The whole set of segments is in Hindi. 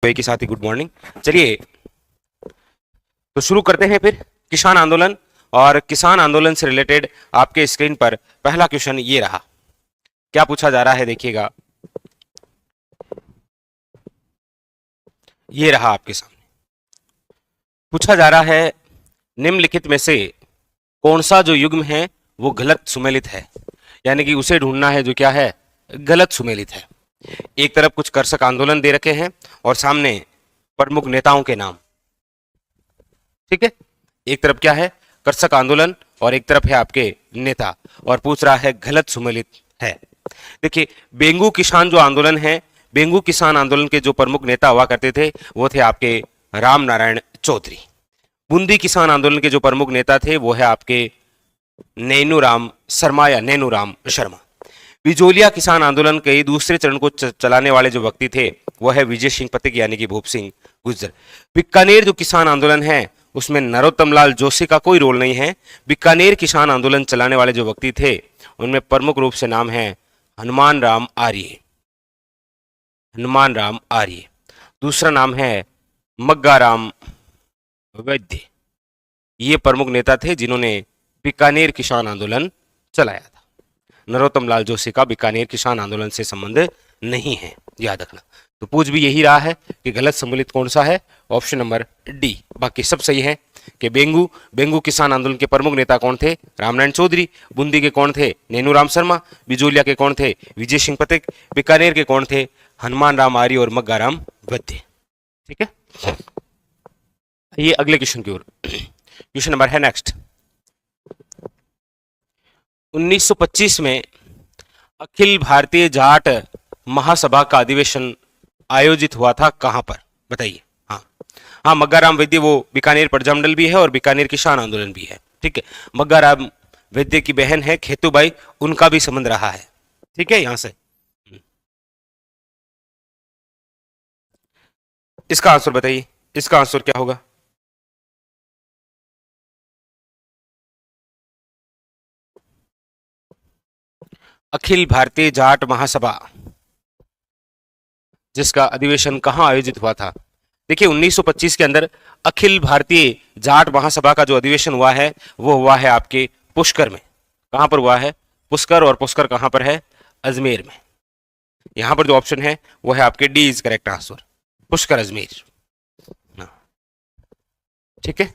एक ही साथ ही गुड मॉर्निंग। चलिए तो शुरू करते हैं फिर किसान आंदोलन। और किसान आंदोलन से रिलेटेड आपके स्क्रीन पर पहला क्वेश्चन ये रहा। क्या पूछा जा रहा है देखिएगा, ये रहा आपके सामने। पूछा जा रहा है निम्नलिखित में से कौन सा जो युग्म है वो गलत सुमेलित है, यानी कि उसे ढूंढना है जो क्या है, गलत सुमेलित है। एक तरफ कुछ कर्षक आंदोलन दे रखे हैं और सामने प्रमुख नेताओं के नाम, ठीक है। एक तरफ क्या है, कर्षक आंदोलन, और एक तरफ है आपके नेता, और पूछ रहा है गलत सुमेलित है। देखिए बेंगू किसान जो आंदोलन है, बेंगू किसान आंदोलन के जो प्रमुख नेता हुआ करते थे वो थे आपके राम नारायण चौधरी। बूंदी किसान आंदोलन के जो प्रमुख नेता थे वो है आपके नैनूराम शर्मा या नैनूराम शर्मा। बिजोलिया किसान आंदोलन के दूसरे चरण को चलाने वाले जो व्यक्ति थे वो है विजय सिंह पथिक यानी कि भूप सिंह गुर्जर। बीकानेर जो किसान आंदोलन है उसमें नरोत्तम लाल जोशी का कोई रोल नहीं है। बीकानेर किसान आंदोलन चलाने वाले जो व्यक्ति थे उनमें प्रमुख रूप से नाम है हनुमान राम आर्य, हनुमान राम आर्य। दूसरा नाम है मग्गाराम वैद्य। ये प्रमुख नेता थे जिन्होंने बीकानेर किसान आंदोलन चलाया था। नरोत्तम लाल जोशी का बीकानेर किसान आंदोलन से संबंध नहीं है, याद रखना। तो पूछ भी यही रहा है कि गलत सम्मिलित कौन सा है, ऑप्शन नंबर डी। बाकी सब सही है कि बेंगू किसान आंदोलन के प्रमुख नेता कौन थे, रामनारायण चौधरी। बूंदी के कौन थे, नैनूराम शर्मा। बिजोलिया के कौन थे, विजय सिंह पथिक। बीकानेर के कौन थे, हनुमान राम आर्य और मग्गाराम वैद्य। ठीक है, ये अगले क्वेश्चन की ओर। क्वेश्चन नंबर है नेक्स्ट। 1925 में अखिल भारतीय जाट महासभा का अधिवेशन आयोजित हुआ था कहां पर, बताइए। हाँ, मग्गाराम वैद्य वो बीकानेर प्रजामंडल भी है और बीकानेर किसान आंदोलन भी है, ठीक है। मग्गाराम वैद्य की बहन है खेतूबाई, उनका भी संबंध रहा है, ठीक है। यहां से इसका आंसर बताइए, इसका आंसर क्या होगा। अखिल भारतीय जाट महासभा जिसका अधिवेशन कहां आयोजित हुआ था। देखिए 1925 के अंदर अखिल भारतीय जाट महासभा का जो अधिवेशन हुआ है वो हुआ है आपके पुष्कर में। कहां पर हुआ है, पुष्कर। और पुष्कर कहां पर है, अजमेर में। यहां पर जो ऑप्शन है वो है आपके D is correct answer, Pushkar Ajmer. ठीक है,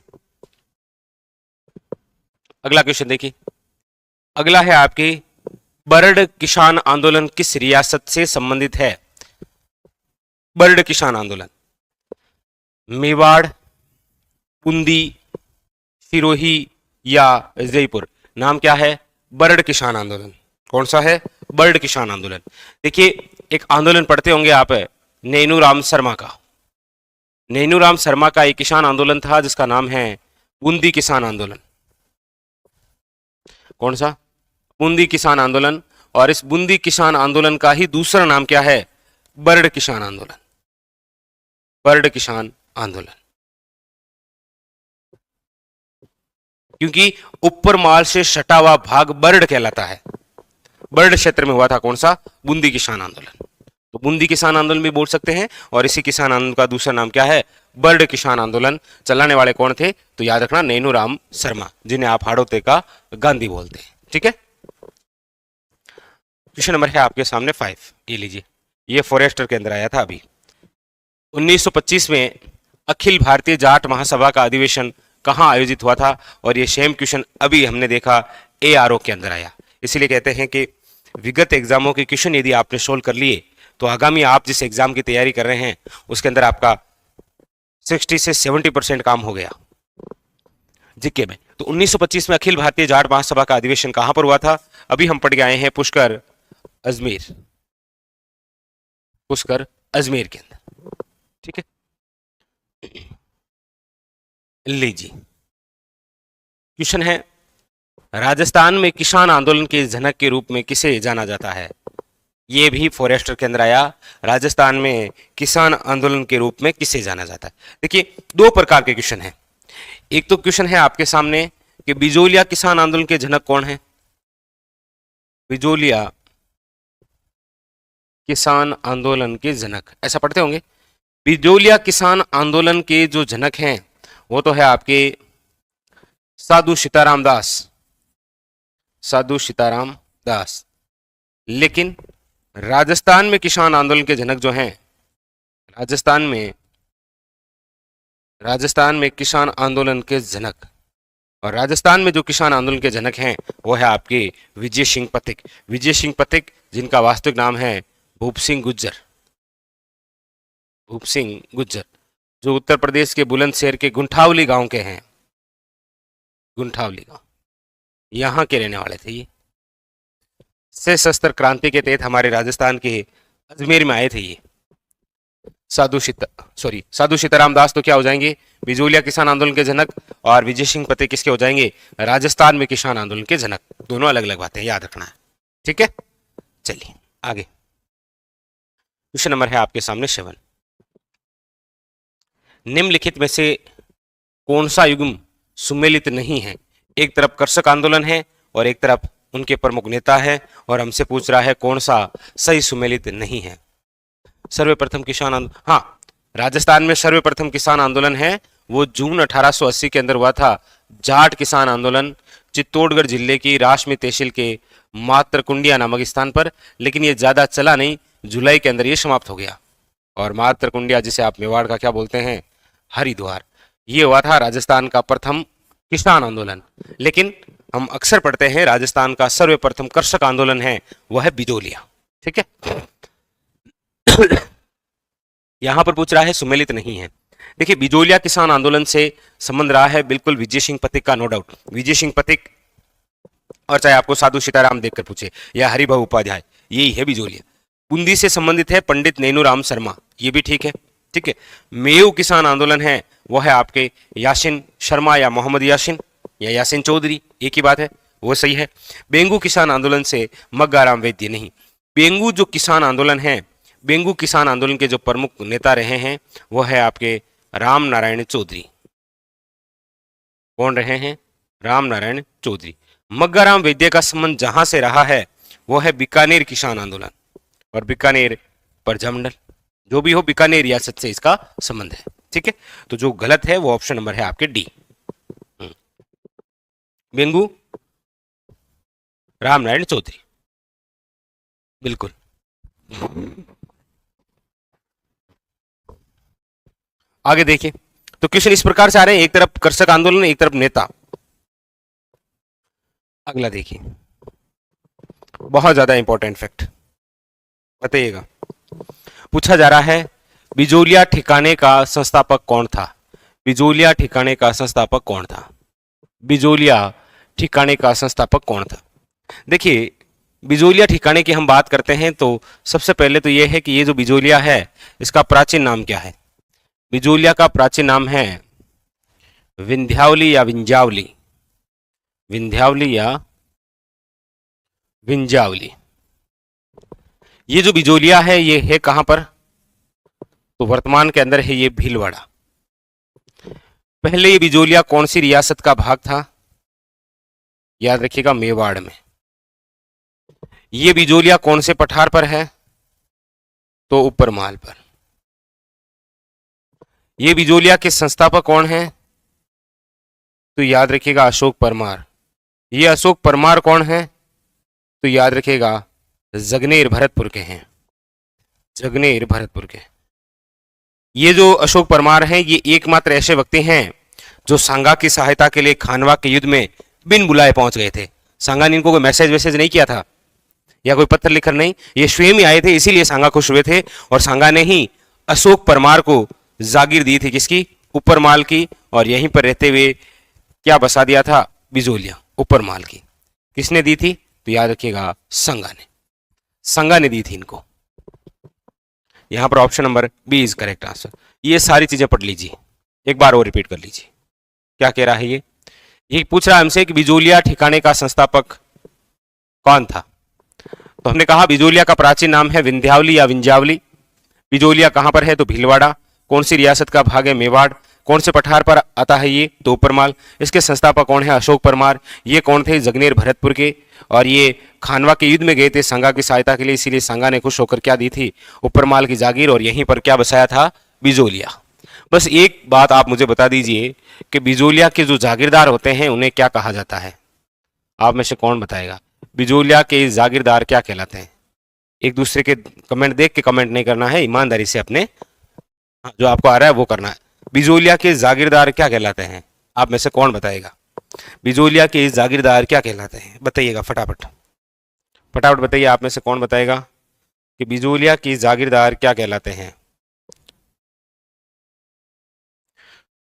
अगला क्वेश्चन देखिए। अगला है आपकी बरड़ किसान आंदोलन किस रियासत से संबंधित है। बरड़ किसान आंदोलन मेवाड़, बूंदी, सिरोही या जयपुर। नाम क्या है, बरड़ किसान आंदोलन। कौन सा है, बरड़ किसान आंदोलन। देखिए एक आंदोलन पढ़ते होंगे आप नैनूराम शर्मा का। नैनूराम शर्मा का एक किसान आंदोलन था जिसका नाम है बूंदी किसान आंदोलन। कौन सा, बूंदी किसान आंदोलन। और इस बूंदी किसान आंदोलन का ही दूसरा नाम क्या है, बरड़ किसान आंदोलन। बरड़ किसान आंदोलन, क्योंकि ऊपर माल से सटा हुआ भाग बरड़ कहलाता है। बरड़ क्षेत्र में हुआ था कौन सा, बूंदी किसान आंदोलन। तो बूंदी किसान आंदोलन भी बोल सकते हैं। और इसी किसान आंदोलन का दूसरा नाम क्या है, बरड़ किसान आंदोलन। चलाने वाले कौन थे, तो याद रखना नैनूराम शर्मा, जिन्हें आप हाड़ौते का गांधी बोलते हैं, ठीक है। क्वेश्चन नंबर है आपके सामने 5, ये लीजिए। ये फॉरेस्टर के अंदर आया था अभी। 1925 में अखिल भारतीय जाट महासभा का अधिवेशन कहां आयोजित हुआ था। और ये सेम क्वेश्चन अभी हमने देखा ARO के अंदर आया। इसीलिए कहते हैं कि विगत एग्जामों के क्वेश्चन यदि आपने सोल्व कर लिए तो आगामी आप जिस एग्जाम की तैयारी कर रहे हैं उसके अंदर आपका 60 से 70% काम हो गया जीके में। तो 1925 में अखिल भारतीय जाट महासभा का अधिवेशन कहां पर हुआ था, अभी हम पढ़ के आए हैं पुष्कर अजमेर, पुष्कर अजमेर के अंदर, ठीक है। लीजिए क्वेश्चन है, राजस्थान में किसान आंदोलन के जनक के रूप में किसे जाना जाता है। यह भी फॉरेस्टर के अंदर आया। राजस्थान में किसान आंदोलन के रूप में किसे जाना जाता है। देखिए दो प्रकार के क्वेश्चन हैं। एक तो क्वेश्चन है आपके सामने कि बिजोलिया किसान आंदोलन के जनक कौन है। बिजोलिया किसान आंदोलन के जनक, ऐसा पढ़ते होंगे। बिजोलिया किसान आंदोलन के जो जनक हैं वो तो है आपके साधु सीताराम दास, साधु सीताराम दास। लेकिन राजस्थान में किसान आंदोलन के जनक जो हैं, राजस्थान में किसान आंदोलन के जनक, और राजस्थान में जो किसान आंदोलन के जनक हैं वो है आपके विजय सिंह पथिक। विजय सिंह पथिक जिनका वास्तविक नाम है भूप सिंह गुज्जर, भूप सिंह गुज्जर, जो उत्तर प्रदेश के बुलंदशहर के गुंठावली गांव के हैं, गुंठावली गांव, यहाँ के रहने वाले थे। ये सशस्त्र क्रांति के तहत हमारे राजस्थान के अजमेर में आए थे। ये साधु सीताराम दास तो क्या हो जाएंगे, बिजोलिया किसान आंदोलन के जनक, और विजय सिंह पथिक किसके हो जाएंगे, राजस्थान में किसान आंदोलन के जनक। दोनों अलग अलग बातें याद रखना है, ठीक है। चलिए आगे, क्वेश्चन नंबर है आपके सामने 7। निम्नलिखित में से कौन सा युग्म सुमेलित नहीं है। एक तरफ कृषक आंदोलन है और एक तरफ उनके प्रमुख नेता है, और हमसे पूछ रहा है कौन सा सही सुमेलित नहीं है। सर्वप्रथम किसान आंदोलन, हाँ, राजस्थान में सर्वप्रथम किसान आंदोलन है वो जून 1880 के अंदर हुआ था। जाट किसान आंदोलन चित्तौड़गढ़ जिले की राशमी तहसील के मातरकुंडिया नामक स्थान पर, लेकिन ये ज्यादा चला नहीं, जुलाई के अंदर ये समाप्त हो गया। और मातरकुंडिया जिसे आप मेवाड़ का क्या बोलते हैं, हरिद्वार, ये हुआ था राजस्थान का प्रथम किसान आंदोलन। लेकिन हम अक्सर पढ़ते हैं राजस्थान का सर्वप्रथम कृषक आंदोलन है वह है बिजोलिया, ठीक है। यहां पर पूछ रहा है सुमेलित नहीं है। देखिए बिजोलिया किसान आंदोलन से संबंध रहा है बिल्कुल विजय सिंह पथिक का, नो डाउट। विजय सिंह पथिक, और चाहे आपको साधु सीताराम देखकर पूछे या हरिभाऊ उपाध्याय, यही है बिजोलिया। बूंदी से संबंधित है पंडित नैनूराम शर्मा, ये भी ठीक है, ठीक है। मेऊ किसान आंदोलन है वो है आपके यासिन शर्मा या मोहम्मद यासिन या यासिन चौधरी, एक ही बात है, वो सही है। बेंगू किसान आंदोलन से मग्गाराम वैद्य नहीं। बेंगू जो किसान आंदोलन है, बेंगू किसान आंदोलन के जो प्रमुख नेता रहे हैं वो है आपके राम नारायण चौधरी। कौन रहे हैं, राम नारायण चौधरी। मग्गाराम वैद्य का संबंध जहां से रहा है वो है बीकानेर किसान आंदोलन और बीकानेर प्रजामंडल, जो भी हो बीकानेर रियासत से इसका संबंध है, ठीक है। तो जो गलत है वो ऑप्शन नंबर है आपके डी, बेंगू राम नारायण चौधरी, बिल्कुल। आगे देखिए, तो क्वेश्चन इस प्रकार से आ रहे हैं, एक तरफ कृषक आंदोलन, एक तरफ नेता। अगला देखिए, बहुत ज्यादा इंपॉर्टेंट फैक्ट बताइएगा। पूछा जा रहा है बिजोलिया ठिकाने का संस्थापक कौन था। बिजोलिया ठिकाने का संस्थापक कौन था, बिजोलिया ठिकाने का संस्थापक कौन था। देखिए बिजोलिया ठिकाने की हम बात करते हैं तो सबसे पहले तो यह है कि ये जो बिजोलिया है इसका प्राचीन नाम क्या है। बिजोलिया का प्राचीन नाम है विंध्यावली या विंजावली, विंध्यावली या विंजावली। ये जो बिजोलिया है ये है कहां पर, तो वर्तमान के अंदर है ये भीलवाड़ा। पहले ये बिजोलिया कौन सी रियासत का भाग था, याद रखिएगा मेवाड़ में। ये बिजोलिया कौन से पठार पर है, तो ऊपर माल पर। ये बिजोलिया के संस्थापक कौन हैं, तो याद रखिएगा अशोक परमार। ये अशोक परमार कौन है, तो याद रखिएगा जगनेर भरतपुर के हैं, जगनेर भरतपुर के। ये जो अशोक परमार हैं ये एकमात्र ऐसे व्यक्ति हैं जो सांगा की सहायता के लिए खानवा के युद्ध में बिन बुलाए पहुंच गए थे। सांगा ने इनको कोई मैसेज वैसेज नहीं किया था या कोई पत्र लिखकर नहीं, ये स्वयं ही आए थे, इसीलिए सांगा खुश हुए थे। और सांगा ने ही अशोक परमार को जागीर दी थी, किसकी, ऊपर माल की, और यहीं पर रहते हुए क्या बसा दिया था, बिजोलिया ऊपर माल की। किसने दी थी, तो याद रखिएगा संगा ने, संगा ने दी थी इनको। यहां पर option number B is correct answer. ये सारी चीजें पढ़ लीजिए, एक बार और रिपीट कर लीजिए क्या कह रहा है। ये पूछ रहा है हमसे कि बिजोलिया ठिकाने का संस्थापक कौन था। तो हमने कहा बिजोलिया का प्राचीन नाम है विंध्यावली या विंजावली। बिजोलिया कहां पर है, तो भीलवाड़ा। कौन सी रियासत का भाग है, मेवाड़। कौन से पठार पर आता है ये, तो ऊपरमाल। इसके संस्थापक कौन है, अशोक परमार। ये कौन थे, जगनेर भरतपुर के, और ये खानवा के युद्ध में गए थे सांगा की सहायता के लिए, इसीलिए सांगा ने खुश होकर क्या दी थी, ऊपरमाल की जागीर, और यहीं पर क्या बसाया था, बिजोलिया। बस एक बात आप मुझे बता दीजिए कि बिजोलिया के जो जागीरदार होते हैं उन्हें क्या कहा जाता है? आप में से कौन बताएगा? बिजोलिया के जागीरदार क्या कहलाते हैं? एक दूसरे के कमेंट देख के कमेंट नहीं करना है, ईमानदारी से अपने जो आपको आ रहा है वो करना है। बिजोलिया के जागीरदार क्या कहलाते हैं? आप में से कौन बताएगा? बिजोलिया के जागीरदार क्या कहलाते हैं? बताइएगा फटाफट, फटाफट बताइए। आप में से कौन बताएगा कि बिजोलिया के जागीरदार क्या कहलाते हैं?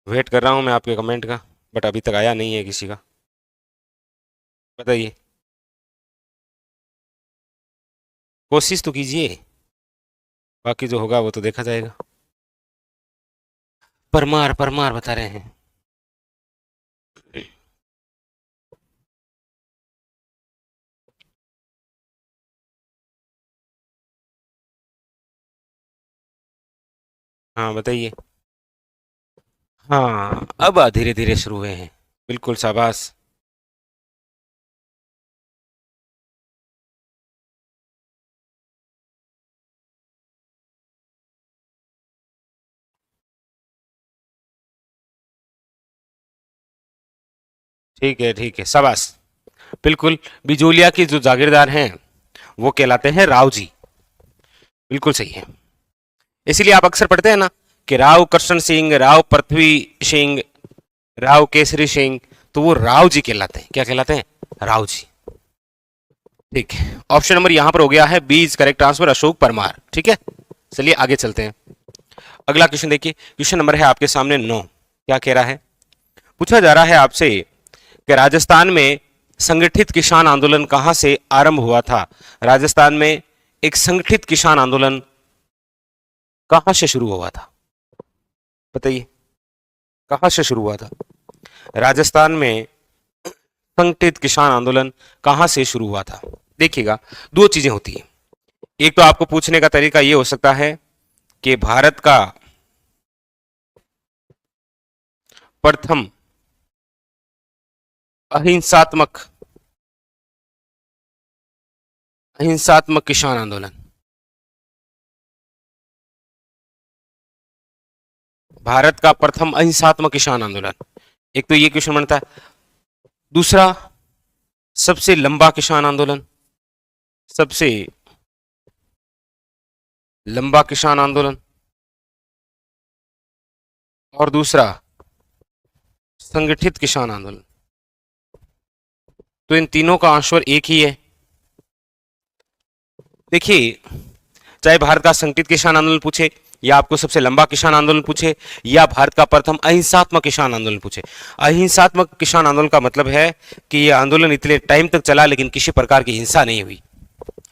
वेट कर रहा हूं मैं आपके कमेंट का, बट अभी तक आया नहीं है किसी का। बताइए, कोशिश तो कीजिए, बाकी जो होगा वो तो देखा जाएगा। परमार, परमार बता रहे हैं। हाँ बताइए। हाँ, अब धीरे धीरे शुरू हुए हैं। बिल्कुल, शाबाश। ठीक है, शाबाश। बिल्कुल, बिजोलिया के जो जागीरदार हैं वो कहलाते हैं राव जी। बिल्कुल सही है। इसीलिए आप अक्सर पढ़ते हैं ना कि राव कृष्ण सिंह, राव पृथ्वी सिंह, राव केसरी सिंह, तो वो राव जी कहलाते हैं। क्या कहलाते हैं? राव जी। ठीक है, ऑप्शन नंबर यहां पर हो गया है B is correct answer, Ashok Parmar. ठीक है, चलिए आगे चलते हैं। अगला क्वेश्चन देखिए, क्वेश्चन नंबर है आपके सामने 9। क्या कह रहा है? पूछा जा रहा है आपसे कि राजस्थान में संगठित किसान आंदोलन कहां से आरंभ हुआ था? राजस्थान में एक संगठित किसान आंदोलन कहां से शुरू हुआ था? बताइए, कहां से शुरू हुआ था? राजस्थान में संगठित किसान आंदोलन कहां से शुरू हुआ था? देखिएगा, दो चीजें होती हैं। एक तो आपको पूछने का तरीका यह हो सकता है कि भारत का प्रथम अहिंसात्मक अहिंसात्मक किसान आंदोलन, भारत का प्रथम अहिंसात्मक किसान आंदोलन, एक तो ये क्वेश्चन बनता है। दूसरा, सबसे लंबा किसान आंदोलन, सबसे लंबा किसान आंदोलन, और दूसरा संगठित किसान आंदोलन। तो इन तीनों का आंसर एक ही है। देखिए, चाहे भारत का संगठित किसान आंदोलन पूछे, या आपको सबसे लंबा किसान आंदोलन पूछे, या भारत का प्रथम अहिंसात्मक किसान आंदोलन पूछे। अहिंसात्मक किसान आंदोलन का मतलब है कि यह आंदोलन इतने टाइम तक चला लेकिन किसी प्रकार की हिंसा नहीं हुई।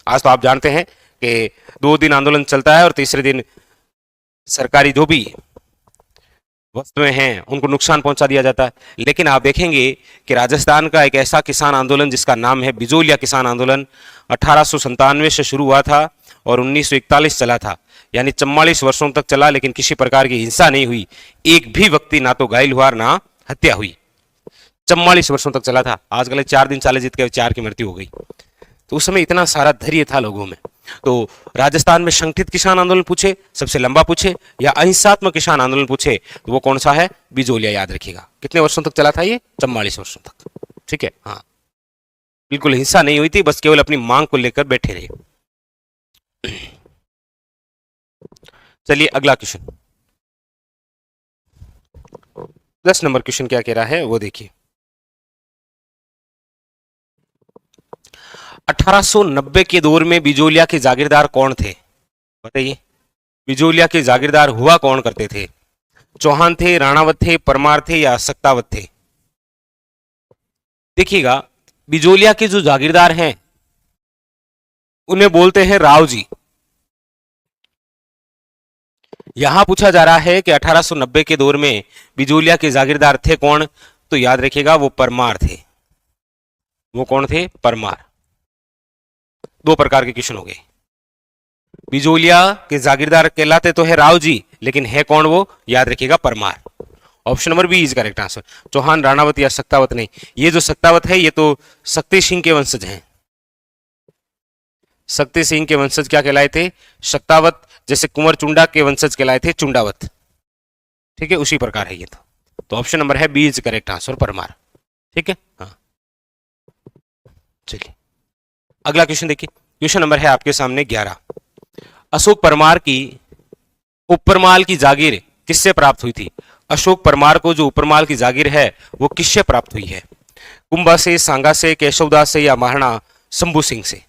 आज तो आप जानते हैं कि 2 दिन आंदोलन चलता है और तीसरे दिन सरकारी जो भी वस्तुएं हैं उनको नुकसान पहुंचा दिया जाता है। लेकिन आप देखेंगे कि राजस्थान का एक ऐसा किसान आंदोलन जिसका नाम है बिजोलिया किसान आंदोलन 1897 से शुरू हुआ था और 1941 चला था, यानी 44 वर्षों तक चला, लेकिन किसी प्रकार की हिंसा नहीं हुई। एक भी व्यक्ति ना तो घायल हुआ ना हत्या हुई। 44 वर्षों तक चला था। आजकल 4 दिन चाले जीत के 4 की मृत्यु हो गई। तो उस समय इतना सारा धैर्य था लोगों में। तो राजस्थान में संगठित किसान आंदोलन पूछे, सबसे लंबा पूछे, या अहिंसात्मक किसान आंदोलन पूछे, तो वो कौन सा है? बिजोलिया। याद रखिएगा, कितने वर्षों तक चला था ये? 44 वर्षों तक। ठीक है, हाँ, बिल्कुल हिंसा नहीं हुई थी, बस केवल अपनी मांग को लेकर बैठे रहे। चलिए अगला क्वेश्चन, 10 नंबर क्वेश्चन क्या कह रहा है वो देखिए। 1890 के दौर में बिजोलिया के जागीरदार कौन थे? बताइए, बिजोलिया के जागीरदार हुआ कौन करते थे? चौहान थे, राणावत थे, परमार थे, या सक्तावत थे? देखिएगा, बिजोलिया के जो जागीरदार हैं उन्हें बोलते हैं राव जी। यहां पूछा जा रहा है कि 1890 के दौर में बिजोलिया के जागीरदार थे कौन? तो याद रखिएगा, वो परमार थे। वो कौन थे? परमार। 2 प्रकार के क्वेश्चन हो गए। बिजोलिया के जागीरदार कहलाते तो है राव जी, लेकिन है कौन वो? याद रखिएगा, Parmar. Option number B is correct answer. Chauhan, Ranawat या सक्तावत नहीं। ये जो सक्तावत है ये तो शक्ति सिंह के वंशज हैं। शक्ति सिंह के वंशज क्या कहलाए थे? सक्तावत। जैसे कुंवर चुंडा के वंशज कहलाए थे चुंडावत, ठीक है, उसी प्रकार है ये। तो ऑप्शन नंबर है B is correct answer, Parmar. ठीक है, हाँ चलिए अगला क्वेश्चन देखिए। क्वेश्चन नंबर है आपके सामने 11। अशोक परमार की उपरमाल की जागीर किससे प्राप्त हुई थी? अशोक परमार को जो उपरमाल की जागीर है वो किससे प्राप्त हुई है? कुंभा से, सांगा से, केशवदास से या महाराणा शंभू सिंह से?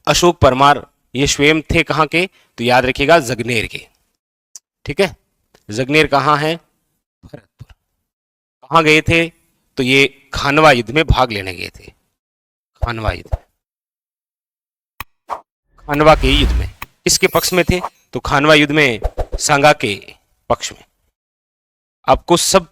अशोक परमार ये स्वयं थे कहां के? तो याद रखिएगा जगनेर के। ठीक है, जगनेर कहां है? भरतपुर। कहां गए थे? तो ये खानवा युद्ध में भाग लेने गए थे। खानवा युद्ध, खानवा के युद्ध में किसके पक्ष में थे? तो खानवा युद्ध में सांगा के पक्ष में। आपको सब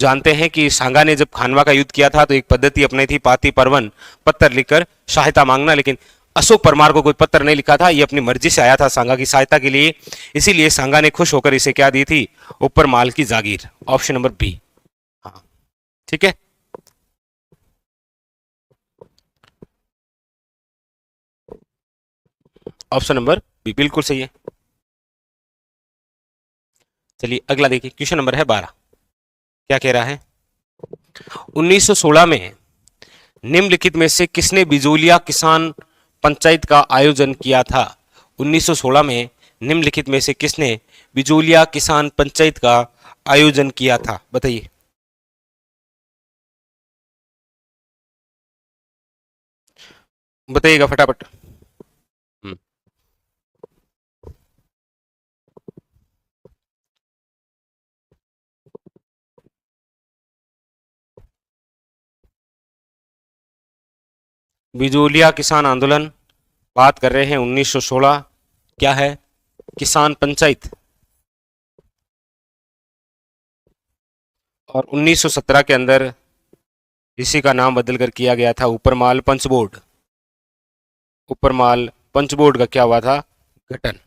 जानते हैं कि सांगा ने जब खानवा का युद्ध किया था तो एक पद्धति अपनाई थी, पाती परवन, पत्थर लिखकर सहायता मांगना, लेकिन अशोक परमार को कोई पत्र नहीं लिखा था, ये अपनी मर्जी से आया था सांगा की सहायता के लिए, इसीलिए सांगा ने खुश होकर इसे क्या दी थी? ऊपर माल की जागीर। Option number B. हाँ ठीक है, ऑप्शन नंबर बी बिल्कुल सही है। चलिए अगला देखिए, क्वेश्चन नंबर है 12। क्या कह रहा है? 1916 में निम्नलिखित में से किसने बिजोलिया किसान पंचायत का आयोजन किया था? 1916 में निम्नलिखित में से किसने बिजोलिया किसान पंचायत का आयोजन किया था? बताइए। बताइएगा फटाफट। बिजोलिया किसान आंदोलन बात कर रहे हैं 1916, क्या है? किसान पंचायत। और 1917 के अंदर इसी का नाम बदलकर किया गया था ऊपरमाल पंच बोर्ड। ऊपरमाल पंच बोर्ड का क्या हुआ था? गठन।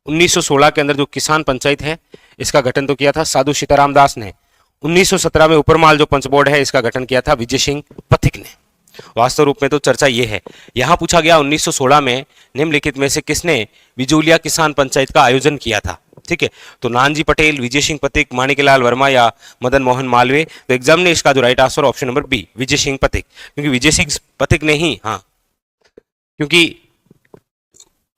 1916 के अंदर जो किसान पंचायत है इसका गठन तो किया था साधु सीताराम दास ने। 1917 में ऊपरमाल जो पंच बोर्ड है इसका गठन किया था विजय सिंह पथिक ने। वास्तव रूप में तो चर्चा ये है, यहां पूछा गया 1916 में निम्नलिखित में से किसने बिजोलिया किसान पंचायत का आयोजन किया था? ठीक है, तो नानजी पटेल, विजय सिंह पथिक, माणिकलाल वर्मा या मदन मोहन मालवीय? तो एग्जाम ने इसका जो right answer option number B Vijay Singh Pathik, क्योंकि विजय सिंह पथिक ने ही, हाँ, क्योंकि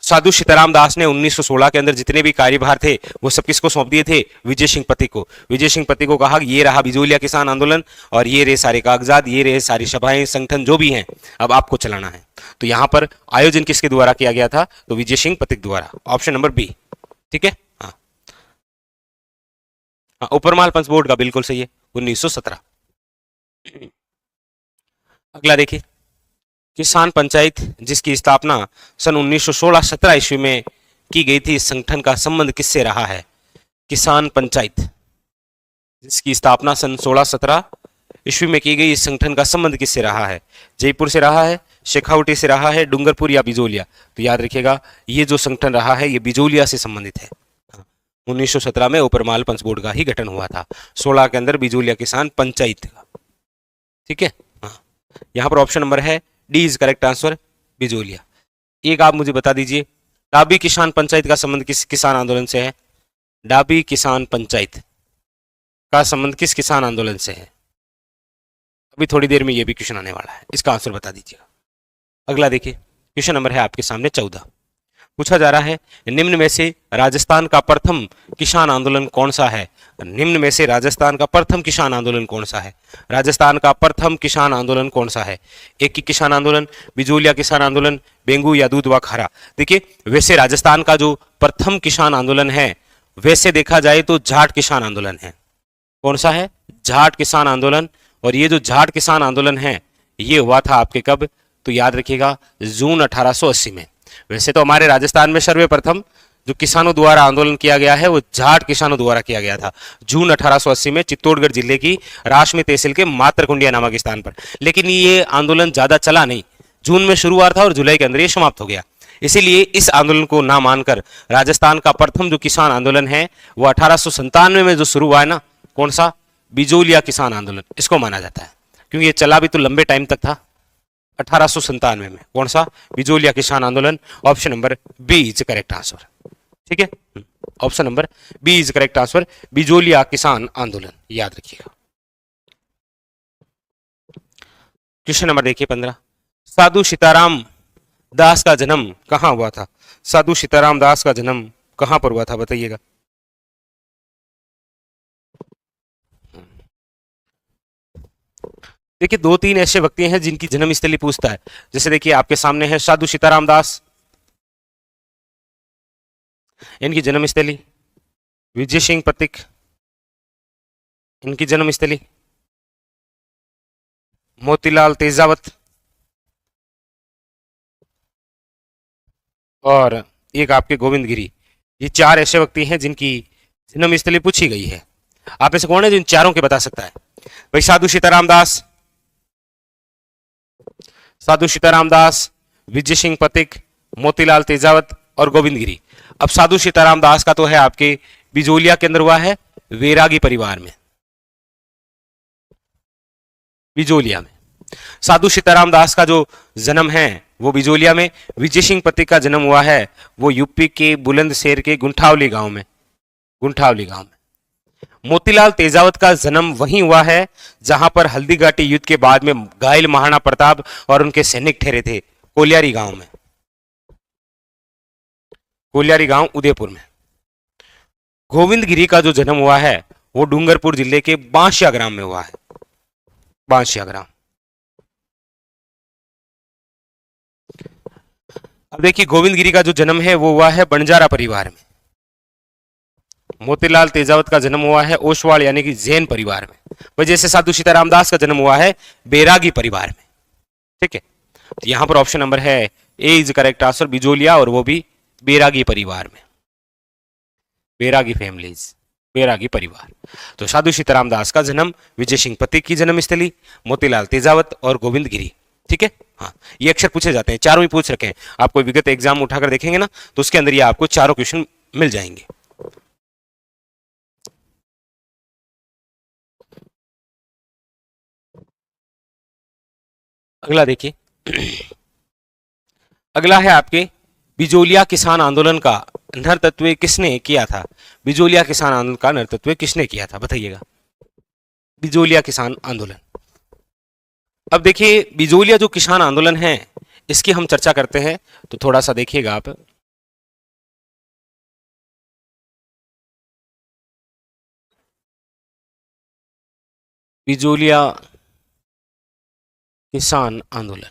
साधु सीताराम दास ने 1916 के अंदर जितने भी कार्यभार थे वो सब किसको सौंप दिए थे? विजय सिंह पथिक को। विजय सिंह पथिक को कहा ये रहा बिजोलिया किसान आंदोलन और ये रहे सारे कागजात, ये रहे सारी सभाएं, संगठन जो भी हैं, अब आपको चलाना है। तो यहां पर आयोजन किसके द्वारा किया गया था? तो विजय सिंह पथिक द्वारा। Option number B. ठीक है, हाँ, ऊपरमाल पंच बोर्ड का बिल्कुल सही है, 1917। अगला देखिए, किसान पंचायत जिसकी स्थापना सन 1916-17 ईस्वी में की गई थी, इस संगठन का संबंध किससे रहा है? किसान पंचायत जिसकी स्थापना सन 16-17 ईस्वी में की गई, इस संगठन का संबंध किससे रहा है? जयपुर से रहा है, शेखावटी से रहा है, डूंगरपुर या बिजोलिया? तो याद रखिएगा ये जो संगठन रहा है ये बिजोलिया से संबंधित है। 1917 में ऊपरमाल पंच बोर्ड का ही गठन हुआ था, 16 के अंदर बिजोलिया किसान पंचायत का। ठीक है, हाँ, यहां पर ऑप्शन नंबर है D is correct answer, Bijolia. एक आप मुझे बता दीजिए, डाबी किसान पंचायत का संबंध किस किसान आंदोलन से है? डाबी किसान पंचायत का संबंध किस किसान आंदोलन से है? अभी थोड़ी देर में ये भी क्वेश्चन आने वाला है, इसका आंसर बता दीजिएगा। अगला देखिए, क्वेश्चन नंबर है आपके सामने 14। पूछा जा रहा है निम्न में से राजस्थान का प्रथम किसान आंदोलन कौन सा है? निम्न में से राजस्थान का प्रथम किसान आंदोलन कौन सा है? राजस्थान का प्रथम किसान आंदोलन कौन सा है? एक ही किसान आंदोलन, बिजोलिया किसान आंदोलन, बेंगू या दूध व खारा? देखिए, वैसे राजस्थान का जो प्रथम किसान आंदोलन है वैसे देखा जाए तो जाट किसान आंदोलन है। कौन सा है? जाट किसान आंदोलन। और ये जो जाट किसान आंदोलन है ये हुआ था आपके कब? तो याद रखिएगा जून 1880 में। वैसे तो हमारे राजस्थान में सर्वप्रथम जो किसानों द्वारा आंदोलन किया गया है वो जाट किसानों द्वारा किया गया था जून 1880 में चित्तौड़गढ़ जिले की राशमी तहसील के मातरकुंडिया नामक स्थान पर। लेकिन ये आंदोलन ज्यादा चला नहीं, जून में शुरू हुआ था और जुलाई के अंदर ये समाप्त हो गया। इसीलिए इस आंदोलन को ना मानकर राजस्थान का प्रथम जो किसान आंदोलन है वो 1897 में जो शुरू हुआ है ना, कौन सा? बिजोलिया किसान आंदोलन, इसको माना जाता है, क्योंकि ये चला भी तो लंबे टाइम तक था। 1897 में कौन सा? बिजोलिया किसान आंदोलन। Option number B is correct answer. ठीक है, option number B is correct answer, Bijolia किसान आंदोलन, याद रखिएगा। क्वेश्चन नंबर देखिए 15, साधु सीताराम दास का जन्म कहां हुआ था? साधु सीताराम दास का जन्म कहां पर हुआ था, बताइएगा। देखिए दो तीन ऐसे व्यक्ति हैं जिनकी जन्म स्थली पूछता है, जैसे देखिए आपके सामने है साधु सीताराम दास, इनकी जन्म स्थली, विजय सिंह पथिक, इनकी जन्म स्थली, मोतीलाल तेजावत, और एक आपके गोविंद गिरी। ये चार ऐसे व्यक्ति हैं जिनकी जन्म स्थली पूछी गई है। आप में से कौन है जो इन चारों के बता सकता है? भाई साधु सीताराम दास, साधु सीताराम दास, विजय सिंह पथिक, मोतीलाल तेजावत और गोविंद गिरी। अब साधु सीताराम दास का तो है आपके बिजोलिया के अंदर हुआ है, वैरागी परिवार में, बिजोलिया में। साधु सीताराम दास का जो जन्म है वो बिजोलिया में। विजय सिंह पथिक का जन्म हुआ है वो यूपी के बुलंदशहर के गुंठावली गांव में, गुंठावली गांव में। मोतीलाल तेजावत का जन्म वहीं हुआ है जहां पर हल्दी घाटी युद्ध के बाद में घायल महाराणा प्रताप और उनके सैनिक ठहरे थे, कोलियारी गांव में, कोलियारी गांव उदयपुर में। गोविंद गिरी का जो जन्म हुआ है वो डूंगरपुर जिले के बांशिया ग्राम में हुआ है, बांशिया ग्राम। अब देखिए गोविंद गिरी का जो जन्म है वो हुआ है बंजारा परिवार में। मोतीलाल तेजावत का जन्म हुआ है ओसवाल यानी कि जैन परिवार में। वजह से साधु सीताराम दास का जन्म हुआ है बैरागी परिवार में। ठीक है, तो यहां पर ऑप्शन नंबर है ए इज करेक्ट आंसर, बिजोलिया, और वो भी बैरागी परिवार में, बैरागी फैमिलीज, बैरागी परिवार। तो साधु सीताराम दास का जन्म विजय सिंह पथिक की जन्म स्थली, मोतीलाल तेजावत और गोविंद गिरी। ठीक है, हाँ ये अक्सर पूछे जाते हैं, चारों ही पूछ रखे हैं। आप कोई विगत एग्जाम उठाकर देखेंगे ना तो उसके अंदर ये आपको चारों क्वेश्चन मिल जाएंगे। अगला देखिए, अगला है आपके बिजोलिया किसान आंदोलन का नेतृत्व किसने किया था? बिजोलिया किसान आंदोलन का नेतृत्व किसने किया था, बताइएगा। बिजोलिया किसान आंदोलन। अब देखिए बिजोलिया जो किसान आंदोलन है इसकी हम चर्चा करते हैं, तो थोड़ा सा देखिएगा आप। बिजोलिया किसान आंदोलन,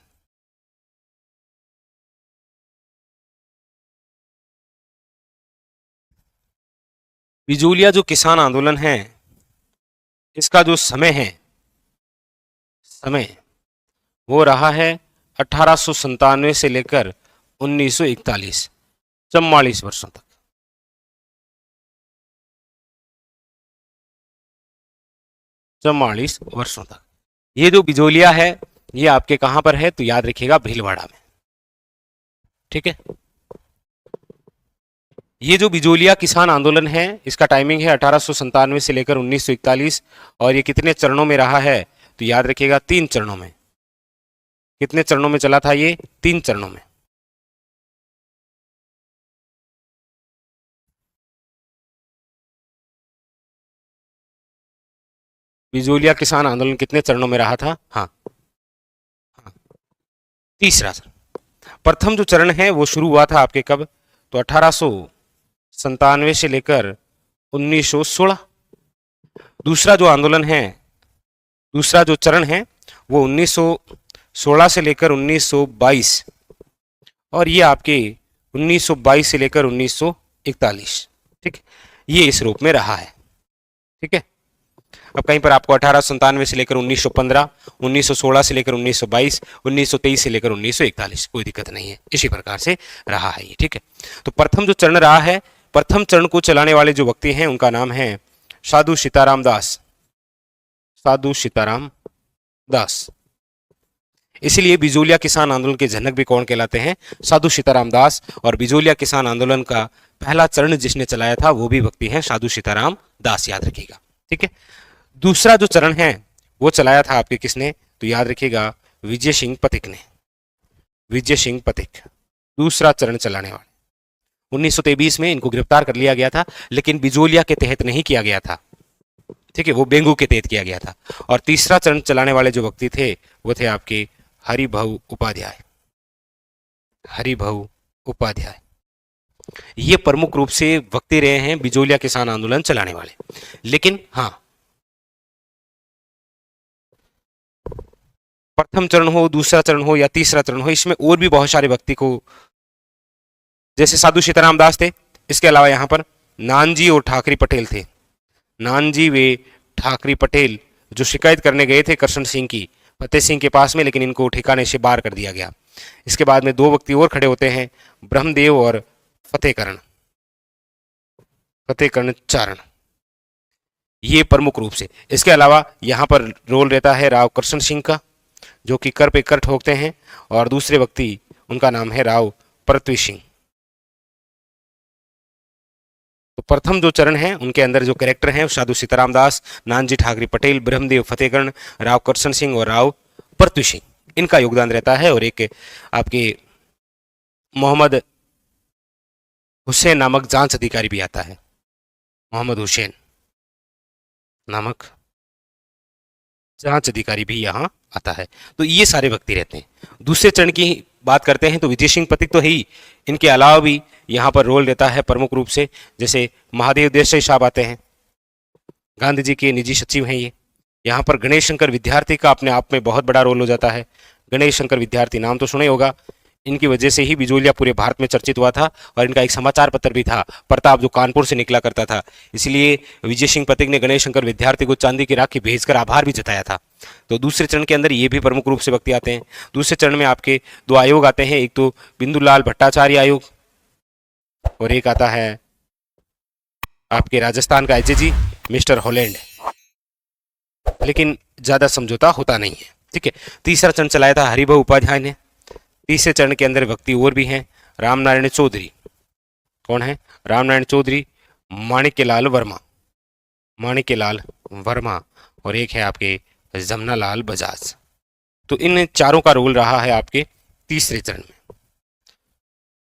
बिजोलिया जो किसान आंदोलन है इसका जो समय है, समय वो रहा है 1897 से लेकर 1941, 44 वर्षों तक। 44 वर्षों तक। ये जो बिजोलिया है ये आपके कहां पर है, तो याद रखिएगा भीलवाड़ा में। ठीक है, ये जो बिजोलिया किसान आंदोलन है इसका टाइमिंग है 1897 से लेकर 1941, और ये कितने चरणों में रहा है, तो याद रखिएगा 3 चरणों में। कितने चरणों में चला था ये? 3 चरणों में। बिजोलिया किसान आंदोलन कितने चरणों में रहा था? हाँ, हाँ, तीसरा चरण। प्रथम जो चरण है वो शुरू हुआ था आपके कब? तो 1897 से लेकर 1916। दूसरा जो आंदोलन है, दूसरा जो चरण है वो 1916 से लेकर 1922, और ये आपके 1922 से लेकर 1941। ठीक है, ये इस रूप में रहा है। ठीक है, अब कहीं पर आपको 1897 से लेकर 1915, 1916 से लेकर 1922, 1923 से लेकर 1941, कोई दिक्कत नहीं है, इसी प्रकार से रहा है ये। ठीक है, तो प्रथम जो चरण रहा है, प्रथम चरण को चलाने वाले जो व्यक्ति हैं उनका नाम है साधु सीताराम दास, साधु सीताराम दास। इसलिए बिजोलिया किसान आंदोलन के जनक भी कौन कहलाते हैं? साधु सीताराम दास। और बिजोलिया किसान आंदोलन का पहला चरण जिसने चलाया था वो भी व्यक्ति हैं साधु सीताराम दास, याद रखिएगा। ठीक है, दूसरा जो चरण है वो चलाया था आपके किसने? तो याद रखिएगा विजय सिंह पथिक ने, विजय सिंह पथिक दूसरा चरण चलाने वाले। 1923 में इनको गिरफ्तार कर लिया गया था, लेकिन बिजोलिया के तहत नहीं किया गया था, ठीक है, वो बेंगू के तहत किया गया था। और तीसरा चरण चलाने वाले जो व्यक्ति थे वो थे आपके हरिभाऊ उपाध्याय। हरिभाऊ उपाध्याय ये प्रमुख रूप से व्यक्ति रहे हैं बिजोलिया किसान आंदोलन चलाने वाले। लेकिन हाँ, प्रथम चरण हो, दूसरा चरण हो या तीसरा चरण हो, इसमें और भी बहुत सारे व्यक्ति को, जैसे साधु सीताराम दास थे, इसके अलावा यहां पर नानजी और ठाकरी पटेल थे। नानजी वे ठाकरी पटेल जो शिकायत करने गए थे करशन सिंह की, फतेह सिंह के पास में, लेकिन इनको ठिकाने से बाहर कर दिया गया। इसके बाद में दो व्यक्ति और खड़े होते हैं, ब्रह्मदेव और फतेहकरण चारण, ये प्रमुख रूप से। इसके अलावा यहां पर रोल रहता है राव करशन सिंह का, जो कि कर पे कर ठोकते हैं, और दूसरे व्यक्ति उनका नाम है राव पृथ्वी सिंह। तो प्रथम जो चरण है उनके अंदर जो कैरेक्टर हैं साधु सीताराम दास, नानजी ठाकरे पटेल, ब्रह्मदेव फतेहकरण, राव करशन सिंह और राव पृथ्वी सिंह, इनका योगदान रहता है। और एक आपके मोहम्मद हुसैन नामक जांच अधिकारी भी आता है, मोहम्मद हुसैन नामक जांच अधिकारी भी यहाँ आता है। तो ये सारे व्यक्ति रहते हैं। दूसरे चरण की बात करते हैं तो विजय सिंह पथिक तो है ही, इनके अलावा भी यहाँ पर रोल रहता है प्रमुख रूप से, जैसे महादेव देसाई साहब आते हैं, गांधी जी के निजी सचिव हैं ये। यहाँ पर गणेश शंकर विद्यार्थी का अपने आप में बहुत बड़ा रोल हो जाता है। गणेश शंकर विद्यार्थी नाम तो सुना ही होगा, इनकी वजह से ही बिजोलिया पूरे भारत में चर्चित हुआ था, और इनका एक समाचार पत्र भी था प्रताप, जो कानपुर से निकला करता था। इसलिए विजय सिंह पथिक ने गणेश शंकर विद्यार्थी को चांदी की राखी भेजकर आभार भी जताया था। तो दूसरे चरण के अंदर ये भी प्रमुख रूप से व्यक्ति आते हैं। दूसरे चरण में आपके दो आयोग आते हैं, एक तो बिंदुलाल भट्टाचार्य आयोग और एक आता है आपके राजस्थान का एचजी मिस्टर हॉलैंड, लेकिन ज्यादा समझौता होता नहीं है, ठीक है। तीसरा चरण चलाया था हरिभाऊ उपाध्याय ने। तीसरे चरण के अंदर व्यक्ति और भी हैं, रामनारायण चौधरी, कौन है? रामनारायण चौधरी, माणिक्यलाल वर्मा और एक है आपके जमनालाल बजाज। तो इन चारों का रोल रहा है आपके तीसरे चरण में।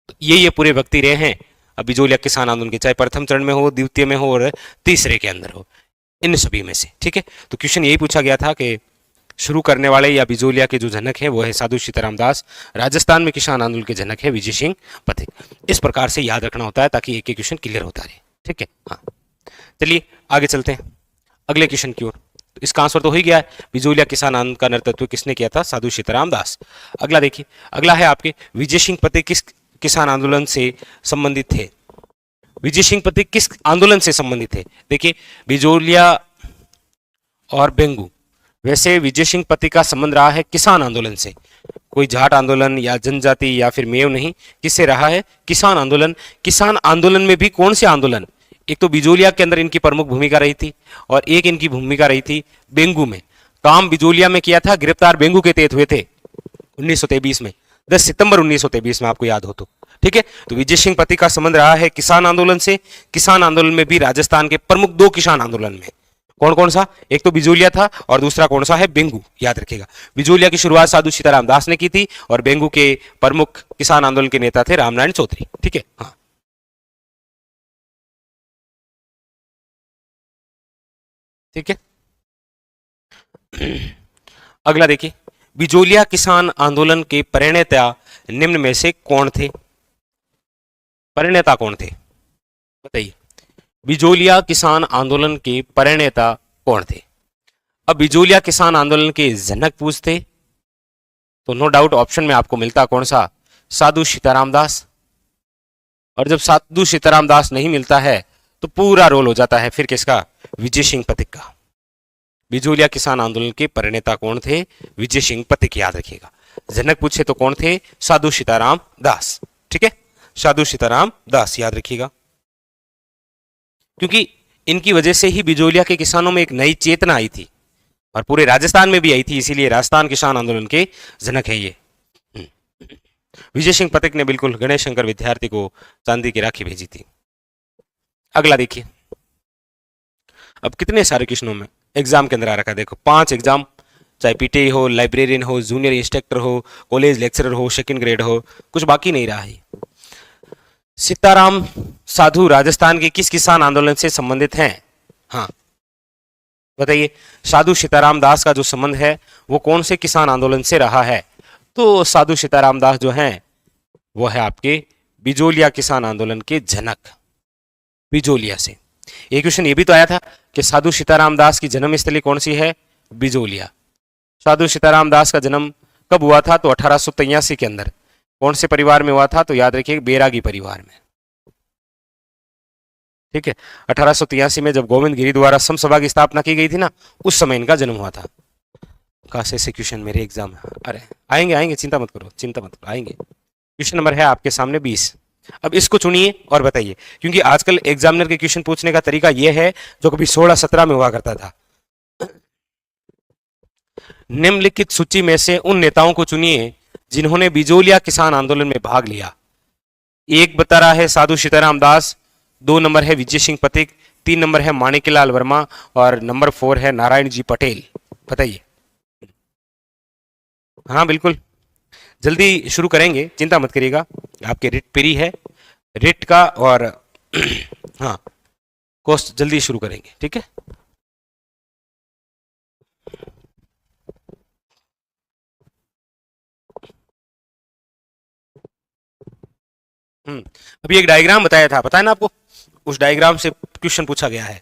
तो ये पूरे व्यक्ति रहे हैं बिजोलिया किसान आंदोलन के, चाहे प्रथम चरण में हो, द्वितीय में हो और तीसरे के अंदर हो, इन सभी में से, ठीक है। तो क्वेश्चन यही पूछा गया था कि शुरू करने वाले या बिजोलिया के जो जनक है वो है साधु सीताराम दास, राजस्थान में किसान आंदोलन के जनक है विजय सिंह पथिक। इस प्रकार से याद रखना होता है ताकि एक एक क्वेश्चन क्लियर होता रहे, ठीक है। हाँ, चलिए आगे चलते हैं अगले क्वेश्चन की ओर। तो इसका आंसर तो हो ही गया है, बिजोलिया किसान आंदोलन का नेतृत्व किसने किया था? साधु सीताराम दास। अगला देखिए, अगला है आपके विजय सिंह पथिक किस किसान आंदोलन से संबंधित थे? विजय सिंह पथिक किस आंदोलन से संबंधित थे? देखिए, बिजोलिया और बेंगू। वैसे विजय सिंह पथिक का संबंध रहा है किसान आंदोलन से, कोई जाट आंदोलन या जनजाति या फिर मेव नहीं, किससे रहा है? किसान आंदोलन। किसान आंदोलन में भी कौन से आंदोलन? एक तो बिजोलिया के अंदर इनकी प्रमुख भूमिका रही थी और एक इनकी भूमिका रही थी बेंगू में। काम बिजोलिया में किया था, गिरफ्तार बेंगू के तहत हुए थे 1923 में, 10 सितंबर 1923 में, आपको याद हो तो, ठीक है। तो विजय सिंह पथिक का संबंध रहा है किसान आंदोलन से। किसान आंदोलन में भी राजस्थान के प्रमुख दो किसान आंदोलन में कौन कौन सा? एक तो बिजोलिया था और दूसरा कौन सा है? बेंगू, याद रखिएगा। बिजोलिया की शुरुआत साधु सीताराम दास ने की थी और बेंगू के प्रमुख किसान आंदोलन के नेता थे रामनारायण चौधरी, ठीक है। हाँ, ठीक है। अगला देखिए, बिजोलिया किसान आंदोलन के प्रणेता निम्न में से कौन थे? प्रणेता कौन थे बताइए? बिजोलिया किसान आंदोलन के प्रणेता कौन थे? अब बिजोलिया किसान आंदोलन के जनक पूछते तो नो डाउट ऑप्शन में आपको मिलता कौन सा? साधु सीताराम दास। और जब साधु सीताराम दास नहीं मिलता है तो पूरा रोल हो जाता है फिर किसका? विजय सिंह पथिक का। बिजोलिया किसान आंदोलन के प्रणेता कौन थे? विजय सिंह पथिक, याद रखिएगा। जनक पूछे तो कौन थे? साधु सीताराम दास, ठीक है। साधु सीताराम दास, याद रखिएगा, क्योंकि इनकी वजह से ही बिजोलिया के किसानों में एक नई चेतना आई थी और पूरे राजस्थान में भी आई थी, इसीलिए राजस्थान किसान आंदोलन के जनक है ये। विजय सिंह पथिक ने बिल्कुल गणेश शंकर विद्यार्थी को चांदी की राखी भेजी थी। अगला देखिए, अब कितने सारे क्वेश्चनों में एग्जाम के अंदर आ रखा है, देखो 5 एग्जाम, चाहे पीटीआई हो, लाइब्रेरियन हो, जूनियर इंस्ट्रक्टर हो, कॉलेज लेक्चरर हो, सेकंड ग्रेड हो, कुछ बाकी नहीं रहा है। सीताराम साधु राजस्थान के किस किसान आंदोलन से संबंधित हैं? हाँ बताइए, साधु सीताराम दास का जो संबंध है वो कौन से किसान आंदोलन से रहा है? तो साधु सीताराम दास जो हैं वो है आपके बिजोलिया किसान आंदोलन के जनक, बिजोलिया से। एक क्वेश्चन ये भी तो आया था कि साधु सीताराम दास की जन्मस्थली कौन सी है? बिजोलिया। साधु सीताराम दास का जन्म कब हुआ था? तो 1883 के अंदर। कौन से परिवार में हुआ था? तो याद रखिए बैरागी परिवार में। ठीक है, 1883 में जब गोविंद गिरी द्वारा सम सभा की स्थापना की गई थी ना, उस समय इनका जन्म हुआ था। काश ऐसे क्वेश्चन मेरे एग्जाम में, अरे आएंगे आएंगे, चिंता मत करो, चिंता मत करो, आएंगे। क्वेश्चन नंबर है आपके सामने 20। अब इसको चुनिए और बताइए, क्योंकि आजकल एग्जामिनर के क्वेश्चन पूछने का तरीका यह है जो कभी 16-17 में हुआ करता था। निम्नलिखित सूची में से उन नेताओं को चुनिए जिन्होंने बिजोलिया किसान आंदोलन में भाग लिया। एक बता रहा है साधु सीताराम दास, 2 नंबर है विजय सिंह पथिक, 3 नंबर है माणिकलाल वर्मा और नंबर 4 है नारायण जी पटेल। बताइए। हाँ बिल्कुल, जल्दी शुरू करेंगे, चिंता मत करिएगा। आपके रिट पेरी है, रिट का, और हाँ कोर्स जल्दी शुरू करेंगे, ठीक है। अभी एक डायग्राम बताया था, पता है ना आपको, उस डायग्राम से क्वेश्चन पूछा गया है।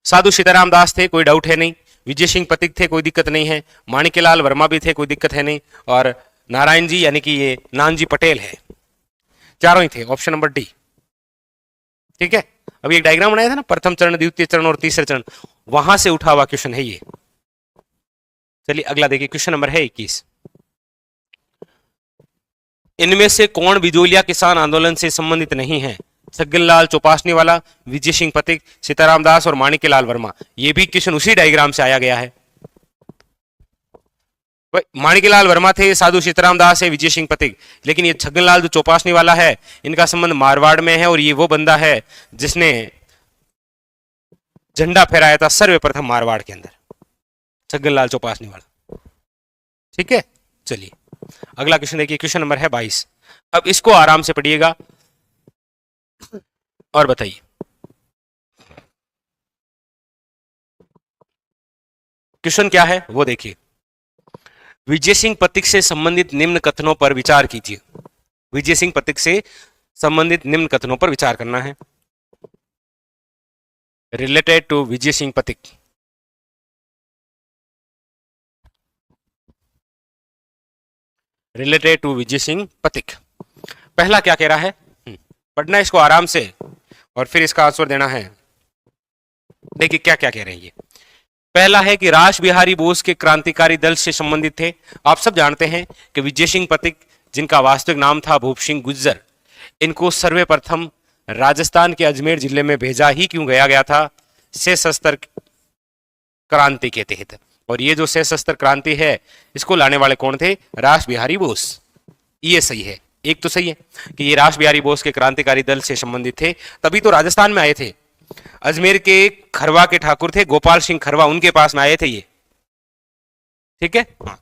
साधु सीताराम दास थे, कोई डाउट है नहीं। विजय सिंह पथिक थे, कोई दिक्कत नहीं है। माणिक्यलाल वर्मा भी थे, कोई दिक्कत है नहीं। और नारायण जी यानी कि ये नानजी पटेल है, चारों ही थे, ऑप्शन नंबर डी। ठीक है, अभी एक डायग्राम बनाया था ना, प्रथम चरण, द्वितीय चरण और तीसरे चरण, वहां से उठा हुआ क्वेश्चन है ये। चलिए अगला देखिए, क्वेश्चन नंबर है 21। इनमें से कौन बिजोलिया किसान आंदोलन से संबंधित नहीं है? छगनलाल चौपासनी वाला, विजय सिंह पथिक, सीताराम दास और माणिक्यलाल वर्मा। ये भी क्वेश्चन उसी डायग्राम से आया गया है। माणिक्यलाल वर्मा थे, साधु सीताराम दास है, विजय सिंह पथिक। लेकिन ये छगनलाल जो चौपासनी वाला है, इनका संबंध मारवाड़ में है, और ये वो बंदा है जिसने झंडा फहराया था सर्वप्रथम मारवाड़ के अंदर, छगनलाल चौपासनी वाला। ठीक है, चलिए अगला क्वेश्चन देखिए, क्वेश्चन नंबर है 22। अब इसको आराम से पढ़िएगा और बताइए। क्वेश्चन क्या है वो देखिए। विजय सिंह पथिक से संबंधित निम्न कथनों पर विचार कीजिए। विजय सिंह पथिक से संबंधित निम्न कथनों पर विचार करना है। रिलेटेड टू विजय सिंह पथिक। रिलेटेड टू विजय सिंह पथिक। पहला क्या कह रहा है, पढ़ना इसको आराम से और फिर इसका आंसर देना है। देखिए क्या क्या कह रहे हैं ये। पहला है कि रास बिहारी बोस के क्रांतिकारी दल से संबंधित थे। आप सब जानते हैं कि विजय सिंह पथिक, जिनका वास्तविक नाम था भूप सिंह गुज्जर, इनको सर्वप्रथम राजस्थान के अजमेर जिले में भेजा ही क्यों गया था? सशस्त्र क्रांति के तहत। और ये जो सशस्त्र क्रांति है, इसको लाने वाले कौन थे? रास बिहारी बोस। ये सही है, एक तो सही है कि ये रास बिहारी बोस के क्रांतिकारी दल से संबंधित थे, तभी तो राजस्थान में आए थे। अजमेर के खरवा के ठाकुर थे गोपाल सिंह खरवा, उनके पास में आए थे ये। ठीक है, हाँ।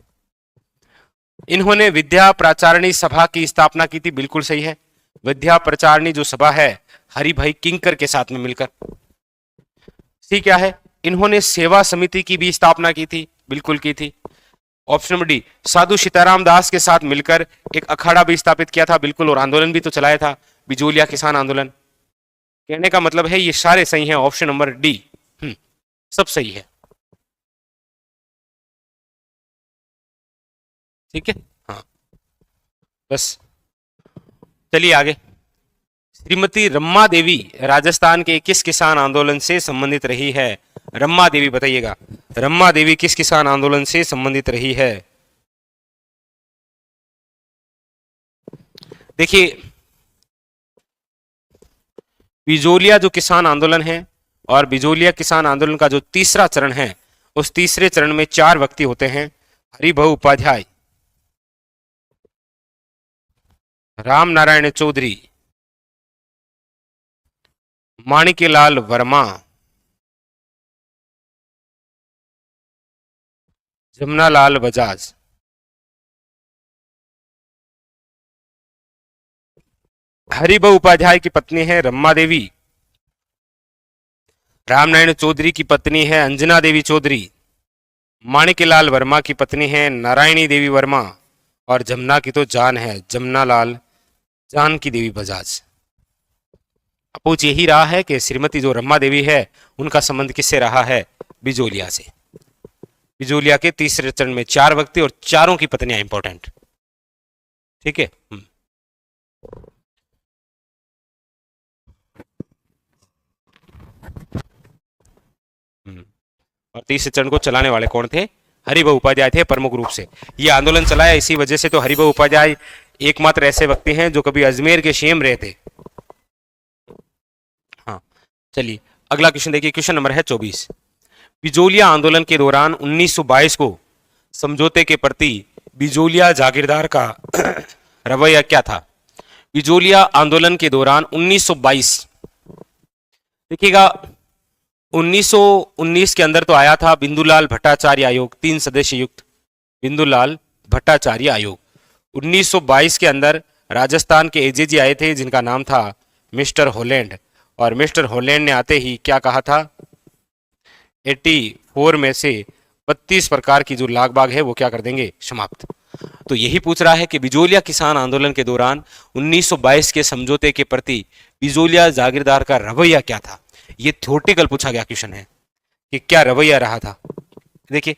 इन्होंने विद्या प्रचारणी सभा की स्थापना की थी, बिल्कुल सही है। विद्या प्रचारणी जो सभा है, हरिभाई किंकर के साथ में मिलकर। सी क्या है? इन्होंने सेवा समिति की भी स्थापना की थी, बिल्कुल की थी। ऑप्शन नंबर डी, साधु सीताराम दास के साथ मिलकर एक अखाड़ा भी स्थापित किया था, बिल्कुल, और आंदोलन भी तो चलाया था, बिजोलिया किसान आंदोलन। कहने का मतलब है ये सारे सही हैं, ऑप्शन नंबर डी सब सही है। ठीक है, हाँ, बस चलिए आगे। श्रीमती रम्मा देवी राजस्थान के किस किसान आंदोलन से संबंधित रही है? रम्मा देवी बताइएगा, रम्मा देवी किस किसान आंदोलन से संबंधित रही है? देखिए, बिजोलिया जो किसान आंदोलन है, और बिजोलिया किसान आंदोलन का जो तीसरा चरण है, उस तीसरे चरण में 4 व्यक्ति होते हैं। हरिभाऊ उपाध्याय, राम नारायण चौधरी, माणिक्यलाल वर्मा, जमुनालाल बजाज। हरिभाऊ उपाध्याय की पत्नी है रमा देवी, रामनारायण चौधरी की पत्नी है अंजना देवी चौधरी, माणिक्यलाल वर्मा की पत्नी है नारायणी देवी वर्मा, और जमुना की तो जान है जमुना लाल जानकी देवी बजाज। अपूछ यही रहा है कि श्रीमती जो रमा देवी है उनका संबंध किससे रहा है? बिजोलिया से। बिजोलिया के तीसरे चरण में 4 व्यक्ति और चारों की पत्नियां इंपॉर्टेंट। ठीक है। और तीसरे चरण को चलाने वाले कौन थे? हरिभाऊ उपाध्याय थे प्रमुख रूप से। ये आंदोलन चलाया इसी वजह से तो हरिभाऊ उपाध्याय एकमात्र ऐसे व्यक्ति हैं जो कभी अजमेर के सीएम रहे थे। हाँ, चलिए अगला क्वेश्चन देखिए। क्वेश्चन नंबर है 24। बिजोलिया आंदोलन के दौरान 1922 को समझौते के प्रति बिजोलिया जागीरदार का रवैया क्या था? बिजोलिया आंदोलन के दौरान 1922, देखिएगा 1919 के अंदर तो आया था बिंदुलाल भट्टाचार्य आयोग, 3 सदस्य युक्त बिंदुलाल भट्टाचार्य आयोग। 1922 के अंदर राजस्थान के एजेजी आए थे जिनका नाम था मिस्टर हॉलैंड, और मिस्टर हॉलैंड ने आते ही क्या कहा था? 84 में से 32 प्रकार की जो लाग बाग है वो क्या कर देंगे? समाप्त। तो यही पूछ रहा है कि बिजोलिया किसान आंदोलन के दौरान 1922 के समझौते के प्रति बिजोलिया जागीरदार का रवैया क्या था? ये थ्योरेटिकल पूछा गया क्वेश्चन है कि क्या रवैया रहा था। देखिए,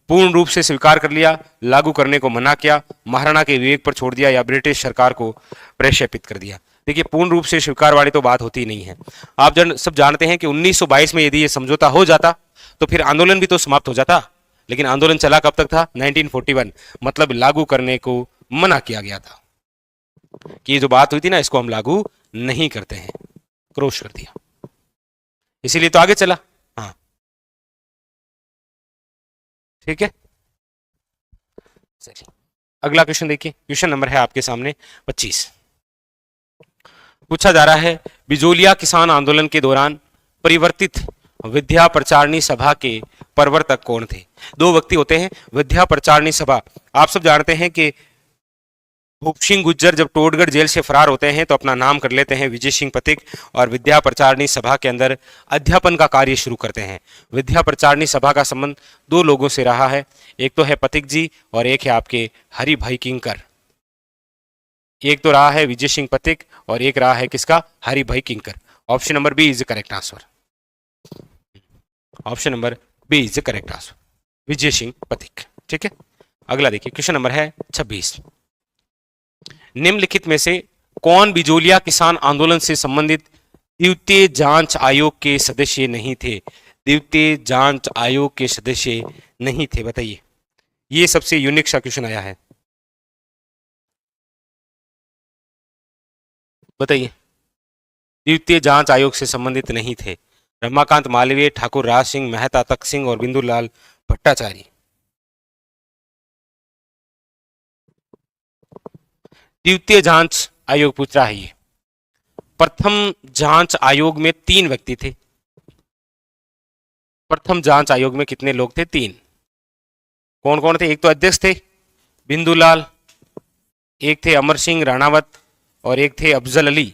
पूर्ण रूप से स्वीकार कर लिया, लागू करने को मना किया, महाराणा के विवेक पर छोड़ दिया, या ब्रिटिश सरकार को प्रेक्षेपित कर दिया। देखिए, पूर्ण रूप से स्वीकार वाली तो बात होती नहीं है। आप सब जानते हैं कि 1922 में यदि ये समझौता हो जाता तो फिर आंदोलन भी तो समाप्त हो जाता, लेकिन आंदोलन चला कब तक था? 1941, मतलब लागू करने को मना किया गया था कि ये जो बात हुई थी ना इसको हम लागू नहीं करते हैं, क्रॉस कर दिया, इसीलिए तो आगे चला। हाँ, ठीक है। चलिए अगला क्वेश्चन देखिए। क्वेश्चन नंबर है आपके सामने 25। पूछा जा रहा है बिजोलिया किसान आंदोलन के दौरान परिवर्तित विद्या प्रचारणी सभा के प्रवर्तक कौन थे? 2 व्यक्ति होते हैं। विद्या प्रचारणी सभा, आप सब जानते हैं कि भूप सिंह गुज्जर जब टोडगढ़ जेल से फरार होते हैं तो अपना नाम कर लेते हैं विजय सिंह पथिक, और विद्या प्रचारणी सभा के अंदर अध्यापन का कार्य शुरू करते हैं। विद्या प्रचारणी सभा का संबंध 2 लोगों से रहा है, एक तो है पथिक जी और एक है आपके हरि भाई किंकर। एक तो रहा है विजय सिंह पथिक और एक रहा है किसका? Hari Bhai Kinkar. Option number B is the correct answer. Option number B is the correct answer, Vijay Singh Pathik. ठीक है, अगला देखिए। क्वेश्चन नंबर है 26। निम्नलिखित में से कौन बिजोलिया किसान आंदोलन से संबंधित द्वितीय जांच आयोग के सदस्य नहीं थे? द्वितीय जांच आयोग के सदस्य नहीं थे, बताइए। ये सबसे यूनिक सा क्वेश्चन आया है, बताइए। द्वितीय जांच आयोग से संबंधित नहीं थे। रमाकांत मालवीय, ठाकुर राज सिंह, मेहता तख्त सिंह और बिंदुलाल भट्टाचार्य। द्वितीय जांच आयोग पूछ रहा है ये। प्रथम जांच आयोग में 3 व्यक्ति थे। प्रथम जांच आयोग में कितने लोग थे? 3। कौन कौन थे? एक तो अध्यक्ष थे बिंदुलाल, एक थे अमर सिंह राणावत और एक थे अफजल अली।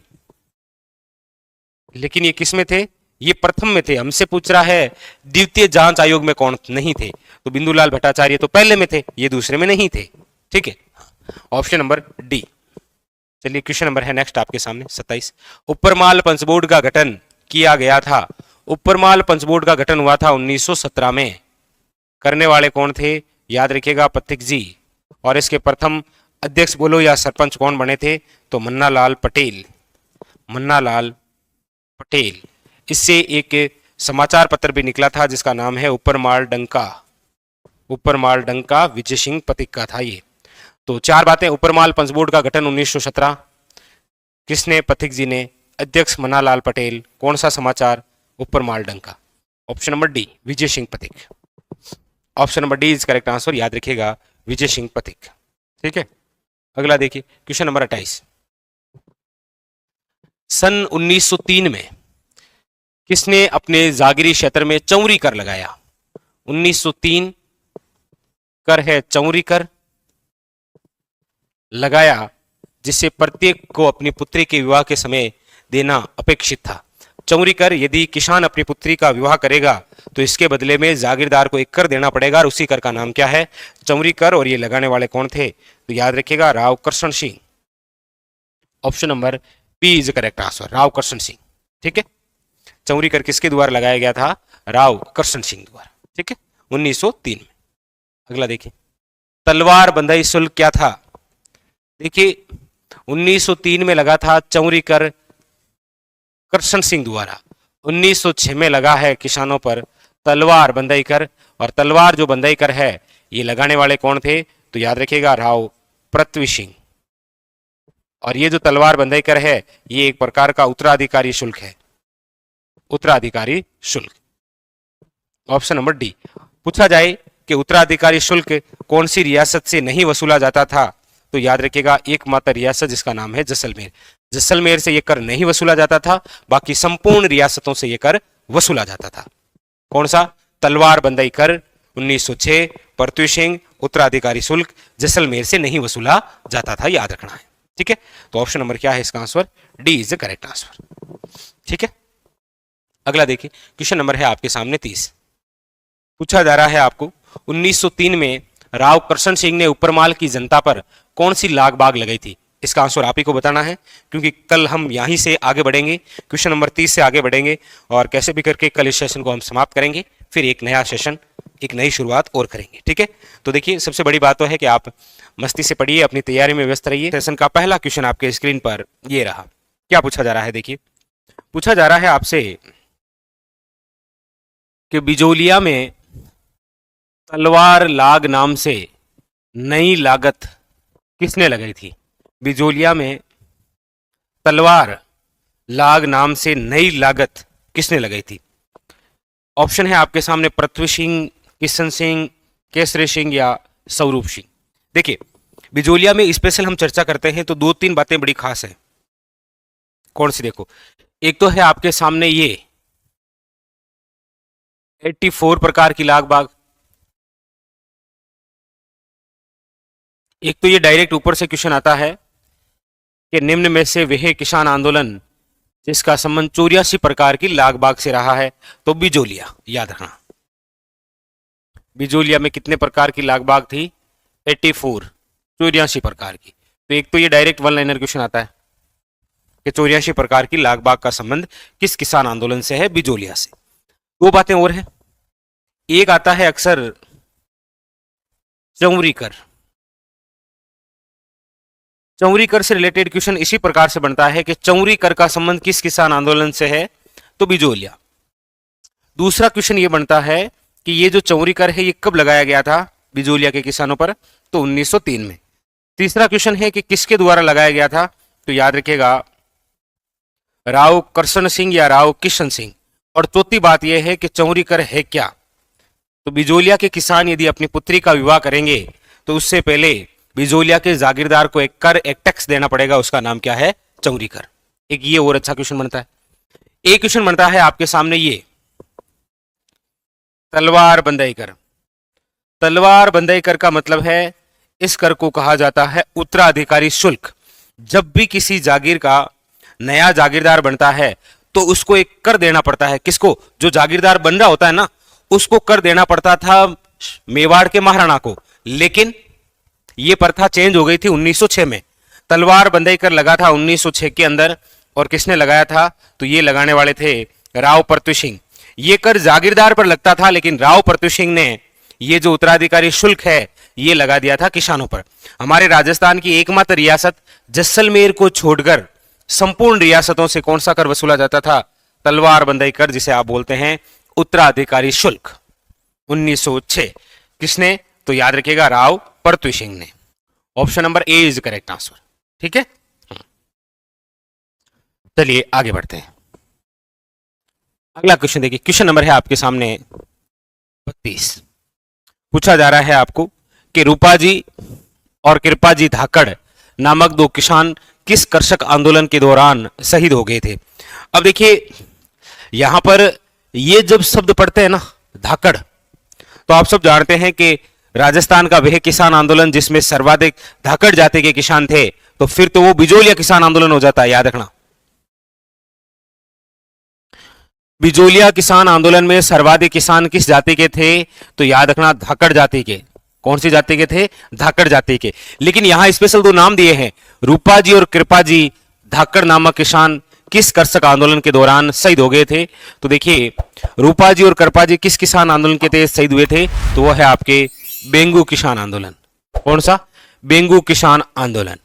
लेकिन ये किस में थे? ये प्रथम में थे। हमसे पूछ रहा है द्वितीय जांच आयोग में कौन नहीं थे, तो बिंदुलाल भट्टाचार्य तो पहले में थे, ये दूसरे में नहीं थे। ठीक है, ऑप्शन नंबर डी। चलिए क्वेश्चन नंबर है नेक्स्ट आपके सामने 27। ऊपरमाल पंचबोर्ड का गठन किया गया था। ऊपरमाल पंचबोर्ड का गठन हुआ था 1917 में। करने वाले कौन थे? याद रखिएगा, पथिक जी। और इसके प्रथम अध्यक्ष बोलो या सरपंच कौन बने थे? तो मन्नालाल पटेल। मन्नालाल पटेल। इससे एक समाचार पत्र भी निकला था जिसका नाम है ऊपरमाल डंका। ऊपरमाल डंका विजय सिंह पथिक का था ये। तो 4 बातें। ऊपरमाल पंचबोर्ड का गठन 1917, किसने? पथिक जी ने। अध्यक्ष मन्नालाल पटेल। कौन सा समाचार? ऊपरमाल डंका। ऑप्शन नंबर डी, विजय सिंह पथिक। Option number D is correct answer, याद रखिएगा, विजय सिंह पथिक। ठीक है, अगला देखिए क्वेश्चन नंबर 28। सन 1903 में किसने अपने जागीरी क्षेत्र में चौरी कर लगाया? 1903 कर है चौरी कर लगाया, जिससे प्रत्येक को अपनी पुत्री के विवाह के समय देना अपेक्षित था। चौरी कर, यदि किसान अपनी पुत्री का विवाह करेगा तो इसके बदले में जागीरदार को एक कर देना पड़ेगा, और उसी कर का नाम क्या है? चौरी कर। और ये लगाने वाले कौन थे? तो याद रखिएगा, Rao Karshan Singh. Option number B is correct answer, Rao Karshan Singh. ठीक है, चौरी कर किसके द्वारा लगाया गया था? राव करशन सिंह द्वारा। ठीक है, 1903 में। अगला देखिए, तलवार बंधाई शुल्क क्या था? देखिए 1903 में लगा था चौरी कर करशन सिंह द्वारा। 1906 में लगा है किसानों पर तलवार बंधाई कर, और तलवार जो बंधाई कर है ये लगाने वाले कौन थे? तो याद रखिएगा, राव पृथ्वी सिंह। और ये जो तलवार बंधाई कर है ये एक प्रकार का उत्तराधिकारी शुल्क है, उत्तराधिकारी शुल्क। Option number D. पूछा जाए कि उत्तराधिकारी शुल्क कौन सी रियासत से नहीं वसूला जाता था? तो याद रखिएगा, एकमात्र रियासत जिसका नाम है जैसलमेर। जैसलमेर से यह कर नहीं वसूला जाता था, बाकी संपूर्ण रियासतों से यह कर वसूला जाता था। कौन सा? तलवार बंधाई कर 1906, पृथ्वी सिंह, उत्तराधिकारी शुल्क जैसलमेर से नहीं वसूला जाता था, याद रखना है। ठीक है, तो ऑप्शन नंबर क्या है इसका answer? D is the correct answer. ठीक है, अगला देखिए, क्वेश्चन नंबर है आपके सामने 30। पूछा जा रहा है आपको, 1903 में राव करशन सिंह ने उपरमाल की जनता पर कौन सी लाग बाग लगाई थी? इसका आंसर आप ही को बताना है, क्योंकि कल हम यहीं से आगे बढ़ेंगे, क्वेश्चन नंबर 30 से आगे बढ़ेंगे, और कैसे भी करके कल इस सेशन को हम समाप्त करेंगे, फिर एक नया सेशन, एक नई शुरुआत और करेंगे। ठीक है, तो देखिए सबसे बड़ी बात तो है कि आप मस्ती से पढ़िए, अपनी तैयारी में व्यस्त रहिए। सेशन का पहला क्वेश्चन आपके स्क्रीन पर ये रहा। क्या पूछा जा रहा है? देखिए, पूछा जा रहा है आपसे कि बिजोलिया में तलवार लाग नाम से नई लागत किसने लगाई थी? बिजोलिया में तलवार लाग नाम से नई लागत किसने लगाई थी? ऑप्शन है आपके सामने, पृथ्वी सिंह, किशन सिंह, केसरी सिंह या स्वरूप सिंह। देखिए, बिजोलिया में स्पेशल हम चर्चा करते हैं तो 2-3 बातें बड़ी खास हैं। कौन सी? देखो, एक तो है आपके सामने ये 84 प्रकार की लाग बाग, एक तो ये डायरेक्ट ऊपर से क्वेश्चन आता है कि निम्न में से वह किसान आंदोलन जिसका संबंध 84 प्रकार की लाग बाग से रहा है, तो बिजोलिया, याद रखना। बिजोलिया में कितने प्रकार की लाग बाग थी? 84, 84 प्रकार की। तो एक तो ये डायरेक्ट वन लाइनर क्वेश्चन आता है कि 84 प्रकार की लाग बाग का संबंध किस किसान आंदोलन से है? बिजोलिया से। दो बातें और हैं, एक आता है अक्सर चौरी कर। चौरी कर से रिलेटेड क्वेश्चन इसी प्रकार से बनता है कि चौरी कर का संबंध किस किसान आंदोलन से है? तो बिजोलिया। दूसरा क्वेश्चन ये बनता है कि ये जो चौरी कर है ये कब लगाया गया था बिजोलिया के किसानों पर? तो 1903 में। तीसरा क्वेश्चन है कि किसके द्वारा लगाया गया था? तो याद रखिएगा, राव करशन सिंह या राव किशन सिंह। और चौथी बात यह है कि चौरी कर है क्या? तो बिजोलिया के किसान यदि अपनी पुत्री का विवाह करेंगे तो उससे पहले बिजोलिया के जागीरदार को एक कर, एक टैक्स देना पड़ेगा, उसका नाम क्या है? चौरी कर। एक ये और अच्छा क्वेश्चन बनता है। एक क्वेश्चन बनता है आपके सामने ये तलवार बंधाई कर। तलवार बंधाई कर का मतलब है, इस कर को कहा जाता है उत्तराधिकारी शुल्क। जब भी किसी जागीर का नया जागीरदार बनता है तो उसको एक कर देना पड़ता है। किसको? जो जागीरदार बन रहा होता है ना, उसको कर देना पड़ता था मेवाड़ के महाराणा को। लेकिन यह प्रथा चेंज हो गई थी 1906 में। तलवार बंधाई कर लगा था 1906 के अंदर, और किसने लगाया था? तो ये लगाने वाले थे राव पृथ्वी सिंह। ये कर जागीरदार पर लगता था, लेकिन राव पृथ्वी सिंह ने ये जो उत्तराधिकारी शुल्क है ये लगा दिया था किसानों पर। हमारे राजस्थान की एकमात्र रियासत जैसलमेर को छोड़कर संपूर्ण रियासतों से कौन सा कर वसूला जाता था? तलवार बंधाई कर, जिसे आप बोलते हैं उत्तराधिकारी शुल्क। 1906 किसने? तो याद रखिएगा, राव पृथ्वी सिंह ने। Option number A is correct answer. ठीक है, चलिए आगे बढ़ते हैं। अगला क्वेश्चन देखिए, क्वेश्चन नंबर है आपके सामने 32। पूछा जा रहा है आपको कि रूपाजी और कृपाजी धाकड़ नामक दो किसान किस कृषक आंदोलन के दौरान शहीद हो गए थे? अब देखिए यहां पर ये जब शब्द पढ़ते हैं ना धाकड़, तो आप सब जानते हैं कि राजस्थान का वह किसान आंदोलन जिसमें सर्वाधिक धाकड़ जाति के किसान थे तो फिर तो वो बिजोलिया किसान आंदोलन हो जाता है, याद रखना। बिजोलिया किसान आंदोलन में सर्वाधिक किसान किस जाति के थे? तो याद रखना धाकड़ जाति के। कौन सी जाति के थे? धाकड़ जाति के। लेकिन यहां स्पेशल दो नाम दिए हैं, रूपा जी और कृपा जी। धाकड़ नामक किसान किस कर्षक आंदोलन के दौरान शहीद हो गए थे? तो देखिए, रूपा जी और कृपा जी किस किसान आंदोलन के तहत शहीद हुए थे? तो वह है आपके बेंगू किसान आंदोलन। कौन सा? बेंगू किसान आंदोलन।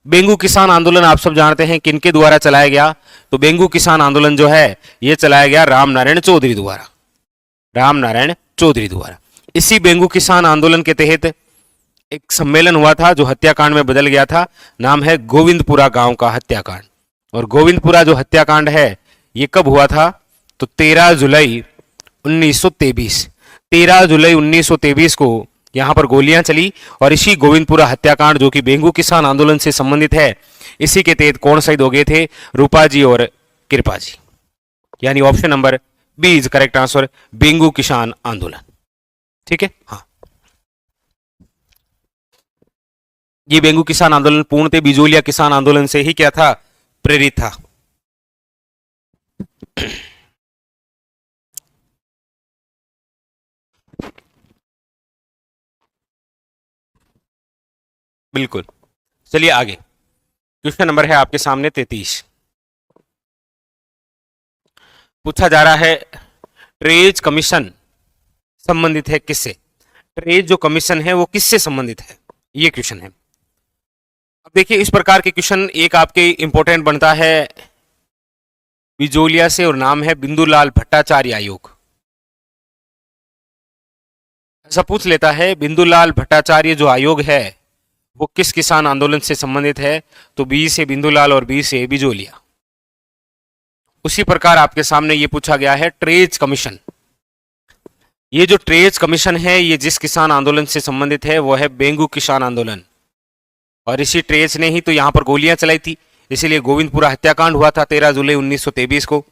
बेंगू किसान आंदोलन आप सब जानते हैं किनके द्वारा चलाया गया? तो बेंगू किसान आंदोलन जो है यह चलाया गया रामनारायण चौधरी द्वारा। रामनारायण चौधरी द्वारा। इसी बेंगू किसान आंदोलन के तहत एक सम्मेलन हुआ था जो हत्याकांड में बदल गया था। नाम है गोविंदपुरा गांव का हत्याकांड। और गोविंदपुरा जो हत्याकांड है ये कब हुआ था? तो 13 जुलाई 1923। 13 जुलाई 1923 को यहां पर गोलियां चली और इसी गोविंदपुरा हत्याकांड जो कि बेंगू किसान आंदोलन से संबंधित है, इसी के तहत कौन शहीद हो गए थे? रूपा जी और कृपा जी। यानी option number B is correct answer, Bengu किसान आंदोलन। ठीक है, हाँ। ये बेंगू किसान आंदोलन पूर्णतः बिजोलिया किसान आंदोलन से ही क्या था? प्रेरित था। बिल्कुल। चलिए आगे, क्वेश्चन नंबर है आपके सामने 33। पूछा जा रहा है ट्रेज कमीशन संबंधित है किससे? ट्रेज जो कमीशन है वो किससे संबंधित है, ये क्वेश्चन है। अब देखिए, इस प्रकार के क्वेश्चन एक आपके इंपॉर्टेंट बनता है बिजोलिया से और नाम है बिंदुलाल भट्टाचार्य आयोग। ऐसा पूछ लेता है बिंदुलाल भट्टाचार्य जो आयोग है वो किस किसान आंदोलन से संबंधित है? तो बी से बिंदुलाल और बी से बिजोलिया। उसी प्रकार आपके सामने ये पूछा गया है ट्रेज कमीशन। ये जो ट्रेज कमीशन है ये जिस किसान आंदोलन से संबंधित है वो है बेंगू किसान आंदोलन। और इसी ट्रेज ने ही तो यहां पर गोलियां चलाई थी, इसीलिए गोविंदपुरा हत्याकांड हुआ था 13 जुलाई 1923 को।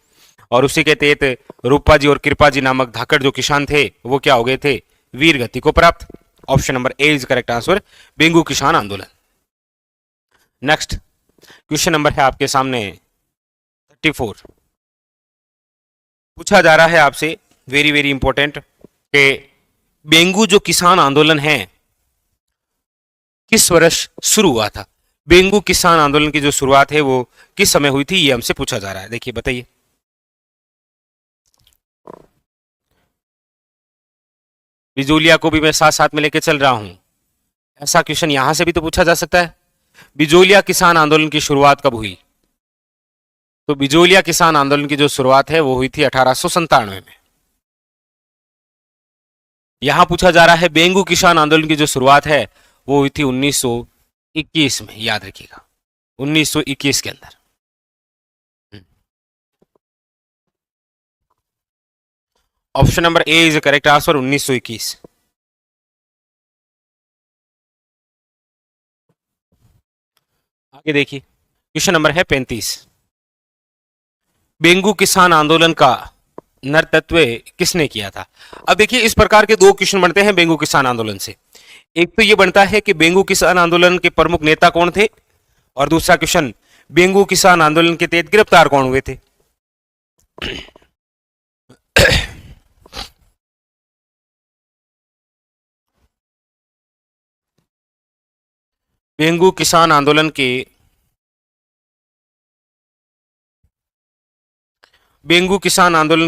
और उसी के तहत रूपा जी और कृपा जी नामक धाकड़ जो किसान थे वो क्या हो गए थे? वीर गति को प्राप्त। Option number A is correct answer, Bengu किसान आंदोलन। नेक्स्ट क्वेश्चन नंबर है आपके सामने 34। पूछा जा रहा है आपसे वेरी वेरी इंपॉर्टेंट कि बेंगू जो किसान आंदोलन है किस वर्ष शुरू हुआ था? बेंगू किसान आंदोलन की जो शुरुआत है वो किस समय हुई थी, ये हमसे पूछा जा रहा है। देखिए बताइए। बिजोलिया को भी मैं साथ साथ में लेके चल रहा हूं, ऐसा क्वेश्चन यहां से भी तो पूछा जा सकता है। बिजोलिया किसान आंदोलन की शुरुआत कब हुई? तो बिजोलिया किसान आंदोलन की जो शुरुआत है वो हुई थी 1897 में। यहां पूछा जा रहा है बेंगू किसान आंदोलन की जो शुरुआत है वो हुई थी 1921 में, याद रखिएगा 1921 के अंदर। Option number A is correct answer, 1921। आगे देखिए, क्वेश्चन नंबर है 35। बेंगू किसान आंदोलन का नेतृत्व किसने किया था? अब देखिए, इस प्रकार के दो क्वेश्चन बनते हैं बेंगू किसान आंदोलन से। एक तो ये बनता है कि बेंगू किसान आंदोलन के प्रमुख नेता कौन थे, और दूसरा क्वेश्चन बेंगू किसान आंदोलन के तहत गिरफ्तार कौन हुए थे। बेंगू किसान आंदोलन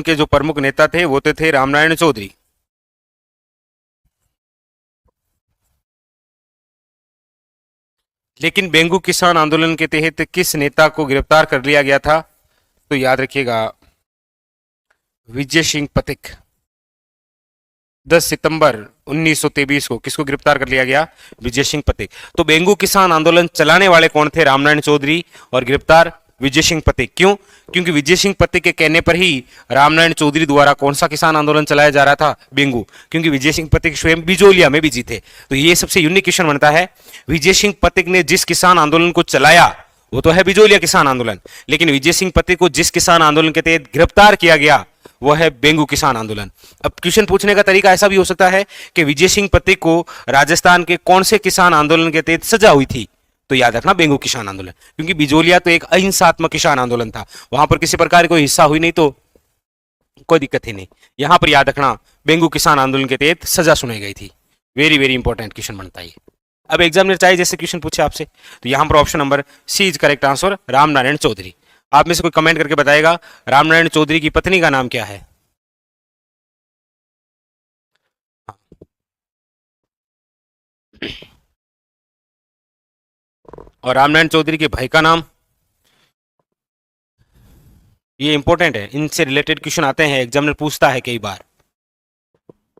के जो प्रमुख नेता थे वो थे रामनारायण चौधरी। लेकिन बेंगू किसान आंदोलन के तहत किस नेता को गिरफ्तार कर लिया गया था? तो याद रखिएगा विजय सिंह पथिक। 10 सितंबर 1923 को किसको गिरफ्तार कर लिया गया? विजय सिंह पथिक। तो बेंगू किसान आंदोलन चलाने वाले कौन थे? रामनारायण चौधरी, और गिरफ्तार विजय सिंह पथिक। क्यों? क्योंकि विजय सिंह पथिक के कहने पर ही रामनारायण चौधरी द्वारा कौन सा किसान आंदोलन चलाया जा रहा था? बेंगू। क्योंकि विजय सिंह पथिक स्वयं बिजोलिया में बिजी थे। तो ये सबसे यूनिक क्वेश्चन बनता है, विजय सिंह पथिक ने जिस किसान आंदोलन को चलाया वो तो है बिजोलिया किसान आंदोलन, लेकिन विजय सिंह पथिक को जिस किसान आंदोलन के तहत गिरफ्तार किया गया वो है बेंगू किसान आंदोलन। अब क्वेश्चन पूछने का तरीका ऐसा भी हो सकता है कि विजय सिंह पथिक को राजस्थान के कौन से किसान आंदोलन के तहत सजा हुई थी? तो याद रखना बेंगू किसान आंदोलन, क्योंकि बिजोलिया तो एक अहिंसात्मक किसान आंदोलन था, वहां पर किसी प्रकार की कोई हिस्सा हुई नहीं तो कोई दिक्कत ही नहीं। यहां पर याद रखना बेंगू किसान आंदोलन के तहत सजा सुनाई गई थी। वेरी वेरी इंपॉर्टेंट क्वेश्चन बनता है। अब एग्जामिनर चाहे जैसे क्वेश्चन पूछे आपसे, तो यहां पर option number C is correct answer, Ramnarayan Chaudhary. आप में से कोई कमेंट करके बताएगा रामनारायण चौधरी की पत्नी का नाम क्या है? और रामनारायण चौधरी के भाई का नाम? ये इंपॉर्टेंट है, इनसे रिलेटेड क्वेश्चन आते हैं, एग्जामिनर पूछता है कई बार।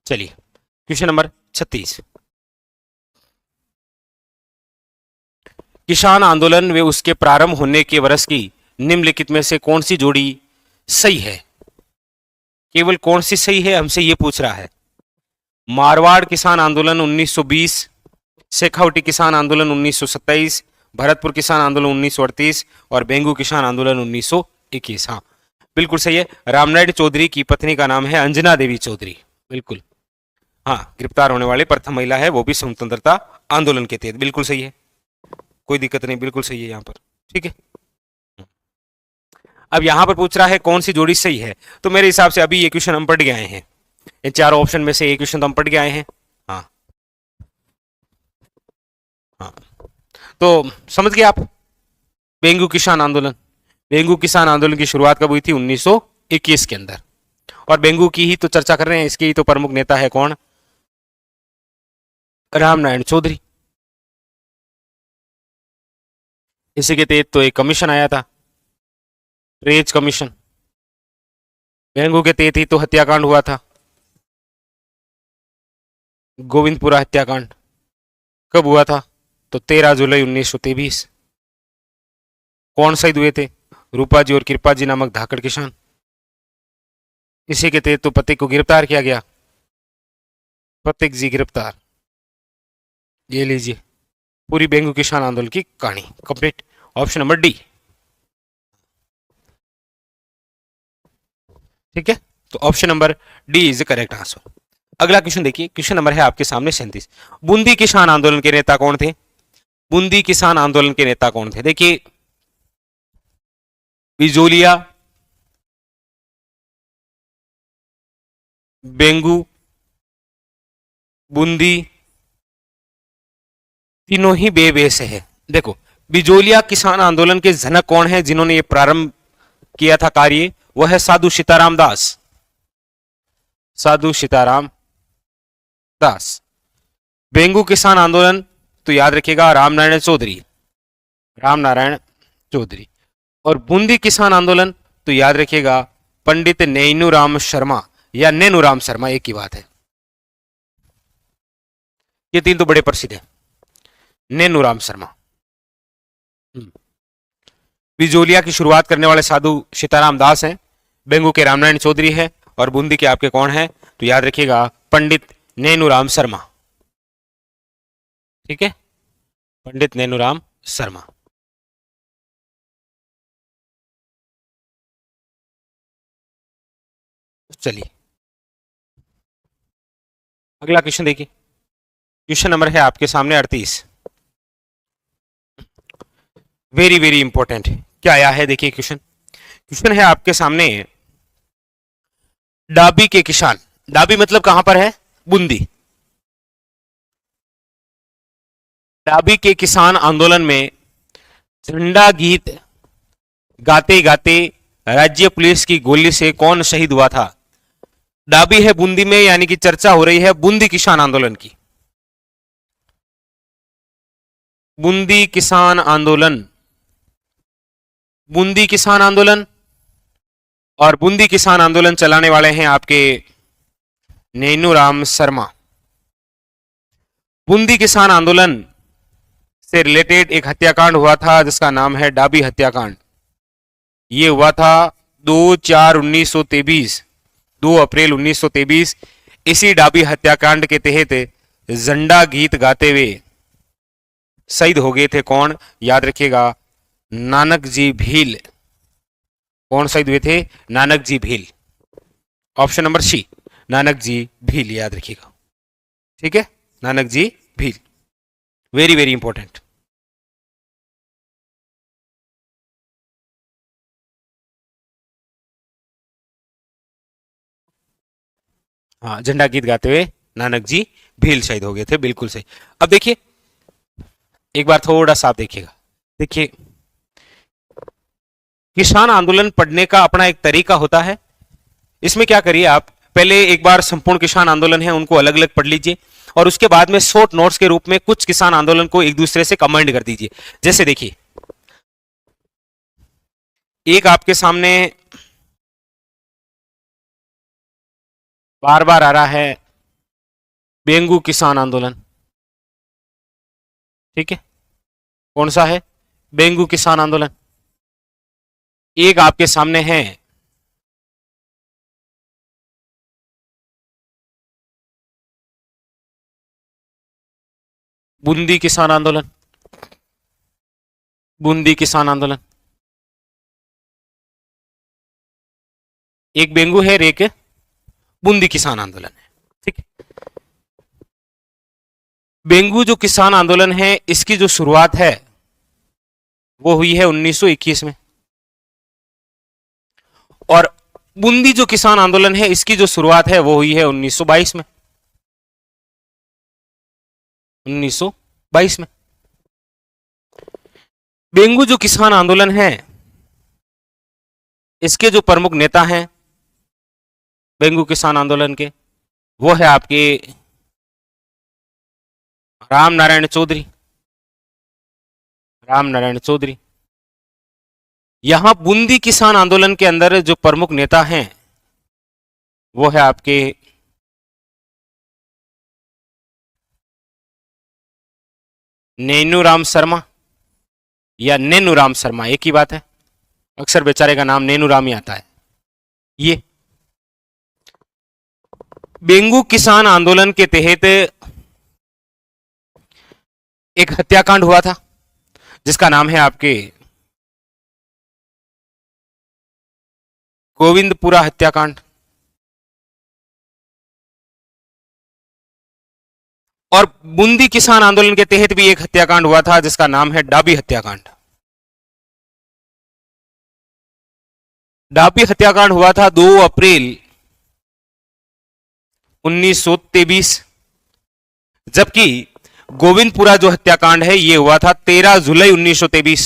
चलिए क्वेश्चन नंबर 36, किसान आंदोलन व उसके प्रारंभ होने के वर्ष की निम्नलिखित में से कौन सी जोड़ी सही है? केवल कौन सी सही है हमसे ये पूछ रहा है। मारवाड़ किसान आंदोलन 1920, शेखावटी किसान आंदोलन 1927, भरतपुर किसान आंदोलन 1938 और बेंगू किसान आंदोलन 1921। हाँ बिल्कुल सही है, रामनारायण चौधरी की पत्नी का नाम है अंजना देवी चौधरी। बिल्कुल हाँ, गिरफ्तार होने वाली प्रथम महिला है, वो भी स्वतंत्रता आंदोलन के तहत। बिल्कुल सही है, कोई दिक्कत नहीं, बिल्कुल सही है यहाँ पर। ठीक है, अब यहां पर पूछ रहा है कौन सी जोड़ी सही है, तो मेरे हिसाब से अभी ये क्वेश्चन हम पढ़ के आए हैं, इन चारों ऑप्शन में से एक क्वेश्चन तो हम पढ़ के आए हैं। हाँ हाँ, तो समझ गए आप। बेंगू किसान आंदोलन, बेंगू किसान आंदोलन की शुरुआत कब हुई थी? 1921 के अंदर। और बेंगू की ही तो चर्चा कर रहे हैं, इसके ही तो प्रमुख नेता है कौन? रामनारायण चौधरी। इसी के तहत तो एक कमीशन आया था, रेज कमीशन। बेंगू के तहत ही तो हत्याकांड हुआ था, गोविंदपुरा हत्याकांड। कब हुआ था? तो 13 जुलाई 1923। कौन शहीद हुए थे? रूपाजी और कृपाजी नामक धाकड़ किसान। इसी के तहत तो प्रतीक को गिरफ्तार किया गया, प्रतीक जी गिरफ्तार। ये लीजिए पूरी बेंगू किसान आंदोलन की कहानी कंप्लीट। Option number D. ठीक है, तो option number D is the correct answer. अगला क्वेश्चन देखिए, क्वेश्चन नंबर है आपके सामने 37, बूंदी किसान आंदोलन के नेता कौन थे? बूंदी किसान आंदोलन के नेता कौन थे? देखिए बिजोलिया, बेंगू, बूंदी, तीनों ही बे से है। देखो बिजोलिया किसान आंदोलन के जनक कौन है जिन्होंने ये प्रारंभ किया था कार्य? वह है साधु सीताराम दास, साधु सीताराम दास। बेंगू किसान आंदोलन तो याद रखिएगा रामनारायण चौधरी, रामनारायण चौधरी। और बूंदी किसान आंदोलन तो याद रखिएगा पंडित नैनूराम शर्मा या नैनूराम शर्मा, एक ही बात है। ये तीन तो बड़े प्रसिद्ध हैं, नैनूराम शर्मा। बिजोलिया की शुरुआत करने वाले साधु सीताराम दास हैं, बेंगू के रामनारायण चौधरी है, और बूंदी के आपके कौन है? तो याद रखिएगा पंडित नैनूराम शर्मा। ठीक है, पंडित नैनूराम शर्मा। चलिए अगला क्वेश्चन देखिए, क्वेश्चन नंबर है आपके सामने 38। वेरी वेरी इंपॉर्टेंट क्या आया है, देखिए क्वेश्चन। क्वेश्चन है आपके सामने, डाबी के किसान, डाबी मतलब कहां पर है? बूंदी। डाबी के किसान आंदोलन में झंडा गीत गाते गाते राज्य पुलिस की गोली से कौन शहीद हुआ था? डाबी है बूंदी में, यानी कि चर्चा हो रही है बूंदी किसान आंदोलन की। बूंदी किसान आंदोलन, बूंदी किसान आंदोलन, और बूंदी किसान आंदोलन चलाने वाले हैं आपके नैनूराम शर्मा। बूंदी किसान आंदोलन से रिलेटेड एक हत्याकांड हुआ था जिसका नाम है डाबी हत्याकांड। ये हुआ था 2/4/1923, 2 अप्रैल 1923। इसी डाबी हत्याकांड के तहत झंडा गीत गाते हुए शहीद हो गए थे कौन? याद रखिएगा नानक जी भील। कौन शहीद हुए थे? Nanak ji Bhil. Option number C, Nanak ji Bhil, याद रखिएगा। ठीक है, Nanak ji Bhil, very very important. हाँ, झंडा गीत गाते हुए नानक जी भील शहीद हो गए थे, बिल्कुल सही। अब देखिए एक बार थोड़ा सा आप देखिएगा, देखिए किसान आंदोलन पढ़ने का अपना एक तरीका होता है। इसमें क्या करिए आप, पहले एक बार संपूर्ण किसान आंदोलन है उनको अलग अलग पढ़ लीजिए, और उसके बाद में शॉर्ट नोट्स के रूप में कुछ किसान आंदोलन को एक दूसरे से कमेंट कर दीजिए। जैसे देखिए एक आपके सामने बार बार आ रहा है बेंगू किसान आंदोलन, ठीक है, कौन सा है, बेंगू किसान आंदोलन। एक आपके सामने है बूंदी किसान आंदोलन, बूंदी किसान आंदोलन। एक बेंगू है और एक बूंदी किसान आंदोलन है, ठीक है। बेंगू जो किसान आंदोलन है इसकी जो शुरुआत है वो हुई है 1921 में, और बूंदी जो किसान आंदोलन है इसकी जो शुरुआत है वो हुई है 1922 में, 1922 में। बेंगू जो किसान आंदोलन है इसके जो प्रमुख नेता हैं बेंगू किसान आंदोलन के, वो है आपके राम नारायण चौधरी, राम नारायण चौधरी। यहां बूंदी किसान आंदोलन के अंदर जो प्रमुख नेता हैं वो है आपके नैनूराम शर्मा या नैनूराम शर्मा, एक ही बात है, अक्सर बेचारे का नाम नैनूराम ही आता है। ये बेंगू किसान आंदोलन के तहत एक हत्याकांड हुआ था जिसका नाम है आपके गोविंदपुरा हत्याकांड, और बूंदी किसान आंदोलन के तहत भी एक हत्याकांड हुआ था जिसका नाम है डाबी हत्याकांड। डाबी हत्याकांड हुआ था 2 अप्रैल 1923, जबकि गोविंदपुरा जो हत्याकांड है यह हुआ था 13 जुलाई 1923।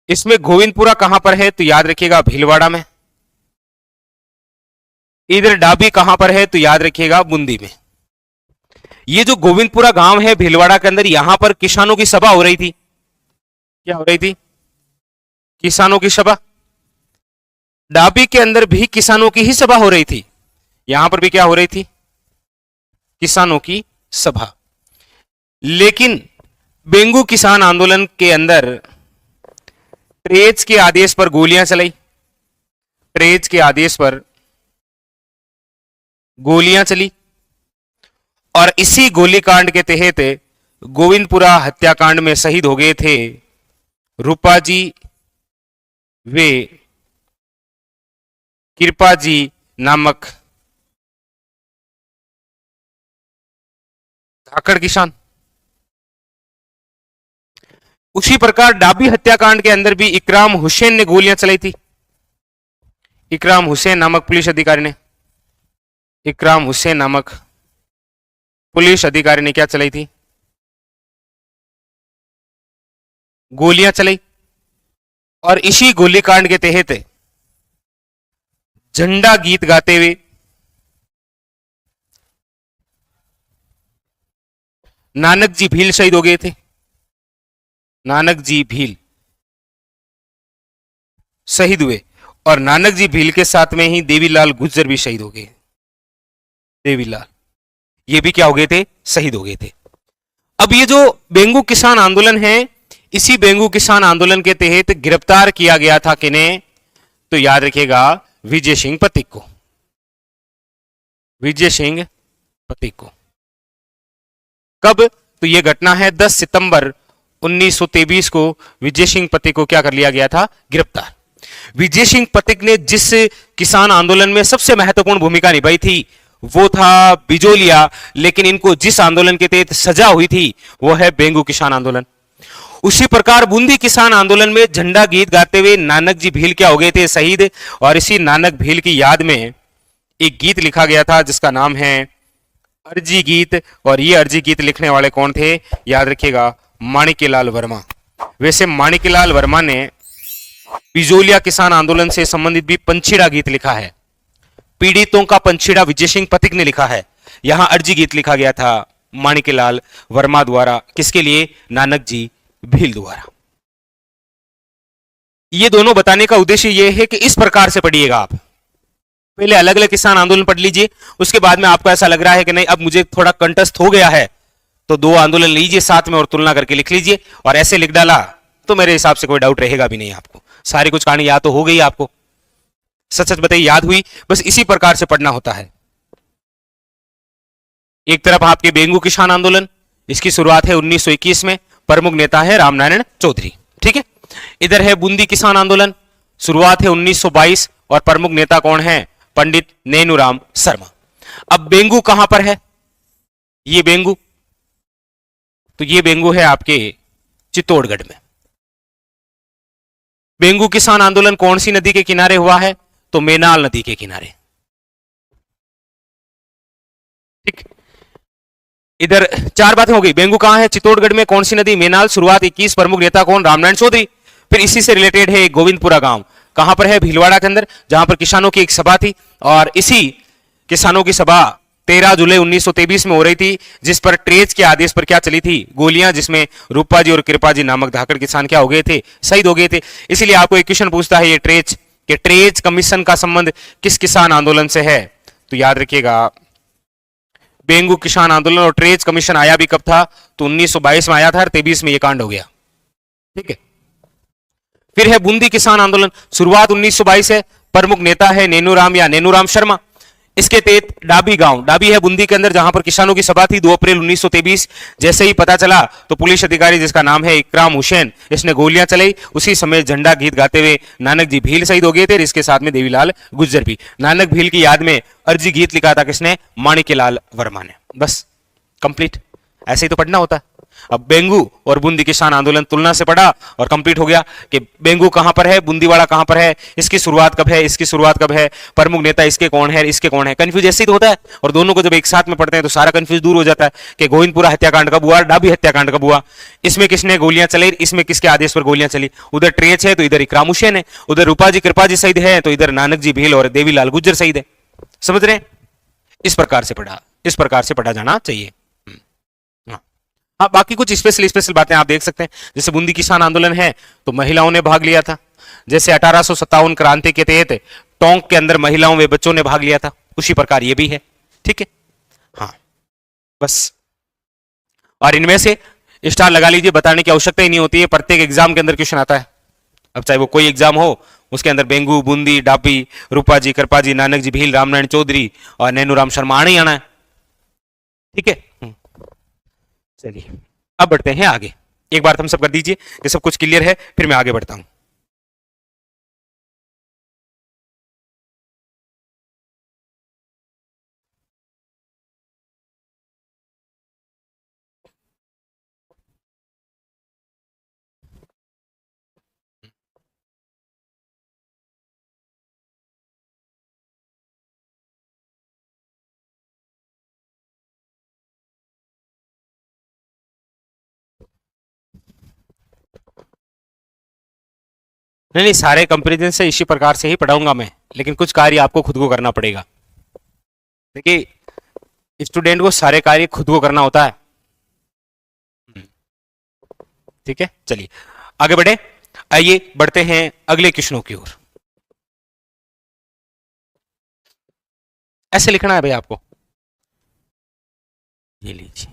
इसमें गोविंदपुरा कहां पर है तो याद रखिएगा भीलवाड़ा में, इधर डाबी कहां पर है तो याद रखिएगा बूंदी में। ये जो गोविंदपुरा गांव है भीलवाड़ा के अंदर, यहां पर किसानों की सभा हो रही थी। क्या हो रही थी, किसानों की सभा। डाबी के अंदर भी किसानों की ही सभा हो रही थी, यहां पर भी क्या हो रही थी, किसानों की सभा। लेकिन बेंगू किसान आंदोलन के अंदर ट्रेज के आदेश पर गोलियां चलाई, ट्रेज के आदेश पर गोलियां चली, और इसी गोलीकांड के तहत गोविंदपुरा हत्याकांड में शहीद हो गए थे रूपाजी वे कृपाजी नामक धाकड़ किसान। उसी प्रकार डाबी हत्याकांड के अंदर भी इकराम हुसैन ने गोलियां चलाई थी, इकराम हुसैन नामक पुलिस अधिकारी ने, इकराम हुसैन नामक पुलिस अधिकारी ने क्या चलाई थी, गोलियां चलाई। और इसी गोलीकांड के तहत झंडा गीत गाते हुए नानक जी भील शहीद हो गए थे, नानक जी भील शहीद हुए, और नानक जी भील के साथ में ही देवीलाल गुर्जर भी शहीद हो गए, देवीलाल ये भी क्या हो गए थे, शहीद हो गए थे। अब ये जो बेंगू किसान आंदोलन है, इसी बेंगू किसान आंदोलन के तहत गिरफ्तार किया गया था किन्हें तो याद रखिएगा विजय सिंह पथिक को, विजय सिंह पथिक को। कब तो यह घटना है 10 सितंबर 1923 को विजय सिंह पथिक को क्या कर लिया गया था, गिरफ्तार। विजय सिंह पथिक ने जिस किसान आंदोलन में सबसे महत्वपूर्ण भूमिका निभाई थी वो था बिजोलिया, लेकिन इनको जिस आंदोलन के तहत सजा हुई थी वो है बेंगू किसान आंदोलन। उसी प्रकार बूंदी किसान आंदोलन में झंडा गीत गाते हुए नानक जी भील क्या हो गए थे, शहीद। और इसी नानक भील की याद में एक गीत लिखा गया था जिसका नाम है अर्जी गीत। और ये अर्जी गीत लिखने वाले कौन थे, याद रखिएगा, माणिक्यलाल वर्मा। वैसे माणिक्यलाल वर्मा ने बिजोलिया किसान आंदोलन से संबंधित भी पंछीड़ा गीत लिखा है। पीड़ितों का पंछीड़ा विजय सिंह पथिक ने लिखा है। यहां अर्जी गीत लिखा गया था माणिक्यलाल वर्मा द्वारा, किसके लिए, नानक जी भील द्वारा। ये दोनों बताने का उद्देश्य यह है कि इस प्रकार से पढ़िएगा आप, पहले अलग अलग किसान आंदोलन पढ़ लीजिए, उसके बाद में आपको ऐसा लग रहा है कि नहीं अब मुझे थोड़ा कंटस्थ हो गया है, तो दो आंदोलन लीजिए साथ में और तुलना करके लिख लीजिए। और ऐसे लिख डाला तो मेरे हिसाब से कोई डाउट रहेगा भी नहीं आपको, सारी कुछ कहानी याद तो हो गई आपको, सच सच बताइए याद हुई। बस इसी प्रकार से पढ़ना होता है। एक तरफ आपके बेंगू किसान आंदोलन, इसकी शुरुआत है 1921 में, प्रमुख नेता है रामनारायण चौधरी, ठीक है। इधर है बूंदी किसान आंदोलन, शुरुआत है 1922 और प्रमुख नेता कौन है, पंडित नैनूराम शर्मा। अब बेंगू कहां पर है, ये बेंगू, तो ये बेंगू है आपके चित्तौड़गढ़ में। बेंगू किसान आंदोलन कौन सी नदी के किनारे हुआ है, तो मेनाल नदी के किनारे, ठीक। इधर चार बातें हो गई, बेंगू कहां है, चित्तौड़गढ़ में, कौन सी नदी, मेनाल, शुरुआत 21, प्रमुख नेता कौन, रामनारायण चौधरी। फिर इसी से रिलेटेड है गोविंदपुरा गांव, कहां पर है, भीलवाड़ा के अंदर, जहां पर किसानों की एक सभा थी। और इसी किसानों की सभा 13 जुलाई 1923 में हो रही थी, जिस पर ट्रेज के आदेश पर क्या चली थी, गोलियां, जिसमें रूपा जी और कृपा जी नामक धाकड़ किसान क्या हो गए थे, शहीद हो गए थे। इसीलिए आपको एक क्वेश्चन पूछता है ये ट्रेज कि ट्रेज कमीशन का संबंध किस किसान आंदोलन से है, तो याद रखिएगा बेंगू किसान आंदोलन। और ट्रेज कमीशन आया भी कब था, तो 1922 में आया था और 23 में ये कांड हो गया, ठीक है। फिर है बूंदी किसान आंदोलन, शुरुआत 1922 है, प्रमुख नेता है नैनूराम या नैनूराम शर्मा। इसके तहत डाबी गांव, डाबी है बूंदी के अंदर, जहां पर किसानों की सभा थी 2 अप्रैल 1923। जैसे ही पता चला तो पुलिस अधिकारी जिसका नाम है इकराम हुसैन, इसने गोलियां चलाई। उसी समय झंडा गीत गाते हुए नानक जी भील शहीद हो गए थे, इसके साथ में देवीलाल गुज्जर भी। नानक भील की याद में अर्जी गीत लिखा था किसने, माणिक्यलाल वर्मा ने। बस कंप्लीट, ऐसे ही तो पढ़ना होता है। अब बेंगू और बूंदी किसान आंदोलन तुलना से पढ़ा और कंप्लीट हो गया कि बेंगू कहां पर है, बूंदीवाड़ा कहां पर है, इसकी शुरुआत कब है, इसकी शुरुआत कब है, प्रमुख नेता इसके कौन है, इसके कौन है। कंफ्यूज ऐसे ही तो होता है, और दोनों को जब एक साथ में पढ़ते हैं तो सारा कंफ्यूज दूर हो जाता है कि गोविंदपुरा हत्याकांड कब हुआ, डाबी हत्याकांड कब हुआ, इसमें किसने गोलियां चलाई, इसमें किसके आदेश पर गोलियां चली। उधर ट्रेच है तो इधर इकराम हुसैन है, उधर रूपा जी कृपा जी शहीद है तो इधर नानक जी भील और देवीलाल गुज्जर शहीद है। समझ रहे हैं, इस प्रकार से पढ़ा, इस प्रकार से पढ़ा जाना चाहिए। हाँ, बाकी कुछ स्पेशल स्पेशल बातें आप देख सकते हैं। जैसे बूंदी किसान आंदोलन है तो महिलाओं ने भाग लिया था, जैसे 1857 क्रांति के तहत टोंक के अंदर महिलाओं व बच्चों ने भाग लिया था, उसी प्रकार ये भी है, ठीक है। हाँ बस, और इनमें से स्टार लगा लीजिए, बताने की आवश्यकता ही नहीं होती है, प्रत्येक एग्जाम के अंदर क्वेश्चन आता है। अब चाहे वो कोई एग्जाम हो, उसके अंदर बेंगू, बूंदी, डाबी, रूपा जी, कृपा जी, नानक जी भील, रामनारायण चौधरी और नैनूराम शर्मा आना ही आना है, ठीक है। चलिए अब बढ़ते हैं आगे, एक बार हम सब कर दीजिए ये सब कुछ क्लियर है, फिर मैं आगे बढ़ता हूं। नहीं नहीं, सारे कंपैरिजन से इसी प्रकार से ही पढ़ाऊंगा मैं, लेकिन कुछ कार्य आपको खुद को करना पड़ेगा। देखिए स्टूडेंट को सारे कार्य खुद को करना होता है, ठीक है। चलिए आगे बढ़े, आइए बढ़ते हैं अगले क्वेश्चनों की ओर। ऐसे लिखना है भाई आपको, ये लीजिए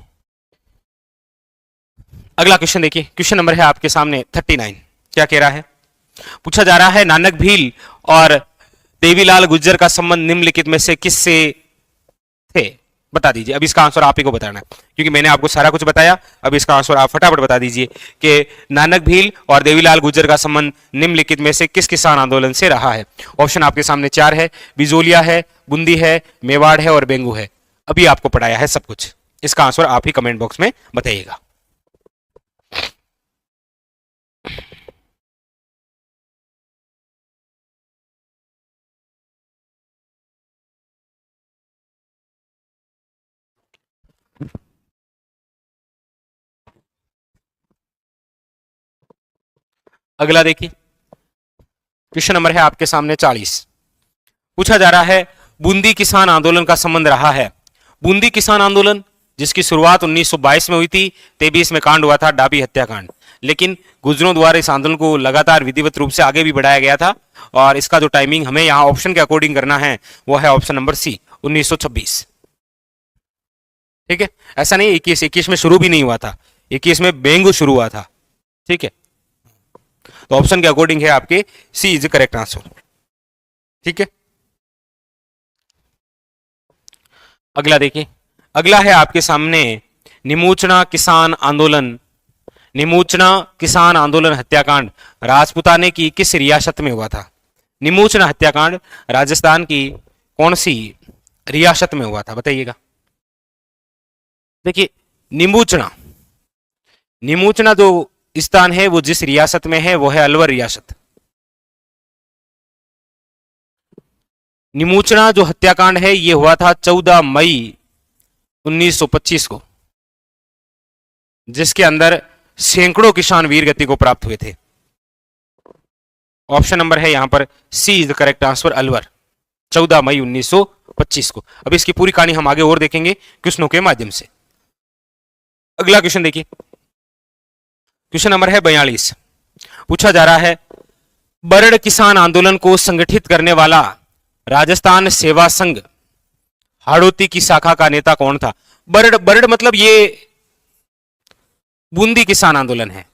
अगला क्वेश्चन। देखिए क्वेश्चन नंबर है आपके सामने 39। क्या कह रहा है, पूछा जा रहा है नानक भील और देवीलाल गुज्जर का संबंध निम्नलिखित में से किससे थे, बता दीजिए। अब इसका आंसर आप ही को बताना है, क्योंकि मैंने आपको सारा कुछ बताया। अब इसका आंसर आप फटाफट बता दीजिए कि नानक भील और देवीलाल गुज्जर का संबंध निम्नलिखित में से किस किसान आंदोलन से रहा है। ऑप्शन आपके सामने 4 है, बिजोलिया है, बूंदी है, मेवाड़ है और बेंगू है। अभी आपको पढ़ाया है सब कुछ, इसका आंसर आप ही कमेंट बॉक्स में बताइएगा। अगला देखिए, क्वेश्चन नंबर है आपके सामने 40। पूछा जा रहा है बूंदी किसान आंदोलन का संबंध रहा है। बूंदी किसान आंदोलन जिसकी शुरुआत 1922 में हुई थी, 23 में कांड हुआ था डाबी हत्याकांड, लेकिन गुजरों द्वारा इस आंदोलन को लगातार विधिवत रूप से आगे भी बढ़ाया गया था। और इसका जो टाइमिंग हमें यहां ऑप्शन के अकॉर्डिंग करना है वो है ऑप्शन नंबर सी, 1926। ठीक है, ऐसा नहीं 21 में शुरू भी नहीं हुआ था, 21 में बेंगू शुरू हुआ था। ठीक है, तो ऑप्शन के अकॉर्डिंग है आपके सी इज करेक्ट आंसर। ठीक है, अगला देखिए, अगला है आपके सामने निमोचना किसान आंदोलन। निमोचना किसान आंदोलन हत्याकांड राजपूताने की किस रियासत में हुआ था? निमोचना हत्याकांड राजस्थान की कौन सी रियासत में हुआ था, बताइएगा। देखिए, निमोचना निमोचना जो स्थान है वो जिस रियासत में है वो है अलवर रियासत। निमोचना जो हत्याकांड है ये हुआ था 14 मई 1925 को, जिसके अंदर सैकड़ों किसान वीर गति को प्राप्त हुए थे। ऑप्शन नंबर है यहां पर C is the correct answer, Alwar, 14 मई 1925 को। अब इसकी पूरी कहानी हम आगे और देखेंगे क्वेश्चनों के माध्यम से। अगला क्वेश्चन देखिए, क्वेश्चन नंबर है 42। पूछा जा रहा है बरड़ किसान आंदोलन को संगठित करने वाला राजस्थान सेवा संघ हाड़ौती की शाखा का नेता कौन था? बरड़ बरड़ मतलब ये बूंदी किसान आंदोलन है,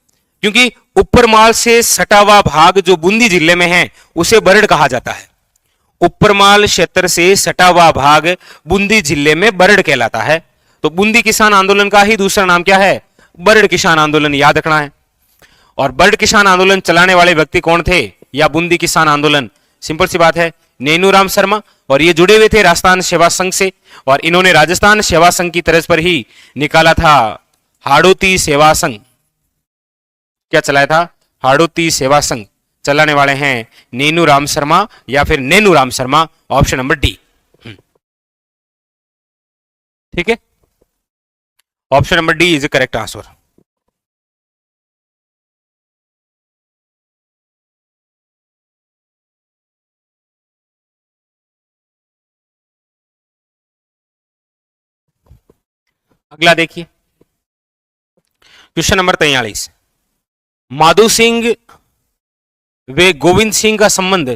क्योंकि ऊपरमाल से सटा हुआ भाग जो बूंदी जिले में है उसे बरड़ कहा जाता है। ऊपरमाल क्षेत्र से सटा हुआ भाग बूंदी जिले में बरड़ कहलाता है। तो बूंदी किसान आंदोलन का ही दूसरा नाम क्या है? बरड़ किसान आंदोलन, याद रखना है। और बरड़ किसान आंदोलन चलाने वाले व्यक्ति कौन थे, या बूंदी किसान आंदोलन? सिंपल सी बात है, नैनूराम शर्मा। और ये जुड़े हुए थे राजस्थान सेवा संघ से, और इन्होंने राजस्थान सेवा संघ की तर्ज पर ही निकाला था हाड़ौती सेवा संघ। क्या चलाया था? हाड़ौती सेवा संघ। चलाने वाले हैं नैनूराम शर्मा या फिर Nainuram Sharma, option number D. ठीक है, option number D is correct answer. अगला देखिए, क्वेश्चन नंबर 43। माधो सिंह व गोविंद सिंह का संबंध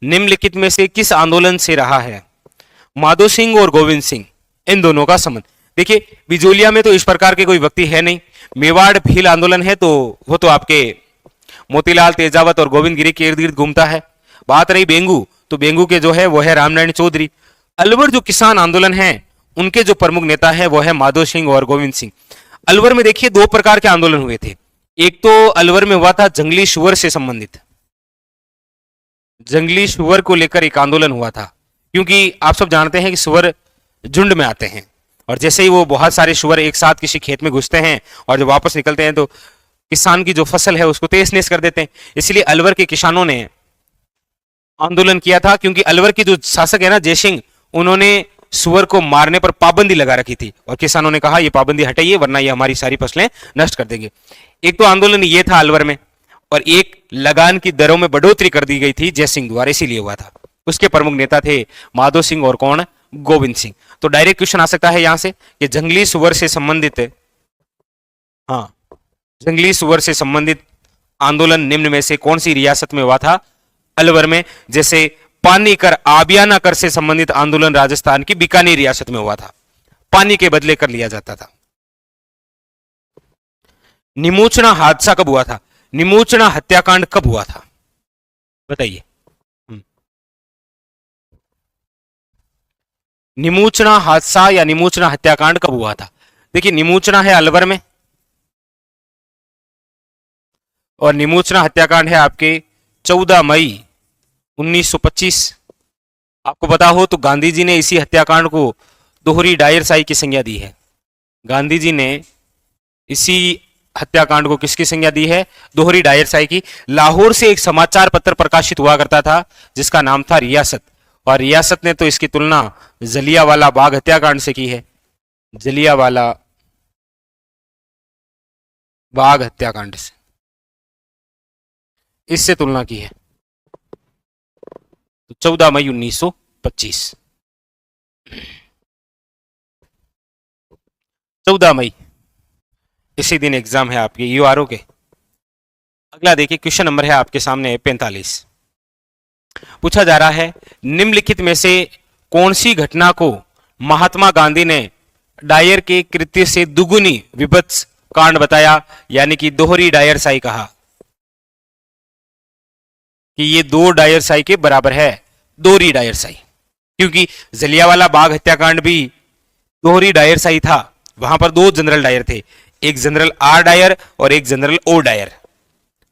निम्नलिखित में से किस आंदोलन से रहा है? माधो सिंह और गोविंद सिंह, इन दोनों का संबंध। देखिए, बिजोलिया में तो इस प्रकार के कोई व्यक्ति है नहीं। मेवाड़ भील आंदोलन है तो वो तो आपके मोतीलाल तेजावत और गोविंद गिरी के इर्द गिर्द घूमता है। बात रही बेंगू, तो बेंगू के जो है वो है रामनारायण चौधरी। अलवर जो किसान आंदोलन है उनके जो प्रमुख नेता है वो है माधो सिंह और गोविंद सिंह। अलवर में देखिए दो प्रकार के आंदोलन हुए थे। एक तो अलवर में हुआ था जंगली सुअर से संबंधित, जंगली सुअर को लेकर एक आंदोलन हुआ था, क्योंकि आप सब जानते हैं कि सुअर झुंड में आते हैं और जैसे ही वो बहुत सारे सुअर एक साथ किसी खेत में घुसते हैं और जब वापस निकलते हैं तो किसान की जो फसल है उसको तहस नहस कर देते हैं। इसलिए अलवर के किसानों ने आंदोलन किया था, क्योंकि अलवर की जो शासक है ना जयसिंह, उन्होंने सुअर को मारने पर पाबंदी लगा रखी थी और किसानों ने कहा ये पाबंदी हटाइए वरना ये हमारी सारी फसलें नष्ट कर देंगे। एक तो आंदोलन ये था अलवर में, और एक लगान की दरों में बढ़ोतरी कर दी गई थी जयसिंह द्वारा, इसीलिए हुआ था। उसके प्रमुख नेता थे माधो सिंह और कौन? गोविंद सिंह। तो डायरेक्ट क्वेश्चन आ सकता है यहां से कि जंगली सुअर से संबंधित, हाँ, जंगली सुअर से संबंधित आंदोलन निम्न में से कौन सी रियासत में हुआ था? अलवर में। जैसे पानी कर, आबियाना कर से संबंधित आंदोलन राजस्थान की बीकानेर रियासत में हुआ था, पानी के बदले कर लिया जाता था। निमोचना हादसा कब हुआ था? निमोचना हत्याकांड कब हुआ था, बताइए। निमोचना हादसा या निमोचना हत्याकांड कब हुआ था? देखिए, निमोचना है अलवर में और निमोचना हत्याकांड है आपके 14 मई 1925। आपको पता हो तो गांधी जी ने इसी हत्याकांड को दोहरी डायरशाही की संज्ञा दी है। गांधी जी ने इसी हत्याकांड को किसकी संज्ञा दी है? दोहरी डायरशाही की। लाहौर से एक समाचार पत्र प्रकाशित हुआ करता था जिसका नाम था रियासत, और रियासत ने तो इसकी तुलना जलियांवाला बाग हत्याकांड से की है। जलियांवाला बाघ हत्याकांड से, इससे तुलना की है। तो 14 मई 1925, 14 मई इसी दिन एग्जाम है आपके यूआरओ के। अगला देखिए, क्वेश्चन नंबर है आपके सामने 45। पूछा जा रहा है, निम्नलिखित में से कौन सी घटना को महात्मा गांधी ने डायर के कृत्य से दुगुनी विभत्स कांड बताया, यानी कि दोहरी डायरशाही कहा कि ये दो डायरशाही के बराबर है, दोहरी डायरशाही। क्योंकि जलियांवाला बाग हत्याकांड भी दोहरी डायरशाही था, वहां पर दो जनरल डायर थे, एक जनरल आर डायर और एक जनरल ओ डायर।